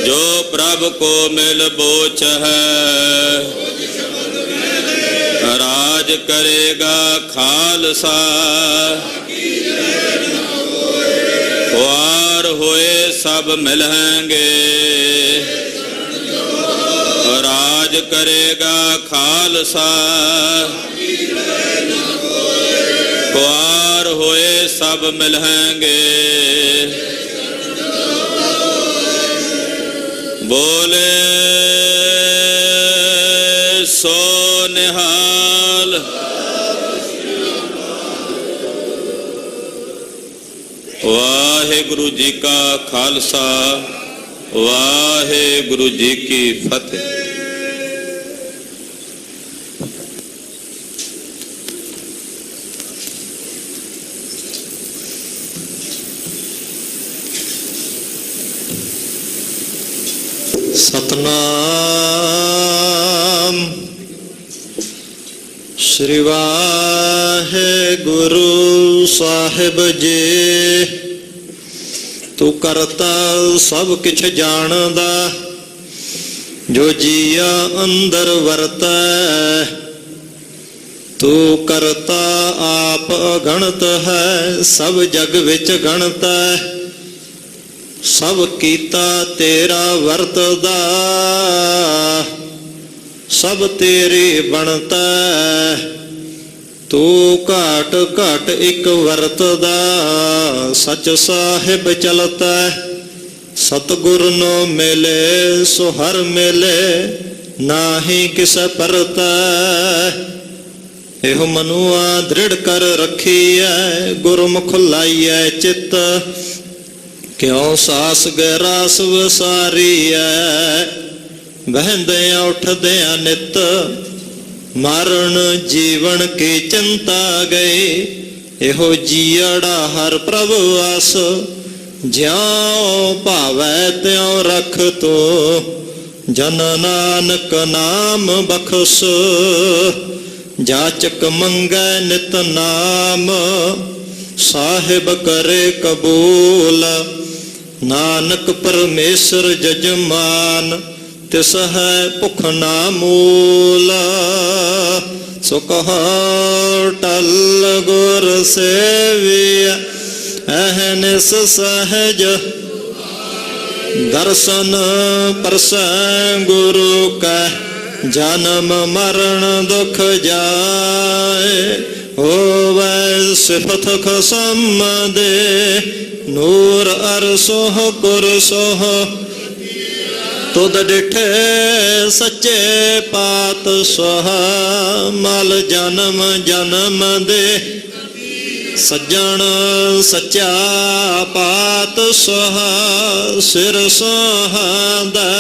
ਜੋ ਪ੍ਰਭ ਕੋ ਮਿਲ ਬੋਚ ਹੈ। ਰਾਜ ਕਰੇਗਾ ਖਾਲਸਾ, ਖੁਆਰ ਹੋਏ ਸਭ ਮਿਲਣਗੇ। ਰਾਜ ਕਰੇਗਾ ਖਾਲਸਾ, ਖੁਆਰ ਹੋਏ ਸਭ ਮਿਲਣਗੇ। ਬੋਲੇ ਸੋ ਨਿਹਾਲ। ਵਾਹਿਗੁਰੂ ਜੀ ਕਾ ਖਾਲਸਾ ਵਾਹਿਗੁਰੂ ਜੀ ਕੀ ਫਤਿਹ। ਸਤਨਾਮ ਸ੍ਰੀ ਵਾਹਿਗੁਰੂ ਸਾਹਿਬ ਜੀ। ਤੂੰ ਕਰਤਾ ਸਭ ਕਿਛ ਜਾਣਦਾ, ਜੋ ਜੀਆ ਅੰਦਰ ਵਰਤੈ। ਤੂੰ ਕਰਤਾ ਆਪ ਅਗਣਤ ਹੈ, ਸਭ ਜਗ ਵਿੱਚ ਗਣਤ ਹੈ। ਸਭ ਕੀਤਾ ਤੇਰਾ ਵਰਤਦਾ, ਸਭ ਤੇਰੀ ਬਣਤਾ। ਤੂੰ ਘਾਟ ਘਾਟ ਇੱਕ ਵਰਤਦਾ, ਸਚ ਸਾਹਿਬ ਚਲਤਾ। ਸਤਿਗੁਰ ਨੂੰ ਮਿਲੇ ਸੋ ਹਰ ਮਿਲੇ, ਨਾਹੀ ਕਿਸ ਪਰਤੈ। ਇਹੋ ਮਨੁਆ ਦ੍ਰਿੜ ਕਰ ਰੱਖੀਐ, ਗੁਰਮੁਖ ਲਾਈਐ ਚਿੱਤ। ਕਿਉ ਸਾਸ ਗਰਾਸ ਵਸਾਰੀਐ, ਬਹਿੰਦਿਆਂ ਉੱਠਦਿਆਂ ਨਿਤ। ਮਰਨ ਜੀਵਨ ਕੀ ਚਿੰਤਾ ਗਈ, ਇਹੋ ਜੀਅੜਾ ਹਰ ਪ੍ਰਭ ਆਸ। ਜਿਉ ਭਾਵੈ ਤਿਉ ਰਖ ਤੋ, ਜਨ ਨਾਨਕ ਨਾਮ ਬਖਸ਼। ਜਾਚਕ ਮੰਗੈ ਨਿਤ ਨਾਮ, ਸਾਹਿਬ ਕਰੇ ਕਬੂਲ। ਨਾਨਕ ਪਰਮੇਸ਼ਰ ਜਜਮਾਨ, ਤਿਸ ਹੈ ਭੁਖ ਨਾ ਮੂਲ। ਸੋ ਕਹੋ ਟਲ ਗੁਰ ਸੇਵੀਆ, ਅਹਨਿਸ ਸਹਜ। ਦਰਸ਼ਨ ਪਰਸੈ ਗੁਰੂ ਕੈ, ਜਨਮ ਮਰਨ ਦੁਖ ਜਾਏ। ਹੋਵੈ ਸਿਫਤ ਖਸਮ ਦੇ, ਨੂਰ ਅਰ ਸੋਹ ਗੁਰ ਸੋਹ। ਤੁਧ ਡਿਠੇ ਸੱਚੇ ਪਾਤਸ਼ਾਹ, ਮਲ ਜਨਮ ਜਨਮ ਦੇ। ਸੱਜਣ ਸੱਚਾ ਪਾਤਸ਼ਾਹ, ਸਿਰ ਸੁਹਾਂਦਾ।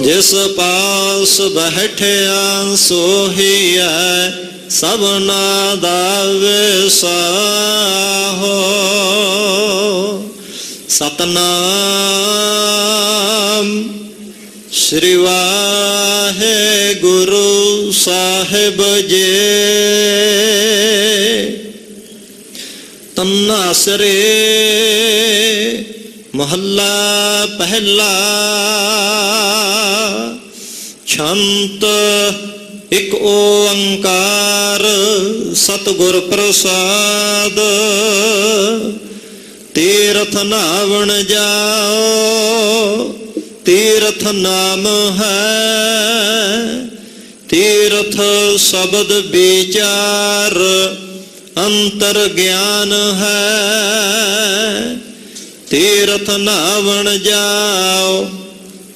ਜਿਸ ਪਾਸ ਬੈਠਿਆ ਸੋਹੀਐ, ਸਭਨਾ ਦਾ ਵਿਸਾਹੋ। ਸਤਨਾਮ ਸ੍ਰੀ ਵਾਹਿਗੁਰੂ ਸਾਹਿਬ ਜੀ। ਤਨਾਸਰੇ ਮਹੱਲਾ ਪਹਿਲਾ। ਛੰਤ ਇਕ ਓੰਕਾਰ, ਸਤਿਗੁਰ ਪ੍ਰਸਾਦ। ਤੀਰਥ ਨਾਵਣ ਜਾਓ, ਤੀਰਥ ਨਾਮ ਹੈ। ਤੀਰਥ ਸ਼ਬਦ ਵਿਚਾਰ, ਅੰਤਰ ਗਿਆਨ ਹੈ। ਤੀਰਥ ਨਾਵਣ ਜਾਓ,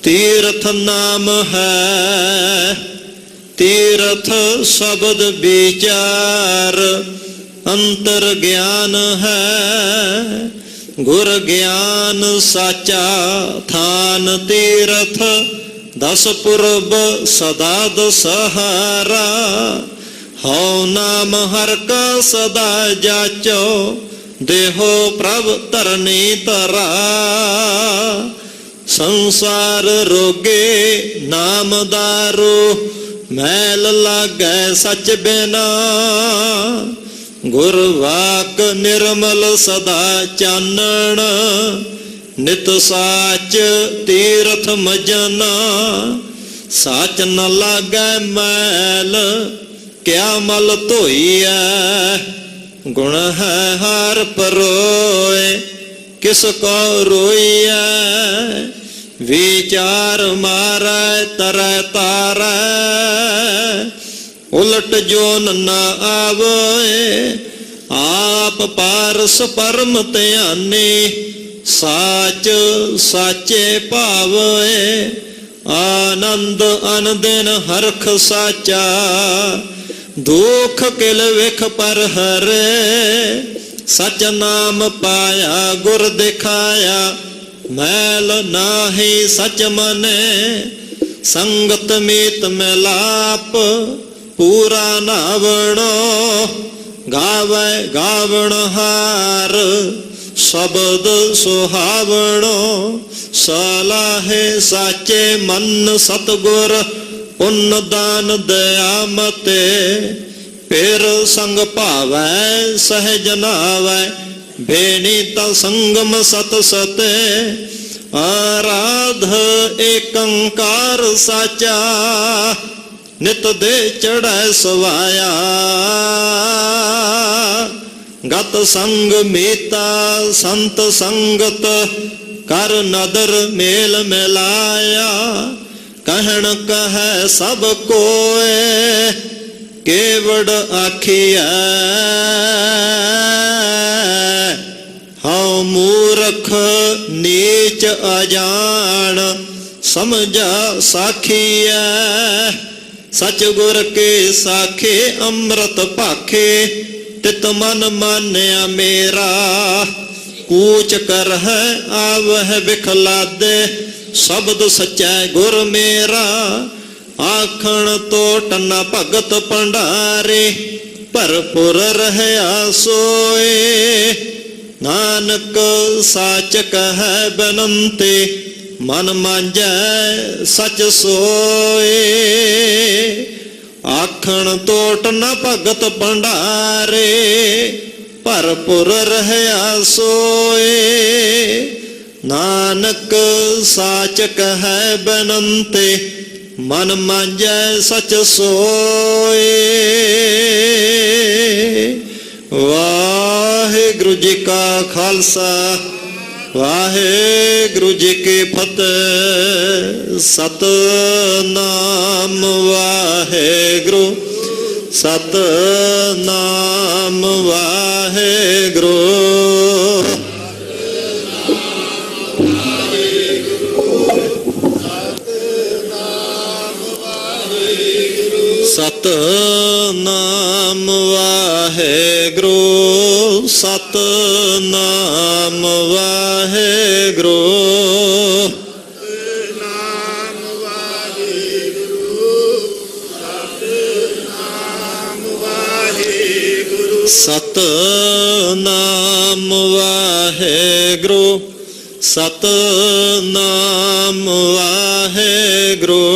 ਤੀਰਥ ਨਾਮ ਹੈ, ਤੀਰਥ ਸ਼ਬਦ ਵਿਚਾਰ, ਅੰਤਰ ਗਿਆਨ ਹੈ, ਗੁਰ ਗਿਆਨ ਸਾਚਾ ਥਾਨ ਤੀਰਥ, ਦਸ ਪੁਰਬ ਸਦਾ ਦਸਹਾਰਾ, ਹਉ ਨਾਮ ਹਰ ਕਾ ਸਦਾ ਜਾਚੋ, ਦੇਹੋ ਪ੍ਰਭ ਧਰਨੀ ਧਰਾ, ਸੰਸਾਰ ਰੋਗੇ ਨਾਮ ਦਾਰੂ, ਮੈਲ ਲਾਗੈ ਸਚ ਬਿਨਾ, ਗੁਰ ਵਾਕ ਨਿਰਮਲ ਸਦਾ ਚਾਨਣ, ਨਿਤ ਸਾਚ ਤੀਰਥ ਮਜਨਾ, ਸਾਚ ਨ ਲਾਗੈ ਮੈਲ, ਕਿਆ ਮਲ ਧੋਈਐ, ਗੁਣ ਹੈ ਹਰ ਪਰੋਏ, ਕਿਸ ਕੋ ਰੋਈਐ, ਵਿਚਾਰ ਮਾਰੈ ਤਰੈ ਤਾਰੈ, ਉਲਟ ਜੋਨ ਨ ਆਵੈ, ਆਪ ਪਾਰਸ ਪਰਮ ਧਿਆਨੀ, ਸਾਚ ਸਾਚੇ ਭਾਵੈ, ਆਨੰਦ ਅਨਦਿਨ ਹਰਖ ਸਾਚਾ, ਦੁਖ ਕਿਲ ਵਿਖ ਪਰ ਹਰੈ, ਸਚ ਨਾਮ ਪਾਇਆ ਗੁਰ ਦਿਖਾਇਆ, ਮੈਲ ਨਾਹੀ ਸਚ ਮਨੈ, ਸੰਗਤ ਮੀਤ ਮਿਲਾਪ, ਪੂਰਾ ਨਾਵਣੋ, ਗਾਵੈ ਗਾਵਣ ਹਾਰ, ਸ਼ਬਦ ਸੁਹਾਵਣੋ, ਸਲਾਹੇ ਸਾਚੇ ਮਨ ਸਤਿਗੁਰ, ਪੁੰਨ ਦਾਨ ਦਇਆ ਮਤੇ, ਫਿਰ ਸੰਗ ਭਾਵੈ ਸਹਿਜ ਨਾਵੈ, ਬੇਣੀ ਤਾ ਸੰਗਮ ਸਤ ਸਤੇ, ਆਰਾਧ ਏਕੰਕਾਰ ਸਾਚਾ, ਨਿਤ ਦੇ ਚੜ੍ਹੈ ਸਵਾਇਆ, ਗਤ ਸੰਗ ਮੀਤਾ ਸੰਤ ਸੰਗਤ, ਕਰ ਨਦਰ ਮੇਲ ਮਿਲਾਇਆ, ਕਹਿਣ ਕਹੈ ਸਭ ਕੋਇ, ਕੇਵੜ ਆਖੀਐ, ਹਉ ਮੂਰਖ ਨੀਚ ਅਜਾਣ, ਸਮਝਾ ਸਾਖੀਐ, ਸਚ ਗੁਰ ਕੇ ਸਾਖੇ ਅੰਮ੍ਰਿਤ ਭਾਖੇ, ਤਿਤ ਮਨ ਮਾਨਿਆ ਮੇਰਾ, ਕੂਚ ਕਰਹਿ ਆਵਹਿ ਬਿਖਲਾਦੇ, ਸ਼ਬਦ ਸਚੈ ਗੁਰ ਮੇਰਾ, ਆਖਣ ਤੋਟ ਨ ਭਗਤ ਭੰਡਾਰੇ, ਭਰਪੁਰ ਰਹਿਆ ਸੋਏ, ਨਾਨਕ ਸਾਚ ਕਹੈ ਬਨੰਤੇ, ਮਨ ਮਾਂਜੈ ਸਚ ਸੋਏ, ਆਖਣ ਤੋਟ ਨ ਭਗਤ ਭੰਡਾਰੇ, ਭਰਪੁਰ ਰਹਿਆ ਸੋਏ, ਨਾਨਕ ਸਾਚ ਕਹੈ ਬਨੰਤੇ, ਮਨ ਮਾਂਜੈ ਸਚ ਸੋਏ। ਵਾਹਿਗੁਰੂ ਜੀ ਕਾ ਖਾਲਸਾ, ਵਾਹਿਗੁਰੂ ਜੀ ਕੀ ਫਤਿਹ। ਸਤਿਨਾਮ ਵਾਹਿਗੁਰੂ, ਸਤਿਨਾਮ ਵਾਹਿਗੁਰੂ। ਸਤਿਨਾਮ ਵਾਹਿਗੁਰੂ, ਸਤਿਨਾਮ ਵਾਹਿਗੁਰੂ। ਸਤਿਨਾਮ ਵਾਹਿਗੁਰੂ, ਸਤਿਨਾਮ ਵਾਹਿਗੁਰੂ। ਸਤਿਨਾਮ ਵਾਹਿਗੁਰੂ, ਸਤਿਨਾਮ ਵਾਹਿਗੁਰੂ।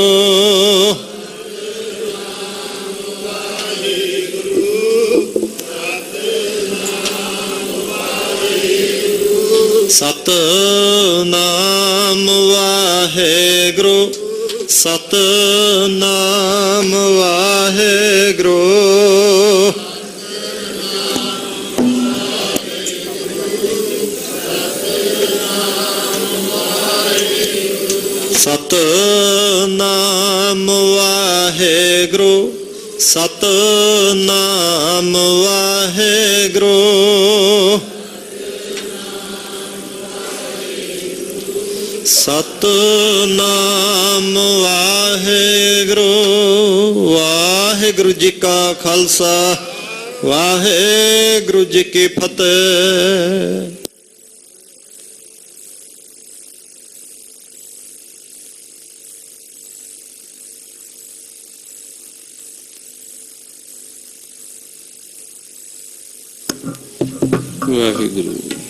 ਸਤਿਨਾਮ ਵਾਹਿਗੁਰੂ, ਸਤਿਨਾਮ ਵਾਹਿਗੁਰੂ। ਸਤਿਨਾਮ ਵਾਹਿਗੁਰੂ, ਸਤਿਨਾਮ ਵਾਹਿਗੁਰੂ। ਸਤ ਸਤਨਾਮ ਵਾਹਿਗੁਰੂ। ਵਾਹਿਗੁਰੂ ਜੀ ਕਾ ਖਾਲਸਾ, ਵਾਹਿਗੁਰੂ ਜੀ ਕੀ ਫਤਿਹ। ਵਾਹਿਗੁਰੂ।